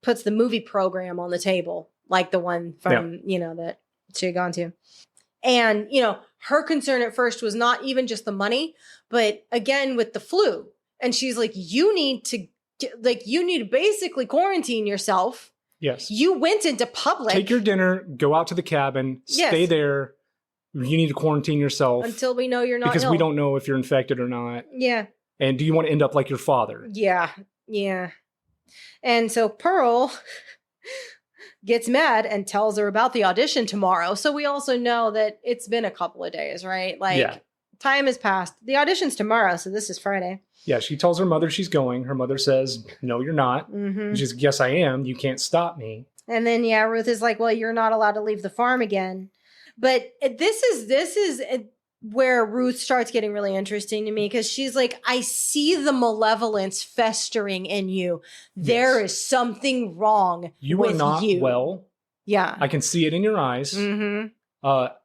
puts the movie program on the table, like the one from, that she had gone to. And, her concern at first was not even just the money, but again, with the flu. And she's like, you need to basically quarantine yourself. Yes. You went into public. Take your dinner, go out to the cabin, stay there. You need to quarantine yourself. Until we know you're not because ill. we don't know if you're infected or not. Yeah. And do you want to end up like your father? Yeah. Yeah. And so Pearl gets mad and tells her about the audition tomorrow. So we also know that it's been a couple of days, right? Time has passed. The audition's tomorrow, so this is Friday. Yeah, she tells her mother she's going. Her mother says, no, you're not. Mm-hmm. She's like, yes, I am. You can't stop me. And then, Ruth is like, well, you're not allowed to leave the farm again. But this is where Ruth starts getting really interesting to me, because she's like, I see the malevolence festering in you. There is something wrong you with are not you. Well. Yeah. I can see it in your eyes. Mm-hmm.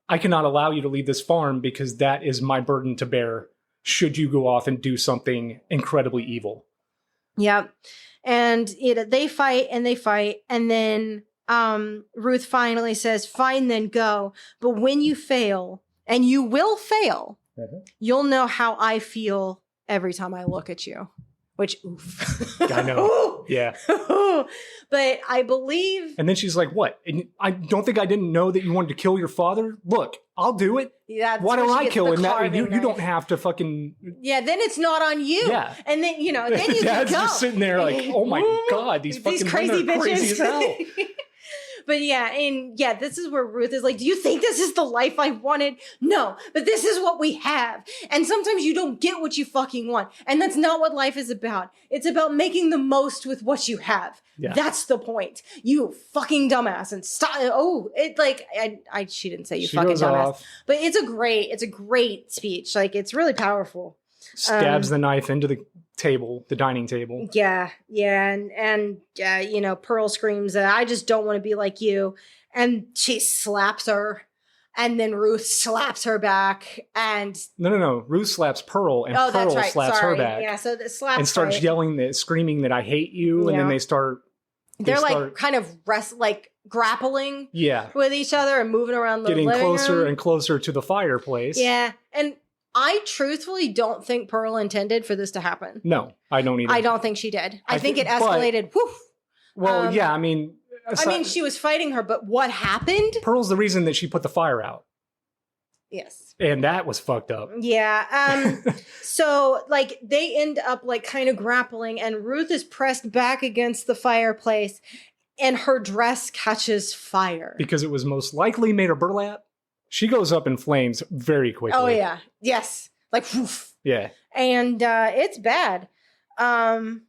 I cannot allow you to leave this farm because that is my burden to bear should you go off and do something incredibly evil. Yep. And they fight. And then Ruth finally says, fine, then go. But when you fail, and you will fail, you'll know how I feel every time I look at you. Which, oof. I know. Yeah. But I believe... And then she's like, what? And I don't think I didn't know that you wanted to kill your father? Look, I'll do it. Yeah, why don't I kill him? You don't have to fucking... Yeah, then it's not on you. Yeah. And then, then you Dad's can go. just sitting there like, oh my God, these fucking crazy men are bitches. crazy as hell. But this is where Ruth is like, do you think this is the life I wanted? No, but this is what we have. And sometimes you don't get what you fucking want. And that's not what life is about. It's about making the most with what you have. Yeah. That's the point. You fucking dumbass. And stop. Oh, she didn't say you fucking dumbass. Off. But it's a great speech. Like, it's really powerful. Stabs the knife into the dining table. Yeah. And Pearl screams, I just don't want to be like you. And she slaps her. And then Ruth slaps her back. And No. Ruth slaps Pearl, and Pearl slaps her back. Yeah, so the slap and starts screaming that I hate you. Yeah. And then they start... They're like kind of grappling with each other and moving around the living room. Getting closer and closer to the fireplace. Yeah. And I truthfully don't think Pearl intended for this to happen. No, I don't either. I don't think she did. I think it escalated. Well, yeah, I mean... she was fighting her, but what happened? Pearl's the reason that she put the fire out. Yes. And that was fucked up. Yeah. So, they end up, kind of grappling, and Ruth is pressed back against the fireplace, and her dress catches fire. Because it was most likely made of burlap. She goes up in flames very quickly. Oh, yeah. Yes. Woof. Yeah. And it's bad. And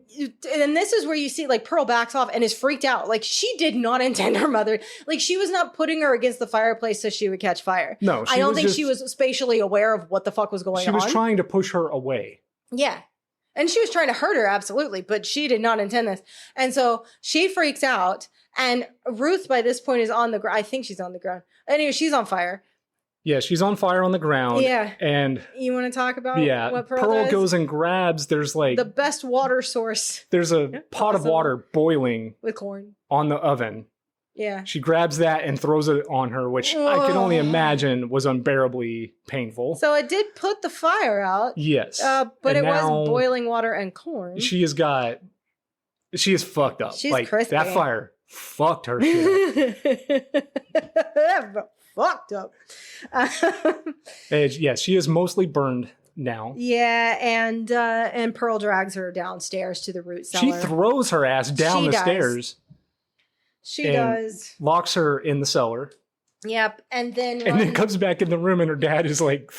this is where you see, Pearl backs off and is freaked out. She did not intend her mother. She was not putting her against the fireplace so she would catch fire. No, I don't think she was spatially aware of what the fuck was going on. She was trying to push her away. Yeah. And she was trying to hurt her, absolutely. But she did not intend this. And so she freaks out. And Ruth, by this point, is on the ground. I think she's on the ground. Anyway, she's on fire. Yeah, she's on fire on the ground. Yeah. And you want to talk about what Pearl does? goes and grabs, there's the best water source. There's a pot of water boiling. With corn. On the oven. Yeah. She grabs that and throws it on her, which I can only imagine was unbearably painful. So it did put the fire out. Yes. But it was boiling water and corn. She is fucked up. She's crispy. That fire fucked her shit. Fucked up. She is mostly burned now. Yeah, and Pearl drags her downstairs to the root cellar. She throws her ass down the stairs. She does. Locks her in the cellar. Yep, and then comes back in the room, and her dad is like,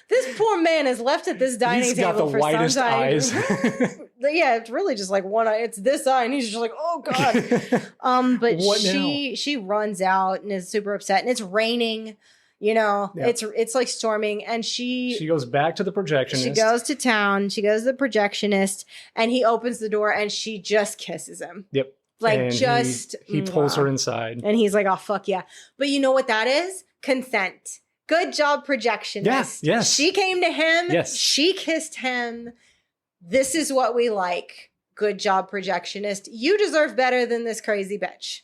this poor man is left at this dining table for some time. He's got the whitest eyes. Yeah, it's really just one eye. It's this eye, and he's just like, oh god. But she runs out and is super upset, and it's raining. You know, it's like storming, and she goes back to the projectionist. She goes to town. She goes to the projectionist, and he opens the door, and she just kisses him. Yep. Like, and just he pulls her inside, and he's like, "Oh fuck yeah!" But you know what that is? Consent. Good job, projectionist. Yes. She came to him. Yes. She kissed him. This is what we like. Good job, projectionist. You deserve better than this crazy bitch.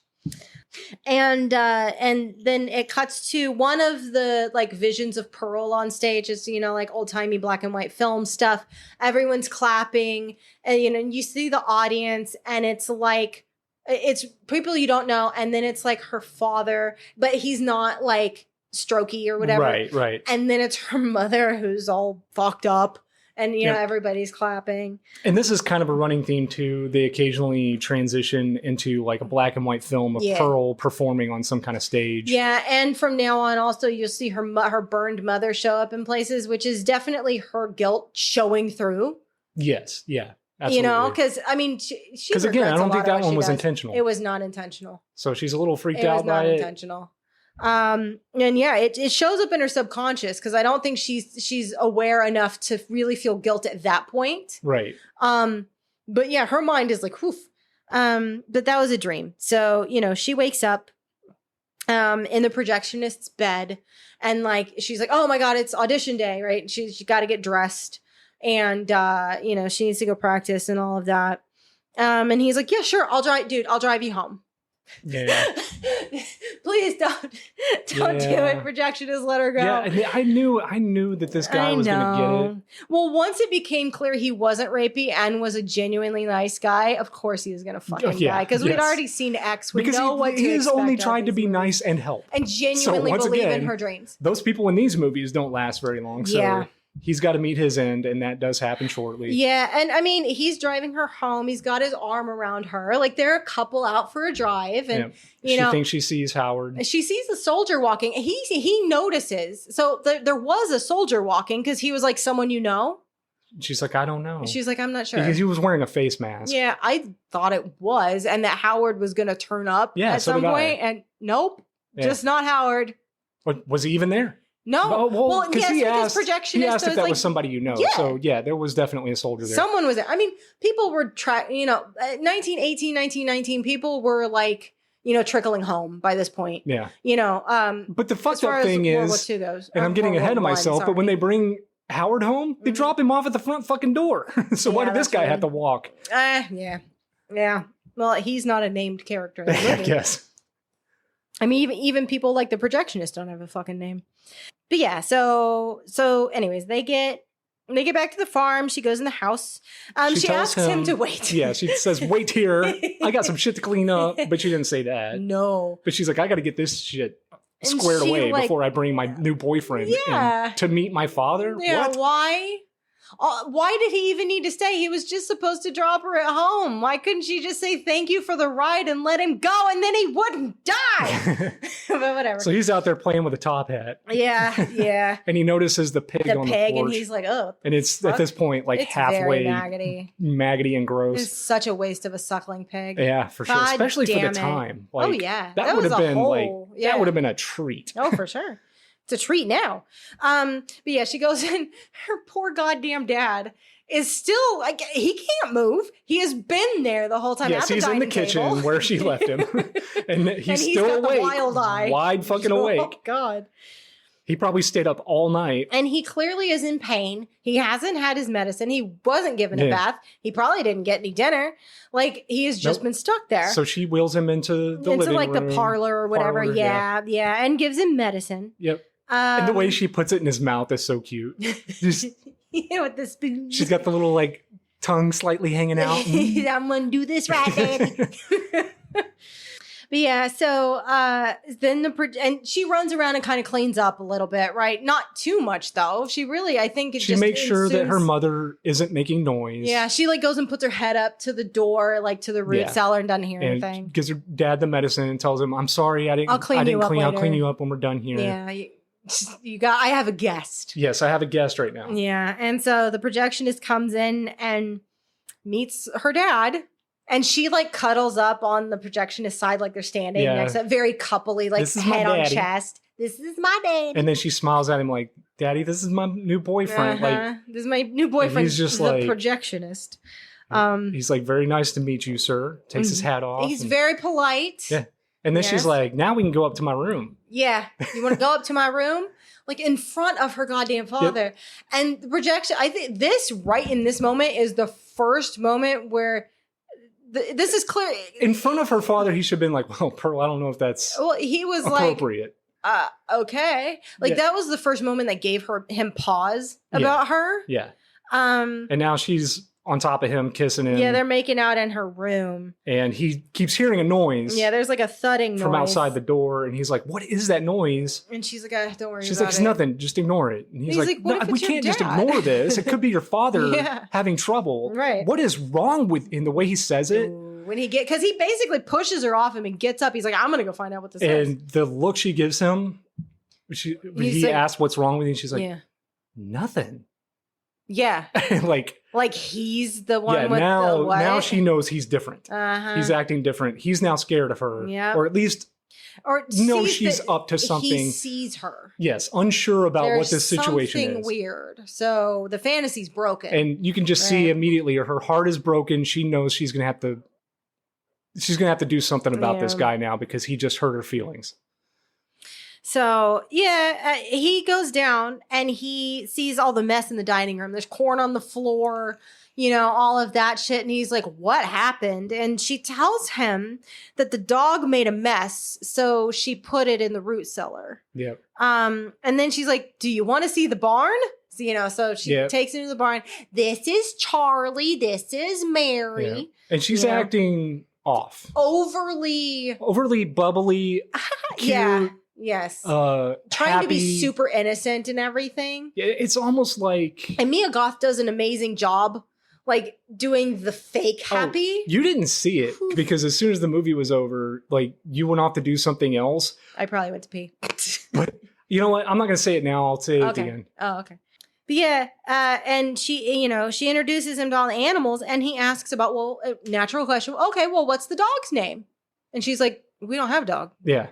And then it cuts to one of the like visions of Pearl on stage. It's, you know, like old timey black and white film stuff. Everyone's clapping, and you know, you see the audience, and it's like, it's people you don't know, and then it's like her father, but he's not like strokey or whatever. Right. And then it's her mother who's all fucked up. And, you know, everybody's clapping. And this is kind of a running theme, too. They occasionally transition into, like, a black and white film of Pearl performing on some kind of stage. Yeah, and from now on, also, you'll see her burned mother show up in places, which is definitely her guilt showing through. Yes, yeah, absolutely. You know, because, I mean, because again, I don't think that one was intentional. It was not intentional. So she's a little freaked out by it. It was not intentional. And yeah, it shows up in her subconscious, because I don't think she's aware enough to really feel guilt at that point. Right. But yeah, her mind is like, whoof. But that was a dream. So, you know, she wakes up in the projectionist's bed, and like she's like, oh my God, it's audition day, right? She got to get dressed, and you know, she needs to go practice and all of that. And he's like, yeah, sure, I'll drive you home. Yeah. Please don't do it. Projectionist, let her go. Yeah, and I knew that this guy was going to get it. Well, once it became clear he wasn't rapey and was a genuinely nice guy, of course he was going to fucking die, because we'd already seen X. We know what to expect. He's only tried to be nice and help and genuinely believe in her dreams. Those people in these movies don't last very long. So he's got to meet his end, and that does happen shortly. Yeah, and I mean, he's driving her home. He's got his arm around her. Like, they're a couple out for a drive, and you know, she thinks she sees Howard. She sees the soldier walking. He notices. So there was a soldier walking, because he was like, someone you know. She's like, I don't know. She's like, I'm not sure. Because he was wearing a face mask. Yeah, I thought it was, and that Howard was going to turn up at some point, and nope, just not Howard. But was he even there? No. Well, yes, because projectionist. He asked if that was somebody you know. Yeah. So, yeah, there was definitely a soldier there. Someone was there. I mean, people were, 1918, 1919, people were like, you know, trickling home by this point. Yeah. You know. But the fucked up thing is, and I'm getting ahead of myself, but when they bring Howard home, they drop him off at the front fucking door. So why did this guy have to walk? Yeah. Well, he's not a named character in the movie. I guess. I mean, even people like the projectionist don't have a fucking name. But yeah, so anyways, they get back to the farm. She goes in the house. She asks him to wait. Yeah, she says, wait here. I got some shit to clean up. But she didn't say that. No. But she's like, I got to get this shit squared away before I bring my new boyfriend in to meet my father. Yeah, what? Why? Why did he even need to stay? He was just supposed to drop her at home. Why couldn't she just say thank you for the ride and let him go, and then he wouldn't die? But whatever. So he's out there playing with a top hat. Yeah. And he notices the pig on the porch. And he's like, oh. And it's at this point like halfway maggoty and gross. It's such a waste of a suckling pig. Yeah, for sure. Especially for the time. Like, oh yeah. That would have been that would have been a treat. Oh, for sure. It's a treat now. But yeah, she goes in. Her poor goddamn dad is still like, he can't move. He has been there the whole time. Yes, he's in the kitchen where she left him, and he's still got awake, the wild eye, wide fucking awake. Oh God. He probably stayed up all night. And he clearly is in pain. He hasn't had his medicine. He wasn't given a bath. He probably didn't get any dinner. Like, he has just been stuck there. So she wheels him into the living like room, the parlor or whatever. Yeah, and gives him medicine. Yep. And the way she puts it in his mouth is so cute. Just, with the spoon. She's got the little like tongue slightly hanging out. I'm gonna do this right, baby. But yeah, so then and she runs around and kind of cleans up a little bit, right? Not too much though. She really, I think, she makes sure that her mother isn't making noise. Yeah, she like goes and puts her head up to the door, like to the root cellar, and doesn't hear anything. Gives her dad the medicine and tells him, "I'm sorry, I'll clean you up when we're done here." Yeah. I have a guest. Yes, I have a guest right now. Yeah. And so the projectionist comes in and meets her dad, and she like cuddles up on the projectionist side, like they're standing next to it, very coupley, like head on chest. This is my dad. And then she smiles at him like, Daddy, this is my new boyfriend. Like, this is my new boyfriend. He's just the like projectionist. He's like, very nice to meet you, sir. Takes his hat off. He's very polite. Yeah. And then she's like, now we can go up to my room. Yeah. You want to go up to my room? Like in front of her goddamn father. Yep. And the projection, I think this right in this moment is the first moment where this is clear. In front of her father, he should have been like, well, Pearl, I don't know if that's he was appropriate. Like, okay. Like that was the first moment that gave him pause about her. Yeah. And now she's on top of him, kissing him. Yeah, they're making out in her room. And he keeps hearing a noise. Yeah, there's like a thudding noise. From outside the door. And he's like, what is that noise? And she's like, don't worry she's about like, it's nothing. Just ignore it. And he's like no, we can't just ignore this. It could be your father having trouble. Right. What is wrong with in the way he says it? When because he basically pushes her off him and gets up. He's like, I'm going to go find out what this is. And the look she gives him, he like, asks what's wrong with you. And she's like, nothing. Yeah. like he's the one with the what? Now she knows he's different. He's acting different. He's now scared of her. Yeah. Or at least knows she's up to something. He sees her. Yes. Unsure about what this situation is. Something weird. So the fantasy's broken. And you can just see immediately her heart is broken. She knows she's going to have to do something about this guy now because he just hurt her feelings. So, he goes down and he sees all the mess in the dining room. There's corn on the floor, all of that shit. And he's like, what happened? And she tells him that the dog made a mess. So she put it in the root cellar. Yep. And then she's like, do you want to see the barn? So, so she takes him to the barn. This is Charlie. This is Mary. Yeah. And she's acting off. Overly bubbly. Cute. Yes. Trying to be super innocent and everything. Yeah, it's almost like... And Mia Goth does an amazing job, like, doing the fake happy. You didn't see it, because as soon as the movie was over, like, you went off to do something else. I probably went to pee. But you know what? I'm not going to say it now. I'll say it at the end. Oh, okay. But yeah, and she, she introduces him to all the animals, and he asks about, natural question. Okay, well, what's the dog's name? And she's like, we don't have a dog. Yeah.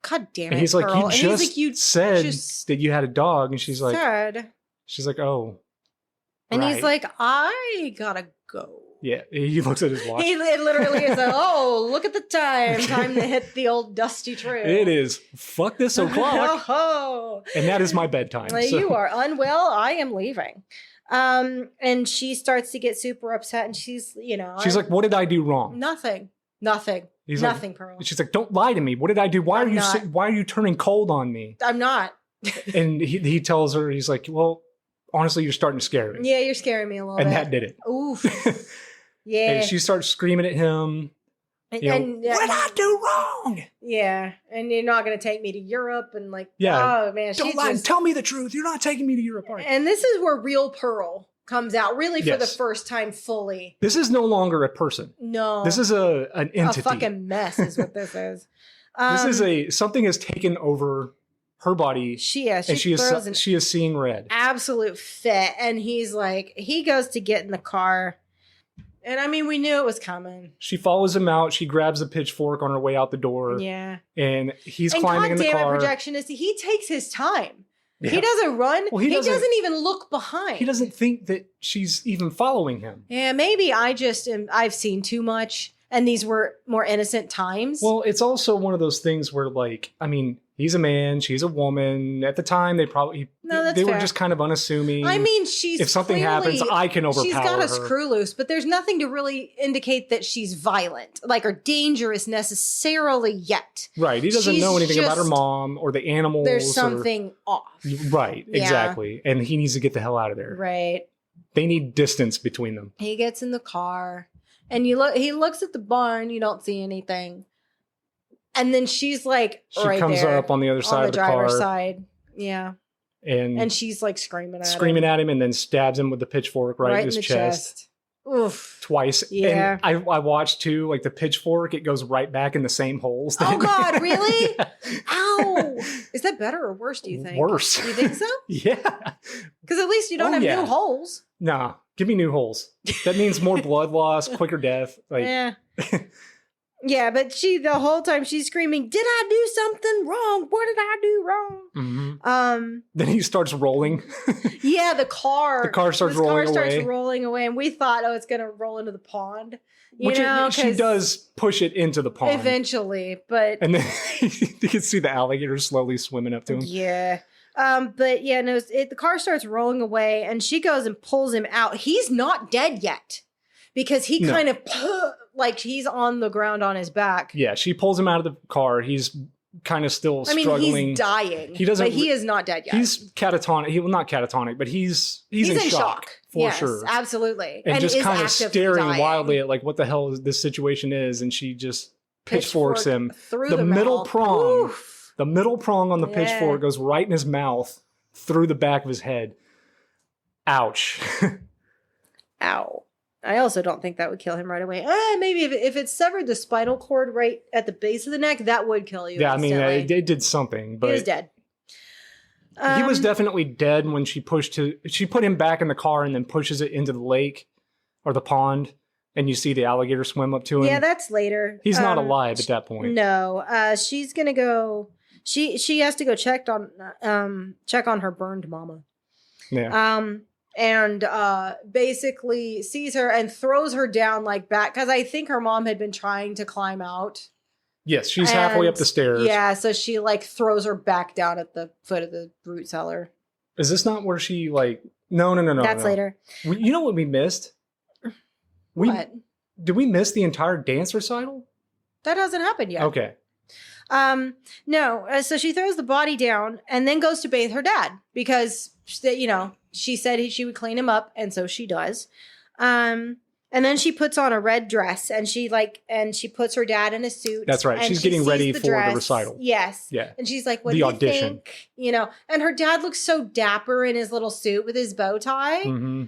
God damn it, and he's like, Pearl. You said that you had a dog. And she's like, oh. And he's like, I gotta go. Yeah, he looks at his watch. He literally is like, oh, look at the time. Time to hit the old dusty trail. It is. Fuck this o'clock. Oh. And that is my bedtime. You are unwell. I am leaving. And she starts to get super upset. And she's, She's like, what did I do wrong? Nothing. He's nothing, like, Pearl. She's like, don't lie to me. What did I do? Why are you turning cold on me? I'm not. And he tells her, he's like, well, honestly, you're starting to scare me. Yeah, you're scaring me a little bit. And that did it. Oof. Yeah. And she starts screaming at him. What did I do wrong? Yeah. And you're not going to take me to Europe. And oh man. Don't lie. Tell me the truth. You're not taking me to Europe. Right? And this is where real Pearl comes out really for the first time fully. This is no longer a person. No. This is an entity. A fucking mess is what this is. This is something has taken over her body. She is seeing red. Absolute fit. And he's like, he goes to get in the car. And I mean, we knew it was coming. She follows him out. She grabs a pitchfork on her way out the door. Yeah. And he's climbing in the car. God damn it, projectionist. He takes his time. Yeah. He doesn't run. Well, he doesn't even look behind. He doesn't think that she's even following him. Yeah, maybe I've seen too much. And these were more innocent times. Well, it's also one of those things where, he's a man, she's a woman. At the time, they were just kind of unassuming. I mean, if something happens, I can overpower her. She's got a screw loose, but there's nothing to really indicate that she's violent, or dangerous necessarily yet. Right. He doesn't know anything about her mom or the animals. There's something off. Right. Yeah. Exactly. And he needs to get the hell out of there. Right. They need distance between them. He gets in the car, and he looks at the barn. You don't see anything. And then she's like, she comes up on the other side of the car. driver's side. Yeah. And she's like screaming at him and then stabs him with the pitchfork right in his chest. Oof. Twice. Yeah. And I watched too, the pitchfork, it goes right back in the same holes. Oh God, really? Yeah. Ow. Is that better or worse, do you think? Worse. You think so? Yeah. Because at least you don't have new holes. Nah, give me new holes. That means more blood loss, quicker death. Yeah. Yeah, but the whole time she's screaming, "Did I do something wrong? What did I do wrong?" Mm-hmm. Then he starts rolling. Yeah, the car starts rolling away, and we thought, oh, it's gonna roll into the pond. She does push it into the pond eventually, and then you can see the alligator slowly swimming up to him. Yeah. But yeah, no, the car starts rolling away, and she goes and pulls him out. He's not dead yet because he kind of like he's on the ground on his back. Yeah, she pulls him out of the car. He's kind of still struggling. He's dying. He doesn't. But he is not dead yet. He's catatonic. Not catatonic, but he's in shock for sure. Absolutely, and just kind of staring wildly at like what the hell this situation is, and she just pitchforks him through the middle mouth. prong. Oof. The middle prong on the pitchfork goes right in his mouth through the back of his head. Ouch. Ow. I also don't think that would kill him right away. Maybe if it severed the spinal cord right at the base of the neck, that would kill you. Yeah, instantly. I mean, it did something, but he was dead. He was definitely dead when she put him back in the car and then pushes it into the lake or the pond, and you see the alligator swim up to him. Yeah, that's later. He's not alive at that point. No, she's gonna go. She has to go check on her burned mama. Yeah. And basically sees her and throws her down like back because I think her mom had been trying to climb out. Yes, she's halfway up the stairs. Yeah, so she like throws her back down at the foot of the root cellar. Is this not where she like? No. That's later. You know what we missed? What? Did we miss the entire dance recital? That hasn't happened yet. Okay. No. So she throws the body down and then goes to bathe her dad because she said she would clean him up, and so she does. And then she puts on a red dress, and she puts her dad in a suit. That's right. She's getting ready for the recital. Yes. Yeah. And she's like, "What do you think?" And her dad looks so dapper in his little suit with his bow tie. Mm-hmm.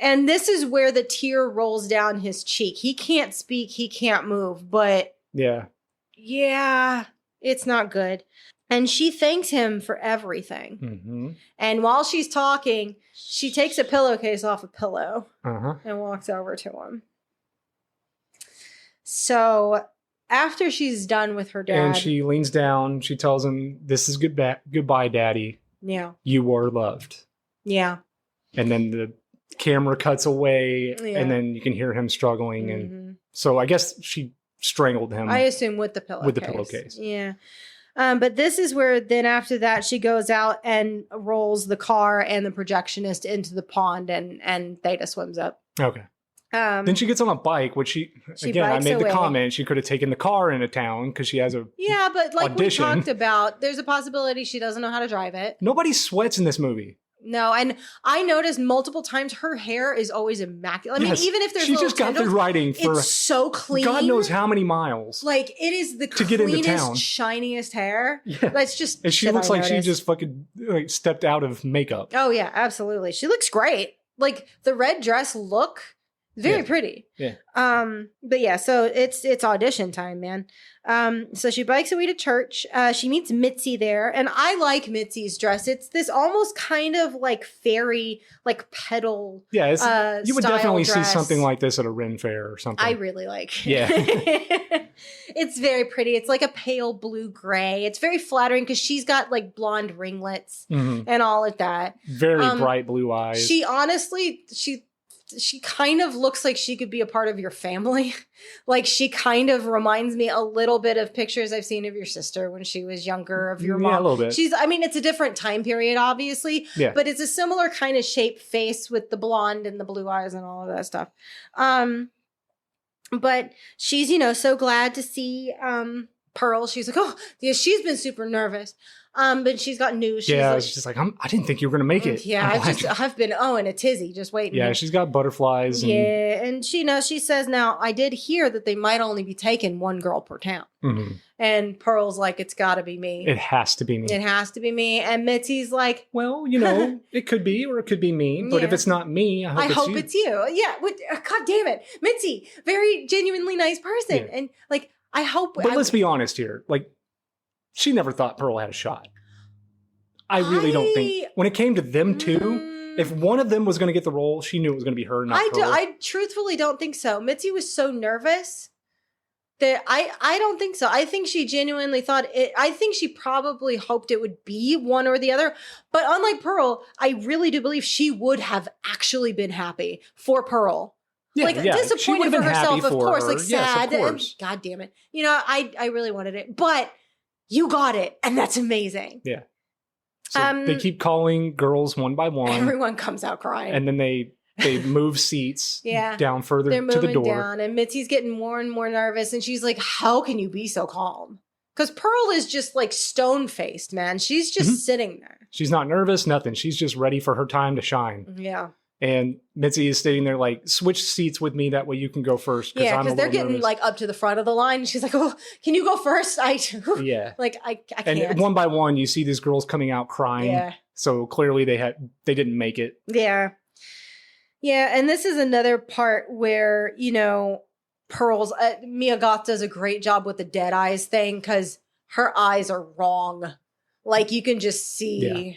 And this is where the tear rolls down his cheek. He can't speak. He can't move. But yeah, it's not good. And she thanks him for everything. Mm-hmm. And while she's talking, she takes a pillowcase off a pillow uh-huh. and walks over to him. So after she's done with her dad. And she leans down. She tells him, "This is goodbye, Daddy. Yeah. You are loved." Yeah. And then the camera cuts away, and then you can hear him struggling. Mm-hmm. And so I guess she strangled him. I assume with the pillowcase. With the pillowcase. Yeah. But this is where then after that she goes out and rolls the car and the projectionist into the pond, and Theta swims up. Okay. Then she gets on a bike, which again, I made the comment she could have taken the car into town because she has a but like audition. We talked about, there's a possibility she doesn't know how to drive it. Nobody sweats in this movie. No, and I noticed multiple times her hair is always immaculate. I mean, even if there's she just got through riding for it's so clean. God knows how many miles. Like it is the to get into town. Shiniest hair. Yeah. That's just. And she looks like she just fucking stepped out of makeup. Oh yeah, absolutely. She looks great. Like the red dress look. Very pretty. Yeah. But yeah, so it's audition time, man. So she bikes away to church. She meets Mitzi there, and I like Mitzi's dress. It's this almost kind of like fairy, like petal. Yeah, you would definitely see something like this at a Ren fair or something. I really like. Yeah. It's very pretty. It's like a pale blue gray. It's very flattering because she's got like blonde ringlets and all of that. Very bright blue eyes. She honestly, she kind of looks like she could be a part of your family. Like she kind of reminds me a little bit of pictures I've seen of your sister when she was younger, of your mom. Yeah, a little bit. It's a different time period, obviously. Yeah. But it's a similar kind of shaped face with the blonde and the blue eyes and all of that stuff. But she's, so glad to see Pearl. She's like, oh, yeah, she's been super nervous. But she's got news. She's she's like, I didn't think you were gonna make it. Yeah, I've been in a tizzy just waiting. Yeah, she's got butterflies. And she says, now I did hear that they might only be taking one girl per town. Mm-hmm. And Pearl's like, it's got to be me. It has to be me. It has to be me. And Mitzi's like, well, it could be, or it could be me. But if it's not me, I hope it's you. Yeah. God damn it, Mitzi, very genuinely nice person, and like I hope. But let's be honest here, like. She never thought Pearl had a shot. I really don't think. When it came to them two, if one of them was going to get the role, she knew it was going to be her, not Pearl. I truthfully don't think so. Mitzi was so nervous I don't think so. I think she genuinely thought it. I think she probably hoped it would be one or the other. But unlike Pearl, I really do believe she would have actually been happy for Pearl. Yeah, like disappointed for herself, of course. Like sad. Yes, of course. God damn it. You know, I really wanted it, but you got it, and that's amazing. Yeah. So they keep calling girls one by one. Everyone comes out crying, and then they move seats down further to the door. They're moving down, and Mitzi's getting more and more nervous, and she's like, how can you be so calm? Because Pearl is just like stone-faced, man. She's just sitting there. She's not nervous, nothing. She's just ready for her time to shine. Yeah. And Mitzi is sitting there like, switch seats with me. That way you can go first. Yeah, because they're getting nervous. Like up to the front of the line. And she's like, oh, can you go first? Yeah. Like, I can't. And one by one, you see these girls coming out crying. Yeah. So clearly they didn't make it. Yeah. Yeah, and this is another part where, you know, Pearl's, Mia Goth does a great job with the dead eyes thing because her eyes are wrong. Like, you can just see. Yeah.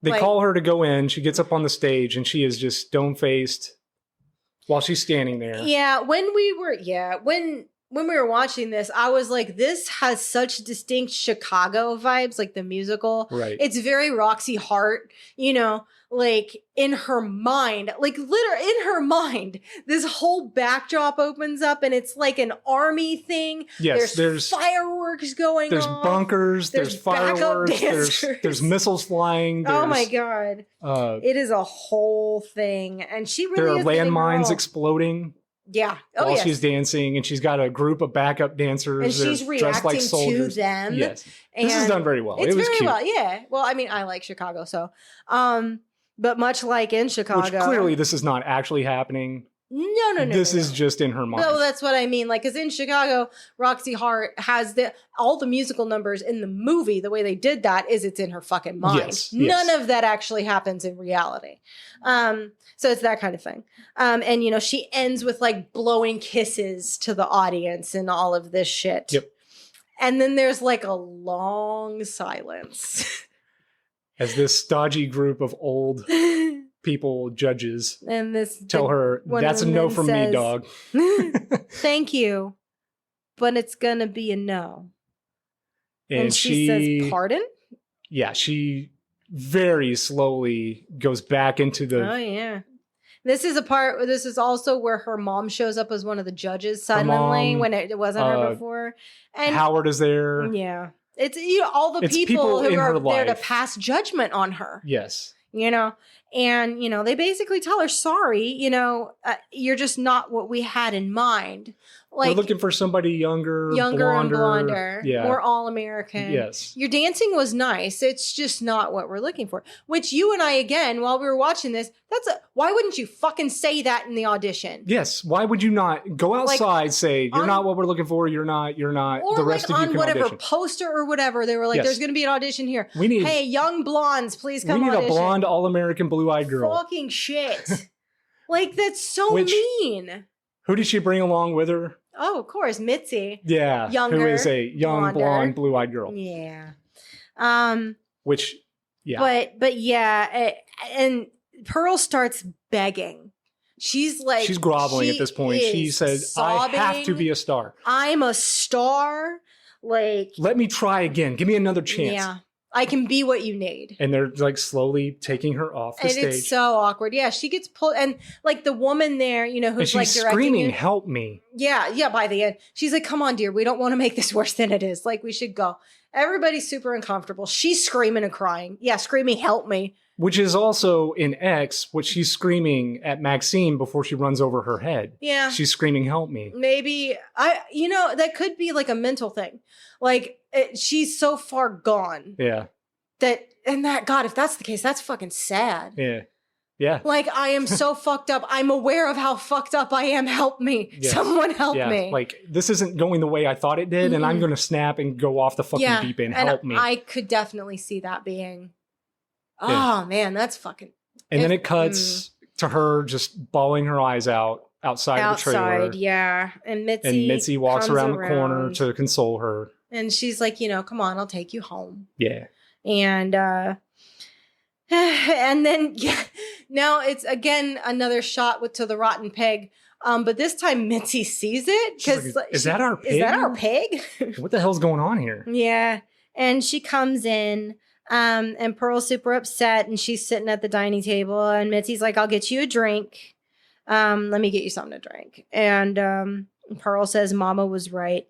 They call her to go in. She gets up on the stage and she is just stone-faced while she's standing there. Yeah, when we were watching this, I was like, this has such distinct Chicago vibes, like the musical. Right. It's very Roxy Hart, you know, like in her mind, like literally in her mind, this whole backdrop opens up and it's like an army thing. Yes, there's fireworks going there's on. Bunkers, there's fireworks, there's missiles flying. Oh my God. It is a whole thing. And she really there are landmines exploding. Yeah. While she's dancing, and she's got a group of backup dancers. And she's reacting like to them. Yes. This is done very well. It's it was very cute. well. Yeah. Well, I mean, I like Chicago, so but much like in Chicago. Which clearly this is not actually happening. No. This is just in her mind. No, that's what I mean. Like, because in Chicago, Roxy Hart has all the musical numbers in the movie. The way they did that is it's in her fucking mind. Yes. None of that actually happens in reality. So it's that kind of thing. And, you know, she ends with like blowing kisses to the audience and all of this shit. Yep. And then there's like a long silence. As this stodgy group of old people, judges, and this tell her, that's a no from me, dog. Thank you, but it's gonna be a no. And she says, pardon? Yeah, she very slowly goes back into the... Oh, yeah. This is also where her mom shows up as one of the judges suddenly when it wasn't her before. And Howard is there. Yeah. It's all the people who are there to pass judgment on her. Yes. You know, and, you know, they basically tell her, sorry, you know, you're just not what we had in mind. Like, we're looking for somebody younger and blonder, more all-American. Yes. Your dancing was nice. It's just not what we're looking for. Which you and I, again, while we were watching this, why wouldn't you fucking say that in the audition? Yes. Why would you not go outside, say, you're not what we're looking for, you're not, or the rest of you can whatever audition. Poster or whatever, they were like, there's going to be an audition here. Hey, young blondes, please come audition. We need a blonde, all-American, blue-eyed girl. Fucking shit. Like, that's so mean. Who did she bring along with her? Oh, of course, Mitzi. Yeah, younger, who is a young, blonde, blue-eyed girl. Yeah. Which, yeah. But yeah, and Pearl starts begging. She's groveling at this point. She says, sobbing, I have to be a star. I'm a star. Like, let me try again. Give me another chance. Yeah. I can be what you need. And they're like slowly taking her off the stage. It's so awkward. Yeah, she gets pulled. And like the woman there, you know, who's like directing screaming, help me. Yeah, by the end. She's like, come on, dear. We don't want to make this worse than it is. Like, we should go. Everybody's super uncomfortable. She's screaming and crying. Yeah, screaming, help me. Which is also in X, what she's screaming at Maxxxine before she runs over her head. Yeah. She's screaming, help me. Maybe, that could be like a mental thing. Like, she's so far gone. Yeah. God, if that's the case, that's fucking sad. Yeah. Yeah. Like, I am so fucked up. I'm aware of how fucked up I am. Help me. Yes. Someone help me. Like, this isn't going the way I thought it did, and I'm going to snap and go off the fucking deep end. Help me. I could definitely see that being... Oh, man, that's fucking... And then it cuts to her just bawling her eyes out outside the trailer. Yeah. And Mitzi walks around the corner to console her. And she's like, come on, I'll take you home. Yeah. And then, now it's, again, another shot to the rotten peg But this time Mitzi sees it because is that our pig? Is that our pig? What the hell's going on here? Yeah. And she comes in, and Pearl's super upset, and she's sitting at the dining table, and Mitzi's like, I'll get you a drink. Let me get you something to drink. And Pearl says Mama was right.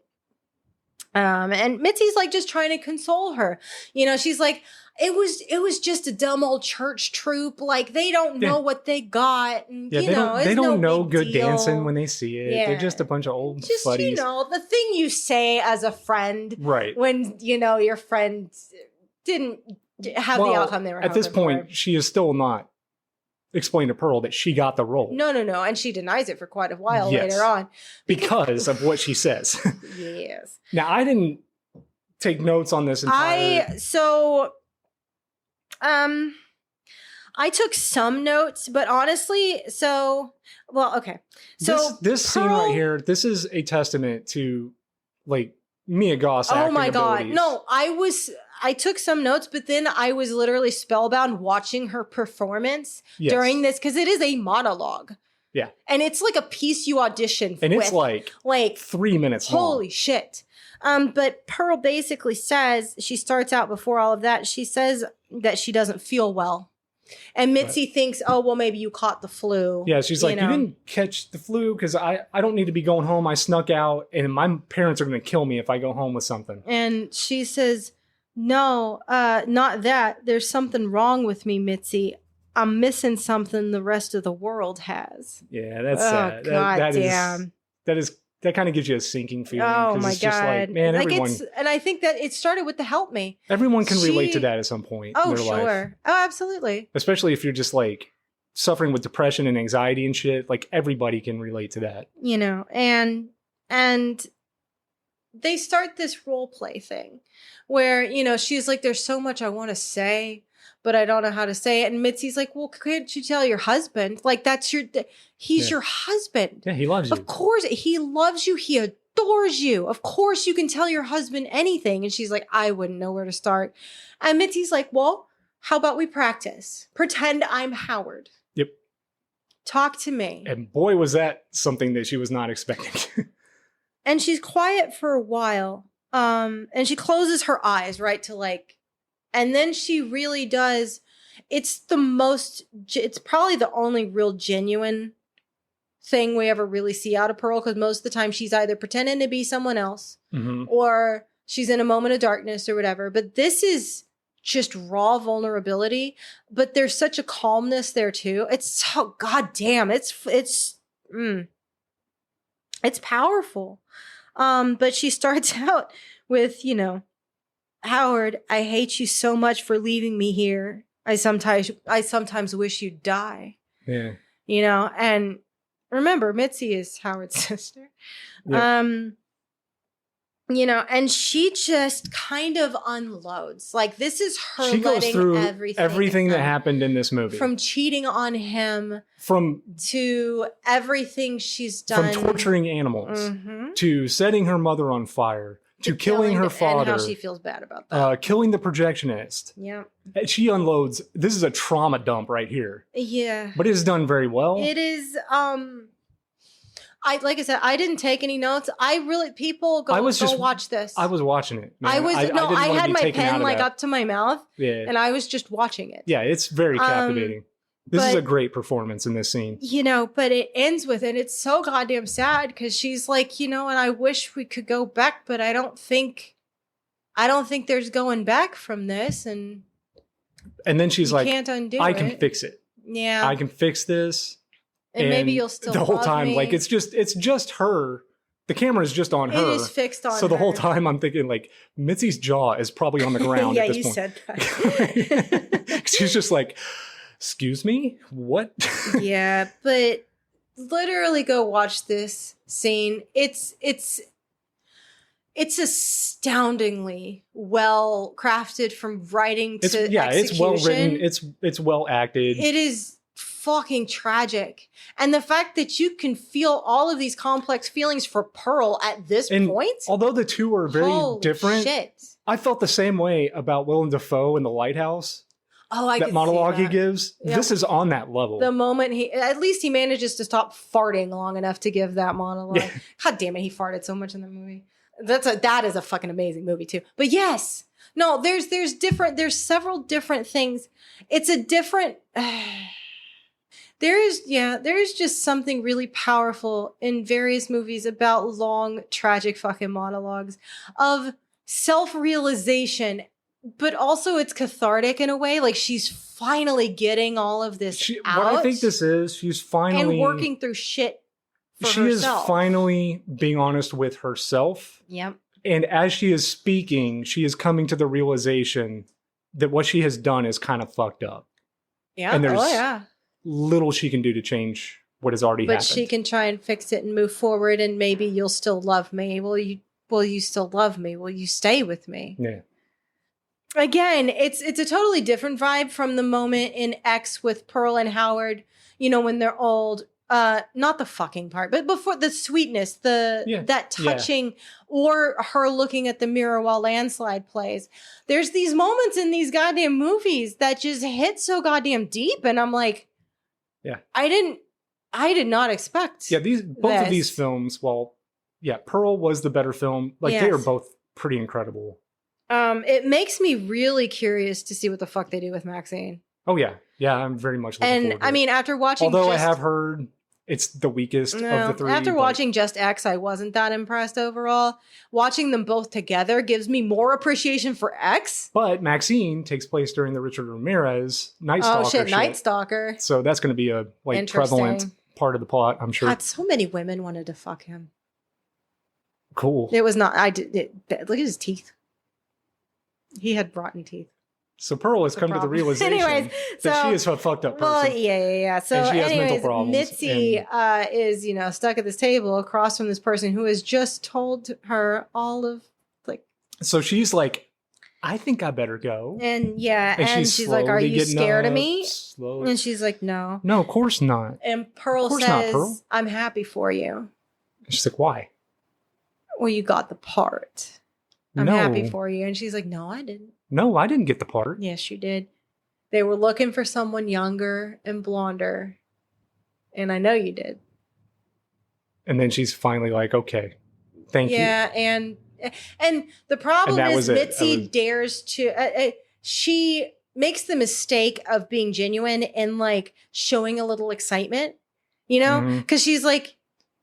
And Mitzi's like just trying to console her. You know, she's like, it was just a dumb old church troupe. Like they don't know what they got. And, yeah, they don't know good dancing when they see it. Yeah. They're just a bunch of old just, buddies. You know, the thing you say as a friend, right? When you know your friend didn't have the outcome they were at this point. For. She is still not explained to Pearl that she got the role. No, and she denies it for quite a while later on because of what she says. Yes. Now I didn't take notes on this entire. I took some notes, but honestly, okay. So this scene right here, this is a testament to like Mia Goth's acting abilities. No, I took some notes, but then I was literally spellbound watching her performance during this because it is a monologue. Yeah. And it's like a piece you audition for. And it's like 3 minutes long. Holy shit. But Pearl basically says, she starts out before all of that, she says that she doesn't feel well. And Mitzi thinks, oh, well, maybe you caught the flu. Yeah, she's like, you didn't catch the flu because I don't need to be going home. I snuck out and my parents are going to kill me if I go home with something. And she says, no, not that. There's something wrong with me, Mitzi. I'm missing something the rest of the world has. Yeah, that's sad. God damn. That kind of gives you a sinking feeling. Oh my it's God. Just like, man, everyone. And I think that it started with the Help Me. Everyone can relate to that at some point in their life. Oh, absolutely. Especially if you're just like suffering with depression and anxiety and shit. Like everybody can relate to that. You know, and they start this role play thing where, you know, she's like, there's so much I want to say, but I don't know how to say it. And Mitzi's like, well, couldn't you tell your husband? Like, he's your husband. Yeah, he loves you. Of course, he loves you. He adores you. Of course, you can tell your husband anything. And she's like, I wouldn't know where to start. And Mitzi's like, well, how about we practice? Pretend I'm Howard. Yep. Talk to me. And boy, was that something that she was not expecting. And she's quiet for a while. And she closes her eyes, right, to like, and then she really does. It's probably the only real genuine thing we ever really see out of Pearl, because most of the time she's either pretending to be someone else or she's in a moment of darkness or whatever. But this is just raw vulnerability. But there's such a calmness there too. It's so goddamn. It's powerful. But she starts out with, you know, Howard, I hate you so much for leaving me here. I sometimes wish you'd die. Yeah. You know, and remember, Mitzi is Howard's sister. Yeah. You know, and she just kind of unloads. Like, this is her she goes letting through everything that happened in this movie. From cheating on him to everything she's done. From torturing animals to setting her mother on fire to killing her father. And how she feels bad about that. Killing the projectionist. Yeah. She unloads. This is a trauma dump right here. Yeah. But it is done very well. It is, like I said, I didn't take any notes. People go watch this. I was watching it. Man. I had my pen like up to my mouth. Yeah. And I was just watching it. Yeah, it's very captivating. This is a great performance in this scene. You know, but it ends with, and it's so goddamn sad because she's like, you know, and I wish we could go back, but I don't think there's going back from this. And then she's like, can't undo I can fix it. Yeah. I can fix this. And maybe you'll still the whole love time, me. like it's just her. The camera is just on her. It is fixed on her. So the whole time I'm thinking like Mitzi's jaw is probably on the ground at this point. Yeah, you said that. She's just like, excuse me? What? Yeah, but literally go watch this scene. It's astoundingly well crafted from writing to execution. It's well written. It's well acted. It is fucking tragic. And the fact that you can feel all of these complex feelings for Pearl at this point. Although the two are very different, shit. I felt the same way about Willem Dafoe in The Lighthouse. that monologue he gives. Yep. This is on that level. The moment at least he manages to stop farting long enough to give that monologue. Yeah. God damn it, he farted so much in the movie. That is a fucking amazing movie too. But yes, no, there's several different things. It's a different. There's just something really powerful in various movies about long, tragic fucking monologues of self-realization, but also it's cathartic in a way. Like she's finally getting all of this out. What I think this is, she's finally... And working through shit for herself. She is finally being honest with herself. Yep. And as she is speaking, she is coming to the realization that what she has done is kind of fucked up. Yeah. And there's little she can do to change what has already happened. But she can try and fix it and move forward, and maybe you'll still love me. Will you still love me? Will you stay with me? Yeah. Again, it's a totally different vibe from the moment in X with Pearl and Howard, when they're old. Not the fucking part, but before the sweetness, that touching, or her looking at the mirror while Landslide plays. There's these moments in these goddamn movies that just hit so goddamn deep, and I'm like, I did not expect. Yeah, both of these films. Well, Pearl was the better film. They are both pretty incredible. It makes me really curious to see what the fuck they do with Maxxxine. Oh yeah, I'm very much looking forward to it. I mean, after watching, I have heard it's the weakest of the three. After watching Just X, I wasn't that impressed overall. Watching them both together gives me more appreciation for X. But Maxxxine takes place during the Richard Ramirez Night Stalker. Oh shit, Night Stalker. So that's going to be a prevalent part of the plot, I'm sure. God, so many women wanted to fuck him. Cool. It was not. Look at his teeth. He had rotten teeth. So Pearl has come to the realization that she is a fucked up person. Well, yeah. So and she has mental problems. Mitzi is, stuck at this table across from this person who has just told her all of, So she's like, I think I better go. And she's like, are you scared of me? Slowly. And she's like, no. No, of course not. And Pearl says, Pearl. I'm happy for you. And she's like, why? Well, you got the part. I'm happy for you. And she's like, no, I didn't. No, I didn't get the part. Yes, you did. They were looking for someone younger and blonder. And I know you did. And then she's finally like, okay, thank you. Yeah, and the problem is Mitzi dares to... she makes the mistake of being genuine and showing a little excitement, Because she's like,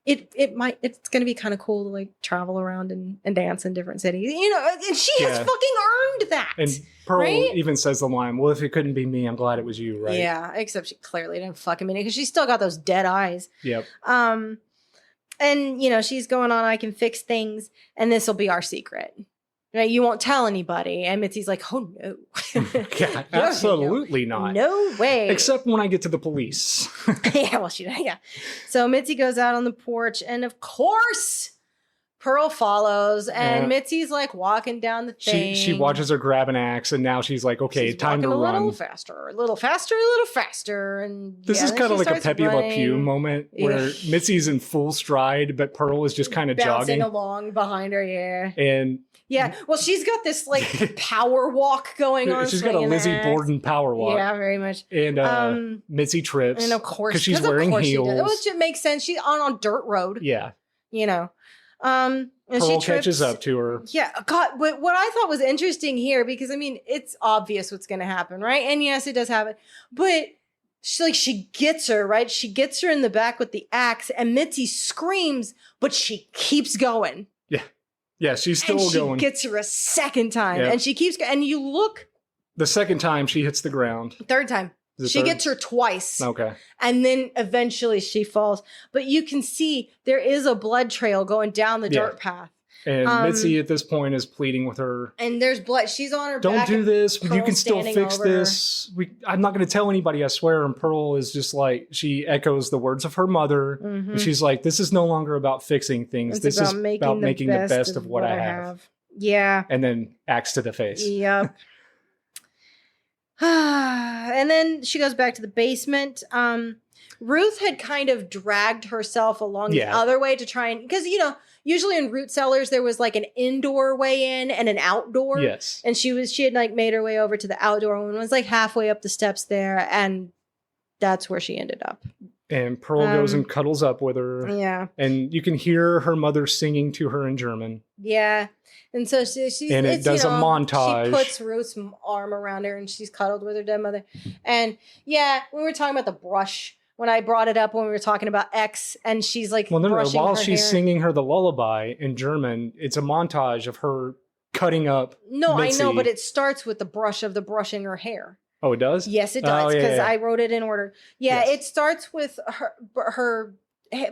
it's going to be kind of cool to travel around and dance in different cities, and she has fucking earned that. And Pearl even says the line, well, if it couldn't be me, I'm glad it was you, right? Yeah, except she clearly didn't fucking mean it because she's still got those dead eyes. Yep. And she's going on, I can fix things and this will be our secret. Right? You won't tell anybody. And Mitzi's like, oh no. Yeah, absolutely not. No way. Except when I get to the police. Yeah. So Mitzi goes out on the porch and of course Pearl follows and Mitzi's walking down the thing. She watches her grab an axe and now she's like, okay, she's time to run. A little faster. And this is kind of like a Pepe Le Pew moment where Mitzi's in full stride, but Pearl is just kind of jogging along behind her. Yeah. And well, she's got this power walk going on. She's got a Lizzie Borden power walk. Yeah, very much. And Mitzi trips. And of course, because she's wearing heels. Which it makes sense. She's on a dirt road. Yeah. And Pearl catches up to her. Yeah, God. But what I thought was interesting here, because it's obvious what's going to happen, right? And yes, it does happen. But she gets her, right? She gets her in the back with the axe, and Mitzi screams, but she keeps going. Yeah, she's still going. She gets her a second time, and she keeps going. And you look. The second time she hits the ground. Third time. She gets her twice. Okay. And then eventually she falls. But you can see there is a blood trail going down the dirt path. And Mitzi at this point is pleading with her. And there's blood. She's on her back. Don't do this. Pearl you can still fix this. I'm not going to tell anybody, I swear. And Pearl is just she echoes the words of her mother. Mm-hmm. And she's like, this is no longer about fixing things. This is about making the best of what I have. Yeah. And then axe to the face. Yep. And then she goes back to the basement. Ruth had kind of dragged herself along the other way to try and, because, you know, usually in root cellars, there was like an indoor way in and an outdoor. Yes. And she had like made her way over to the outdoor one, was like halfway up the steps there. And that's where she ended up. And Pearl goes and cuddles up with her. Yeah. And you can hear her mother singing to her in German. Yeah. And so she's and it does a montage. She puts Ruth's arm around her and she's cuddled with her dead mother. And yeah, we were talking about the brush when I brought it up when we were talking about X, and she's like, well, no, while she's hair. singing her the lullaby in German, it's a montage of her cutting up. No, Mitzi. I know, but it starts with the brushing her hair. Oh, it does? Yes, it does, because I wrote it in order. Yeah, yes. It starts with her,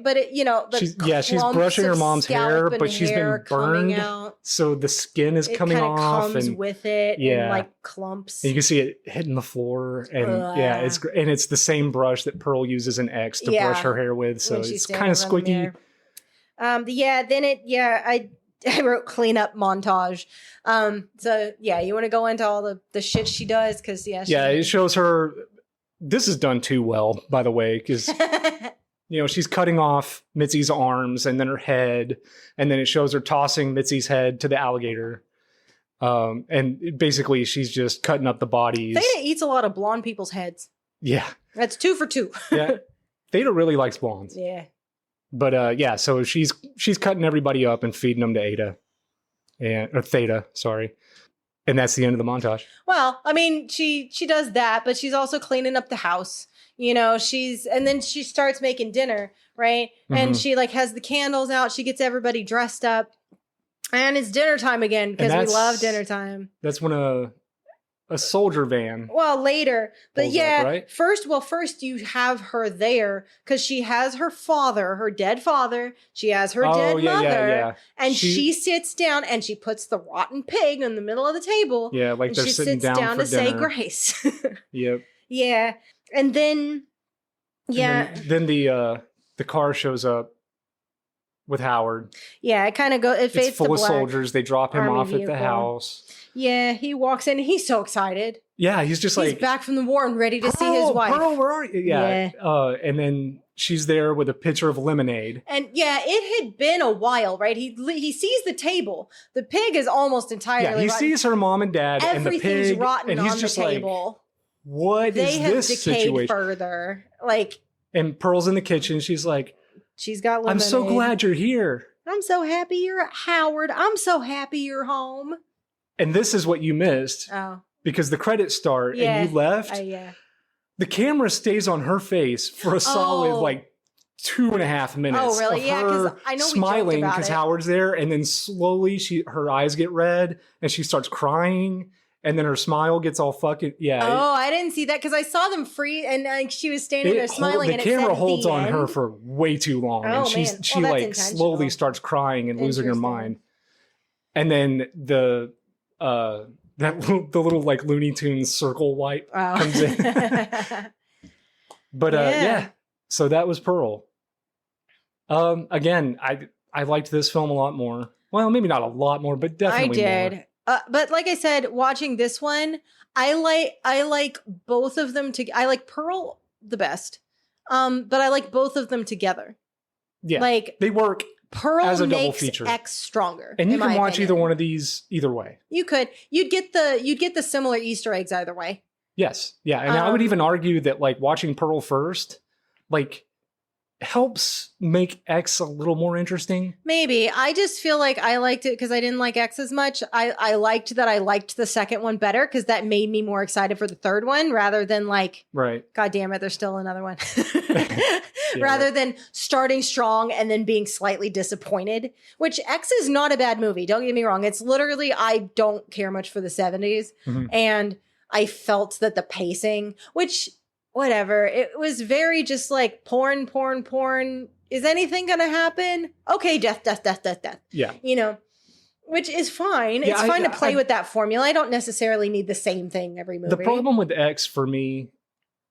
but it, you know, she's brushing her mom's hair, but she's been burned, so the skin is coming off, comes and with it, and like clumps. And you can see it hitting the floor, and it's the same brush that Pearl uses in X to brush her hair with, so it's kind of squicky. I wrote cleanup montage. So yeah, you want to go into all the shit she does, because it shows her. This is done too well, by the way, because you know, she's cutting off Mitzi's arms and then her head, and then it shows her tossing Mitzi's head to the alligator. And basically she's just cutting up the bodies. Theta eats a lot of blonde people's heads. Yeah. That's 2 for 2. Yeah. Theta really likes blondes. Yeah. But so she's cutting everybody up and feeding them to Theta, sorry. And that's the end of the montage. Well, I mean, she does that, but she's also cleaning up the house. You know, and then she starts making dinner, right? Mm-hmm. And she like has the candles out. She gets everybody dressed up, and it's dinner time again, because we love dinner time. That's when a soldier van. Well, later, but up, right? First you have her there because she has her father, her dead father. She has her dead mother, and she sits down and she puts the rotten pig in the middle of the table. Yeah, like they're sitting down for dinner. She sits down to say grace. Yep. Yeah. And then, then the car shows up with Howard. Yeah, it kind of goes. It fades it's full to of black. Soldiers. They drop him off at the house. Yeah, he walks in. And he's so excited. Yeah, he's back from the war and ready to see his wife. Pearl, where are you? Yeah. And then she's there with a pitcher of lemonade. And it had been a while, right? He sees the table. The pig is almost entirely rotten. He sees her mom and dad and the pig, rotten and he's on just the table. Like, what they is have this decayed situation? Further, like. And Pearl's in the kitchen. She's like, she's got lemonade. I'm so glad you're here. I'm so happy you're Howard. I'm so happy you're home. And this is what you missed. Oh. Because the credits start and you left. The camera stays on her face for a solid 2.5 minutes. Oh, really? Yeah, because I know smiling because Howard's there, and then slowly her eyes get red and she starts crying. And then her smile gets all fucking Oh, I didn't see that because I saw them free, and she was standing there smiling. The camera holds on her for way too long, and she slowly starts crying and losing her mind. And then the little like Looney Tunes circle wipe comes in. But so that was Pearl. Again, I liked this film a lot more. Well, maybe not a lot more, but definitely more. But like I said, watching this one, I like both of them I like Pearl the best. But I like both of them together. Yeah. Like they work Pearl as a double makes feature. X stronger. And you can watch either one of these either way. You could. You'd get the similar Easter eggs either way. Yes. Yeah. And I would even argue that like watching Pearl first, like helps make X a little more interesting. Maybe. I just feel like I liked it because I didn't like X as much. I liked that I liked the second one better because that made me more excited for the third one rather than like, God damn it, there's still another one. Rather than starting strong and then being slightly disappointed, which X is not a bad movie. Don't get me wrong. It's literally, I don't care much for the 70s. Mm-hmm. And I felt that the pacing, which whatever, it was very just like porn. Is anything going to happen? Okay, death. Yeah. You know, which is fine. Yeah, it's fine to play with that formula. I don't necessarily need the same thing every movie. The problem with X for me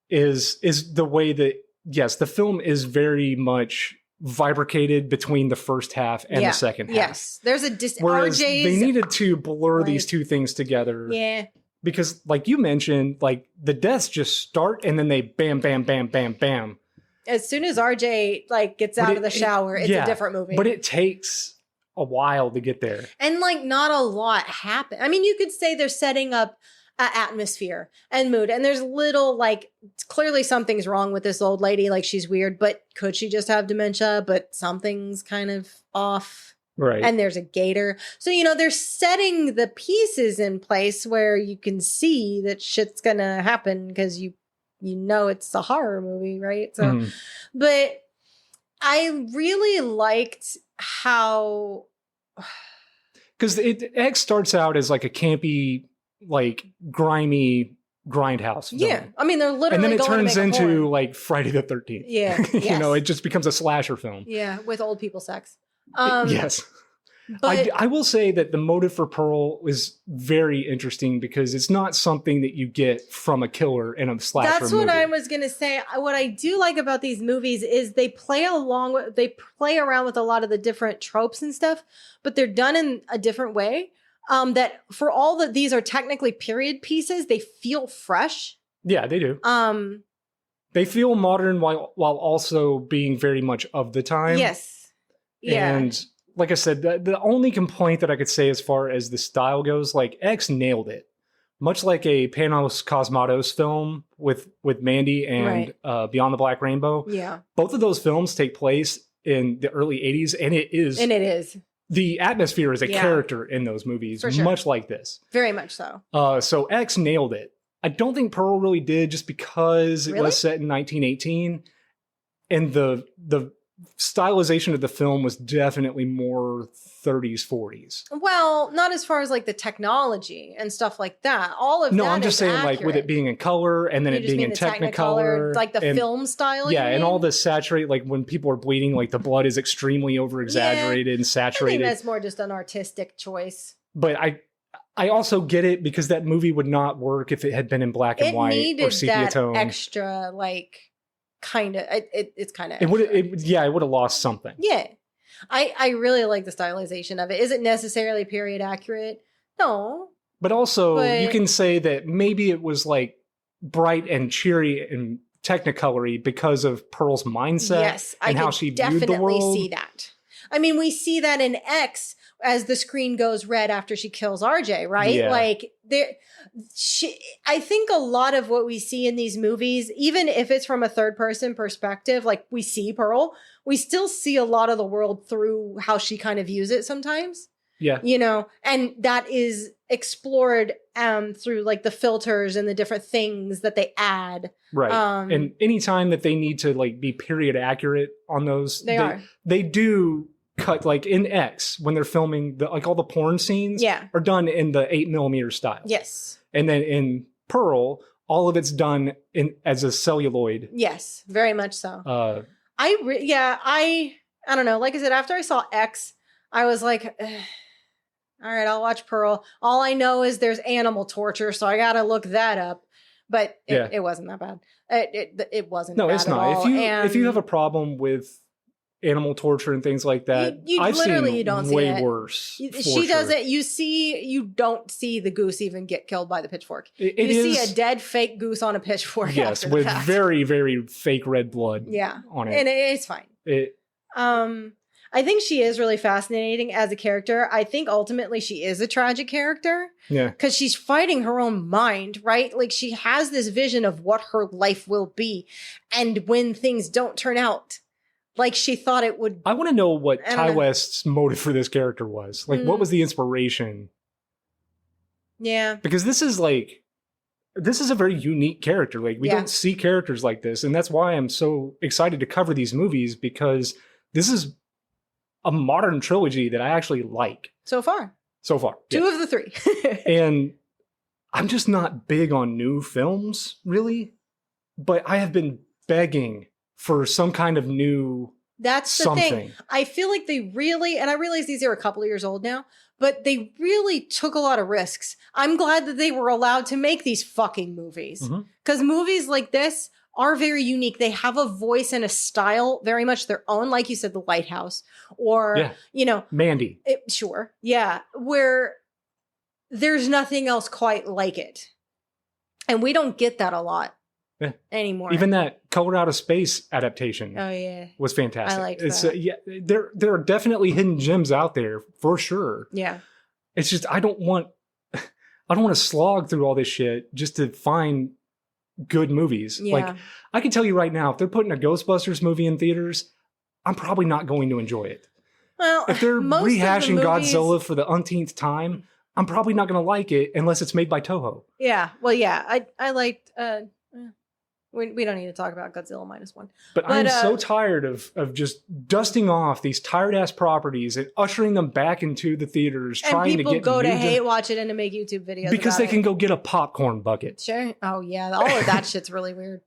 is the way that, yes, the film is very much vibrated between the first half and the second half. Yes, there's a whereas they needed to blur these two things together. Yeah. Because like you mentioned, like the deaths just start and then they bam, bam, bam, bam, bam. As soon as RJ like gets out of the shower, it's a different movie. But it takes a while to get there. And like not a lot happen. I mean, you could say they're setting up atmosphere and mood, and there's little like clearly something's wrong with this old lady, like she's weird, but could she just have dementia? But something's kind of off. Right. And there's a gator. So, you know, they're setting the pieces in place where you can see that shit's gonna happen because you know it's a horror movie, right? So but I really liked how because X starts out as like a campy, like grimy grindhouse film. Yeah, I mean they're literally and then it going turns to make into like Friday the 13th. Yeah, you know, it just becomes a slasher film. Yeah, with old people sex. Yes. But I will say that the motive for Pearl is very interesting because it's not something that you get from a killer in a slasher movie. That's what I was going to say. What I do like about these movies is they play around with a lot of the different tropes and stuff, but they're done in a different way. That for all that these are technically period pieces, they feel fresh. Yeah, they do. They feel modern while also being very much of the time. Yes. Yeah. And like I said, the only complaint that I could say as far as the style goes, like X nailed it. Much like a Panos Cosmatos film with Mandy and Beyond the Black Rainbow. Yeah. Both of those films take place in the early 80s, and it is. The atmosphere is a character in those movies, much like this. Very much so. So X nailed it. I don't think Pearl really did, just because it was set in 1918, and the stylization of the film was definitely more 30s, 40s. Well, not as far as like the technology and stuff like that. All of that. No, I'm just saying accurate. like with it being in color and then it being in Technicolor. Like the film style. Yeah, and all the saturate, like when people are bleeding, like the blood is extremely over exaggerated and saturated. I think that's more just an artistic choice. But I also get it because that movie would not work if it had been in black and white or sepia tone. Extra like kind of it's kind of it would have lost something. Yeah, I really like the stylization of it. Is it necessarily period accurate? No, but you can say that maybe it was like bright and cheery and Technicolor-y because of Pearl's mindset. Yes, and how she viewed the world. Definitely see that. I mean, we see that in X as the screen goes red after she kills RJ, right? Yeah. Like I think a lot of what we see in these movies, even if it's from a third person perspective, like we see Pearl, we still see a lot of the world through how she kind of views it sometimes. Yeah. You know, and that is explored through like the filters and the different things that they add. Right. And anytime that they need to like be period accurate on those, they do cut, like in X when they're filming like all the porn scenes are done in the 8mm style. Yes. And then in Pearl, all of it's done as a celluloid. Yes, very much so. I don't know. Like I said, after I saw X, I was like, all right, I'll watch Pearl. All I know is there's animal torture, so I got to look that up. But it wasn't that bad. It wasn't. No, bad it's not. If you have a problem with animal torture and things like that, I've seen way worse. She does it. You don't see the goose even get killed by the pitchfork. You see a dead fake goose on a pitchfork. Yes, with very, very fake red blood. On it, and it's fine. I think she is really fascinating as a character. I think ultimately she is a tragic character. Yeah. Because she's fighting her own mind, right? Like she has this vision of what her life will be. And when things don't turn out like she thought it would. I want to know what Ty West's motive for this character was. Like, what was the inspiration? Yeah. Because this is a very unique character. Like, we don't see characters like this. And that's why I'm so excited to cover these movies, because this is a modern trilogy that I actually like. So far. Two of the three. And I'm just not big on new films, really. But I have been begging for some kind of new That's the thing. I feel like they really, and I realize these are a couple of years old now, but they really took a lot of risks. I'm glad that they were allowed to make these fucking movies. Because movies like this are very unique. They have a voice and a style very much their own. Like you said, The Lighthouse or, Mandy. Where there's nothing else quite like it. And we don't get that a lot anymore. Even that Color Out of Space adaptation. Oh yeah, was fantastic. I liked that. Yeah, there are definitely hidden gems out there for sure. Yeah, it's just I don't want to slog through all this shit just to find good movies. Yeah. Like I can tell you right now, if they're putting a Ghostbusters movie in theaters, I'm probably not going to enjoy it. Well, if they're most rehashing of the movies... Godzilla for the umpteenth time, I'm probably not going to like it unless it's made by Toho. Yeah. Well, yeah, I liked. We don't need to talk about Godzilla -1. But I'm so tired of just dusting off these tired ass properties and ushering them back into the theaters, trying to get people go to hate watch it and to make YouTube videos because they about can go get a popcorn bucket. Sure. Oh yeah, all of that shit's really weird.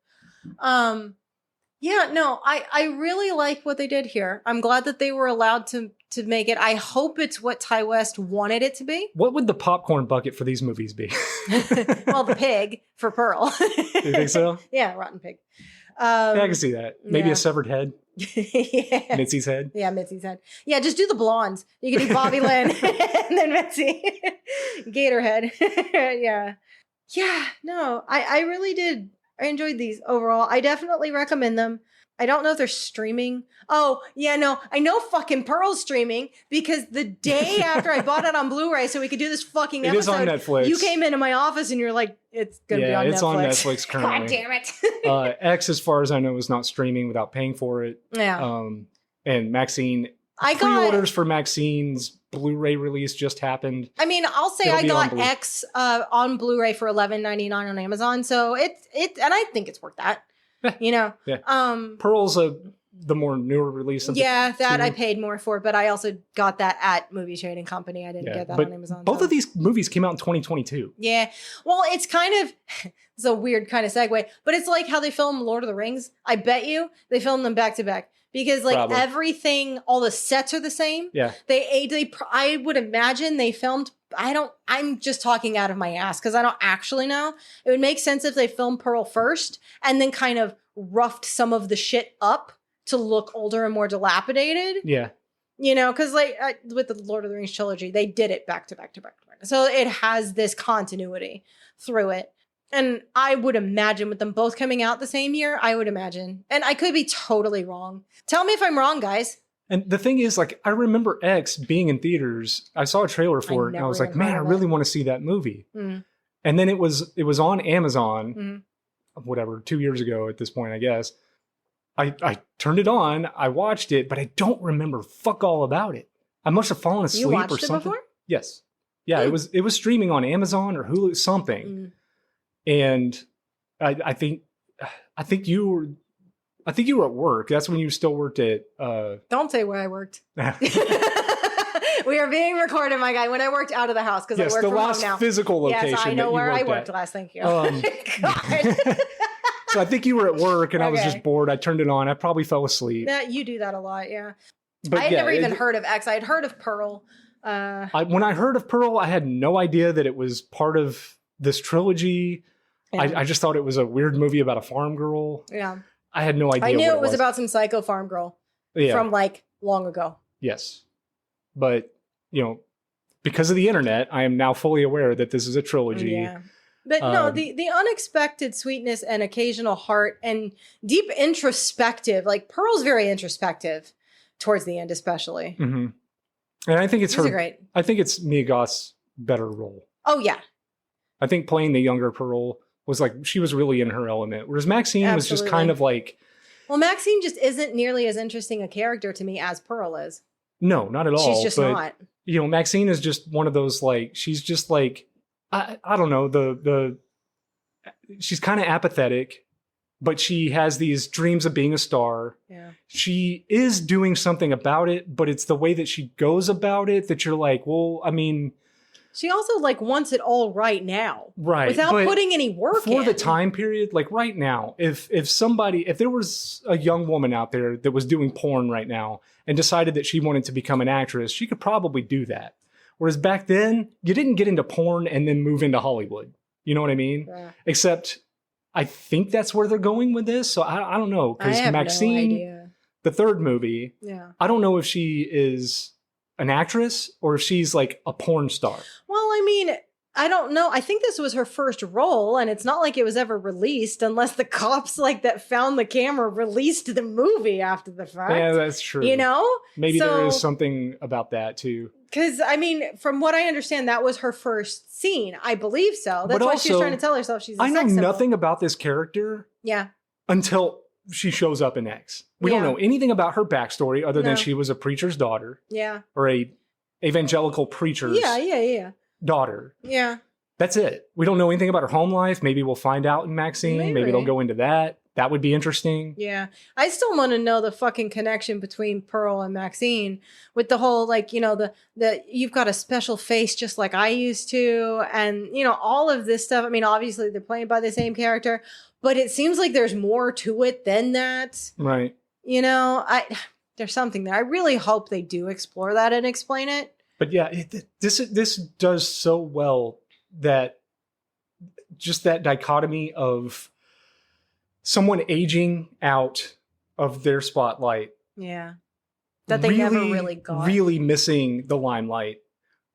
Yeah, no, I really like what they did here. I'm glad that they were allowed to make it. I hope it's what Ty West wanted it to be. What would the popcorn bucket for these movies be? Well, the pig for Pearl. You think so? Yeah, rotten pig. Yeah, I can see that. Maybe a severed head. Yeah. Mitzi's head. Yeah, Mitzi's head. Yeah, just do the blondes. You can do Bobby Lynn and then Mitzi. Gatorhead. Yeah. Yeah, no, I really did. I enjoyed these overall. I definitely recommend them. I don't know if they're streaming. Oh, yeah, no. I know fucking Pearl's streaming because the day after I bought it on Blu-ray so we could do this fucking episode. It is on Netflix. You came into my office and you're like, it's going to be on Netflix. Yeah, it's on Netflix currently. God damn it. X, as far as I know, is not streaming without paying for it. Yeah. And Maxxxine, pre-orders for Maxxine's Blu-ray release just happened. I mean, I'll say I got X on Blu-ray for $11.99 on Amazon. So and I think it's worth that. You know, Pearl's the more newer release. Yeah, that I paid more for, but I also got that at Movie Trading Company. I didn't get that on Amazon. Both of these movies came out in 2022. Yeah, well, it's kind of it's a weird kind of segue, but it's like how they film Lord of the Rings. I bet you they filmed them back to back because everything, all the sets are the same. Yeah, I would imagine they filmed. I'm just talking out of my ass because I don't actually know. It would make sense if they filmed Pearl first and then kind of roughed some of the shit up to look older and more dilapidated. Yeah. You know, because with the Lord of the Rings trilogy, they did it back to back to back to back. So it has this continuity through it. And I would imagine with them both coming out the same year, I would imagine. And I could be totally wrong. Tell me if I'm wrong, guys. And the thing is, like, I remember X being in theaters. I saw a trailer for it, and I was like, man, I really want to see that movie. Mm. And then it was on Amazon, whatever, 2 years ago at this point, I guess. I turned it on, I watched it, but I don't remember fuck all about it. I must have fallen asleep or something. Before? Yes. Yeah, it was streaming on Amazon or Hulu, something. And I think you were at work. That's when you still worked at... Don't say where I worked. We are being recorded, my guy. When I worked out of the house, because I work from home now. Yes, the last physical location. Yes, I know where I worked last. Thank you. God. So I think you were at work, and I was just bored. I turned it on. I probably fell asleep. You do that a lot, yeah. But I had never even heard of X. I had heard of Pearl. When I heard of Pearl, I had no idea that it was part of this trilogy. I just thought it was a weird movie about a farm girl. Yeah. I had no idea. I knew it was about some psycho farm girl from long ago. Yes. But, because of the internet, I am now fully aware that this is a trilogy. Yeah. But no, the unexpected sweetness and occasional heart and deep introspective, like Pearl's very introspective towards the end, especially. Mm-hmm. And I think it's great. I think it's Mia Goth's better role. Oh, yeah. I think playing the younger Pearl was she was really in her element. Whereas Maxxine was just kind of like... Well, Maxxine just isn't nearly as interesting a character to me as Pearl is. No, not at all. She's just not. Maxxine is just one of those, she's just I don't know, she's kind of apathetic, but she has these dreams of being a star. Yeah. She is doing something about it, but it's the way that she goes about it that you're like, well, I mean... She also wants it all right now. Right. Without putting any work in. For the time period, right now, if there was a young woman out there that was doing porn right now and decided that she wanted to become an actress, she could probably do that. Whereas back then, you didn't get into porn and then move into Hollywood. You know what I mean? Yeah. Except I think that's where they're going with this. So I don't know. Because Maxxine, the third movie, I don't know if she is an actress or if she's a porn star. Well, I mean, I don't know. I think this was her first role, and it's not like it was ever released unless the cops like that found the camera released the movie after the fact. Yeah, that's true. You know? Maybe there is something about that too. Because, I mean, from what I understand, that was her first scene. I believe so. That's why she's trying to tell herself she's a sex symbol. I know nothing about this character. Yeah. Until she shows up in X. We don't know anything about her backstory other than she was a preacher's daughter. Yeah. Or a evangelical preacher's daughter. Yeah. That's it. We don't know anything about her home life. Maybe we'll find out in Maxxxine. Maybe they'll go into that. That would be interesting. Yeah. I still want to know the fucking connection between Pearl and Maxxxine with the whole, like, you know, the you've got a special face just like I used to. And, you know, all of this stuff. I mean, obviously they're played by the same character, but it seems like there's more to it than that. Right. You know, there's something there. I really hope they do explore that and explain it. But yeah, this does so well that just that dichotomy of someone aging out of their spotlight. Yeah. That they never really got. Really missing the limelight,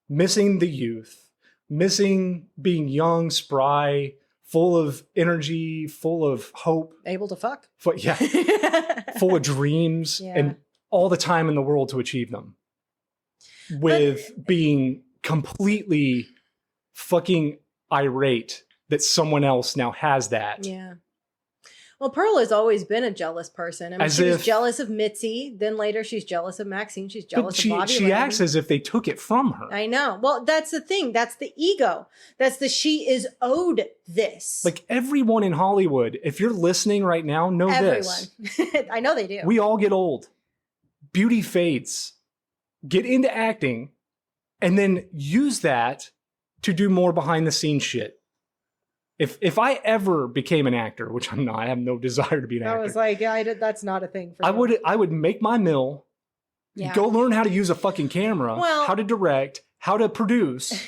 missing the youth, missing being young, spry, full of energy, full of hope. Able to fuck. Full of dreams and all the time in the world to achieve them. With being completely fucking irate that someone else now has that. Yeah. Well, Pearl has always been a jealous person. I mean, she was jealous of Mitzi. Then later she's jealous of Maxxxine. She's jealous of Bobby. She acts as if they took it from her. I know. Well, that's the thing. That's the ego. That's she is owed this. Like everyone in Hollywood, if you're listening right now, know this. Everyone. I know they do. We all get old. Beauty fades. Get into acting and then use that to do more behind the scenes shit. If I ever became an actor, which I'm not, I have no desire to be an actor. I was like, that's not a thing for me. I would make my mill, go learn how to use a fucking camera, how to direct, how to produce,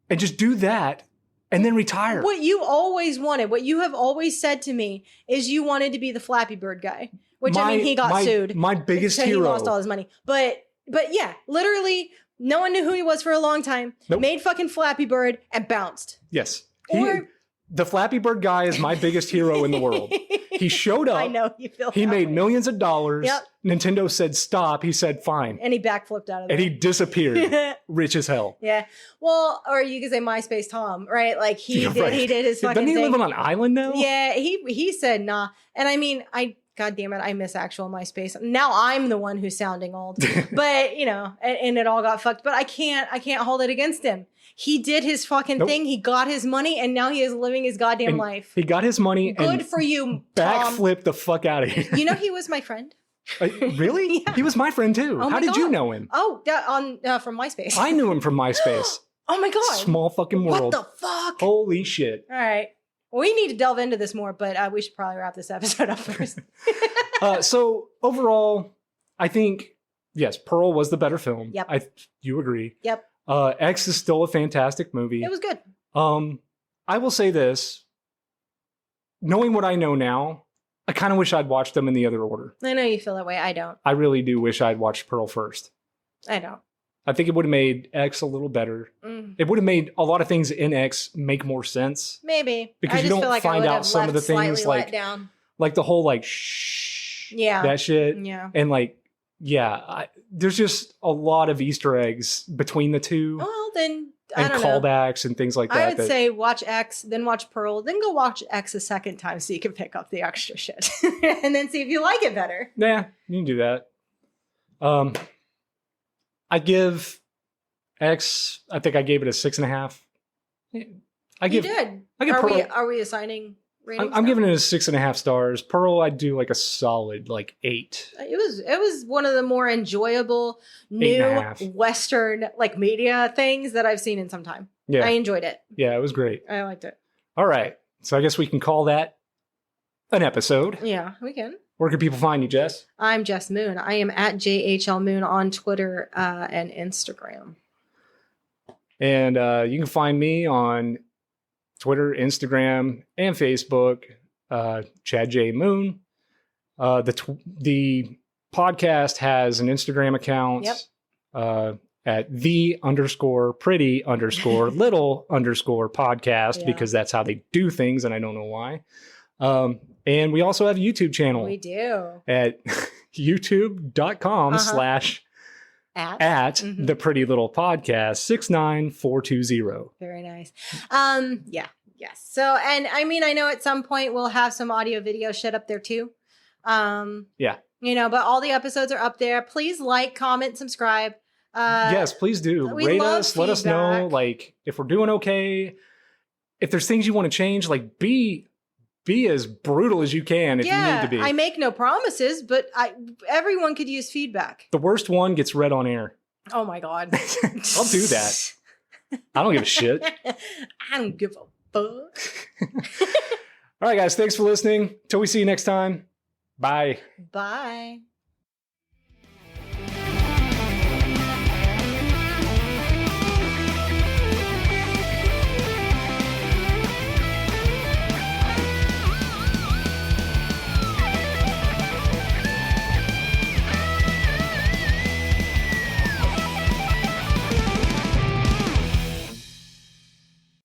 and just do that and then retire. What you always wanted, what you have always said to me is you wanted to be the Flappy Bird guy, which I mean, he got sued. My biggest hero. He lost all his money. But yeah, literally, no one knew who he was for a long time. Nope. Made fucking Flappy Bird and bounced. Yes. The Flappy Bird guy is my biggest hero in the world. He showed up. I know you feel. He made millions of dollars. Yep. Nintendo said stop. He said fine. And he backflipped out of there. And he disappeared. Rich as hell. Yeah. Well, or you could say MySpace Tom, right? Like he did his fucking thing. Doesn't he live on an thing. Island now? Yeah. He said nah. And I mean, God damn it, I miss actual MySpace. Now I'm the one who's sounding old. But, you know, and it all got fucked. But I can't hold it against him. He did his fucking thing. He got his money, and now he is living his goddamn life. He got his money. Good for you, backflip the fuck out of here. You know, he was my friend. Really? Yeah. He was my friend too. Oh, how did you know him? Oh, from MySpace. I knew him from MySpace. Oh my god! Small fucking world. What the fuck? Holy shit! All right. We need to delve into this more, but we should probably wrap this episode up first. So overall, I think yes, Pearl was the better film. Yep. You agree? Yep. X is still a fantastic movie. It was good. I will say this. Knowing what I know now, I kind of wish I'd watched them in the other order. I know you feel that way. I don't. I really do wish I'd watched Pearl first. I don't. I think it would have made X a little better. It would have made a lot of things in X make more sense. Maybe. Because you don't find out some of the things like the whole like shh. Yeah. That shit. Yeah. And like, there's just a lot of Easter eggs between the two. Well, then I don't callbacks and things like that. I would say watch X, then watch Pearl, then go watch X a second time so you can pick up the extra shit. And then see if you like it better. Yeah, you can do that. I give X, I think I gave it a 6.5. You did. Are we assigning ratings? I'm giving it a 6.5 stars. Pearl, I'd do like a solid like 8. It was one of the more enjoyable new Western like media things that I've seen in some time. Yeah. I enjoyed it. Yeah, it was great. I liked it. All right. So I guess we can call that an episode. Yeah, we can. Where can people find you, Jess? I'm Jess Moon. I am at JHL Moon on Twitter and Instagram. And you can find me on Twitter, Instagram, and Facebook, Chad J. Moon. The podcast has an Instagram account. Yep. at the_pretty_little_podcast because that's how they do things, and I don't know why. And we also have a YouTube channel. We do. At youtube.com/ at the Pretty Little Podcast 69420. Very nice. Yeah. Yes. So, and I mean, I know at some point we'll have some audio video shit up there too. Yeah. You know, but all the episodes are up there. Please like, comment, subscribe. Yes, please do. Rate us. Feedback. Let us know, like, if we're doing okay. If there's things you want to change, like, be as brutal as you can if you need to be. I make no promises, but everyone could use feedback. The worst one gets read on air. Oh my God. I'll do that. I don't give a shit. I don't give a fuck. All right, guys. Thanks for listening. Till we see you next time. Bye. Bye.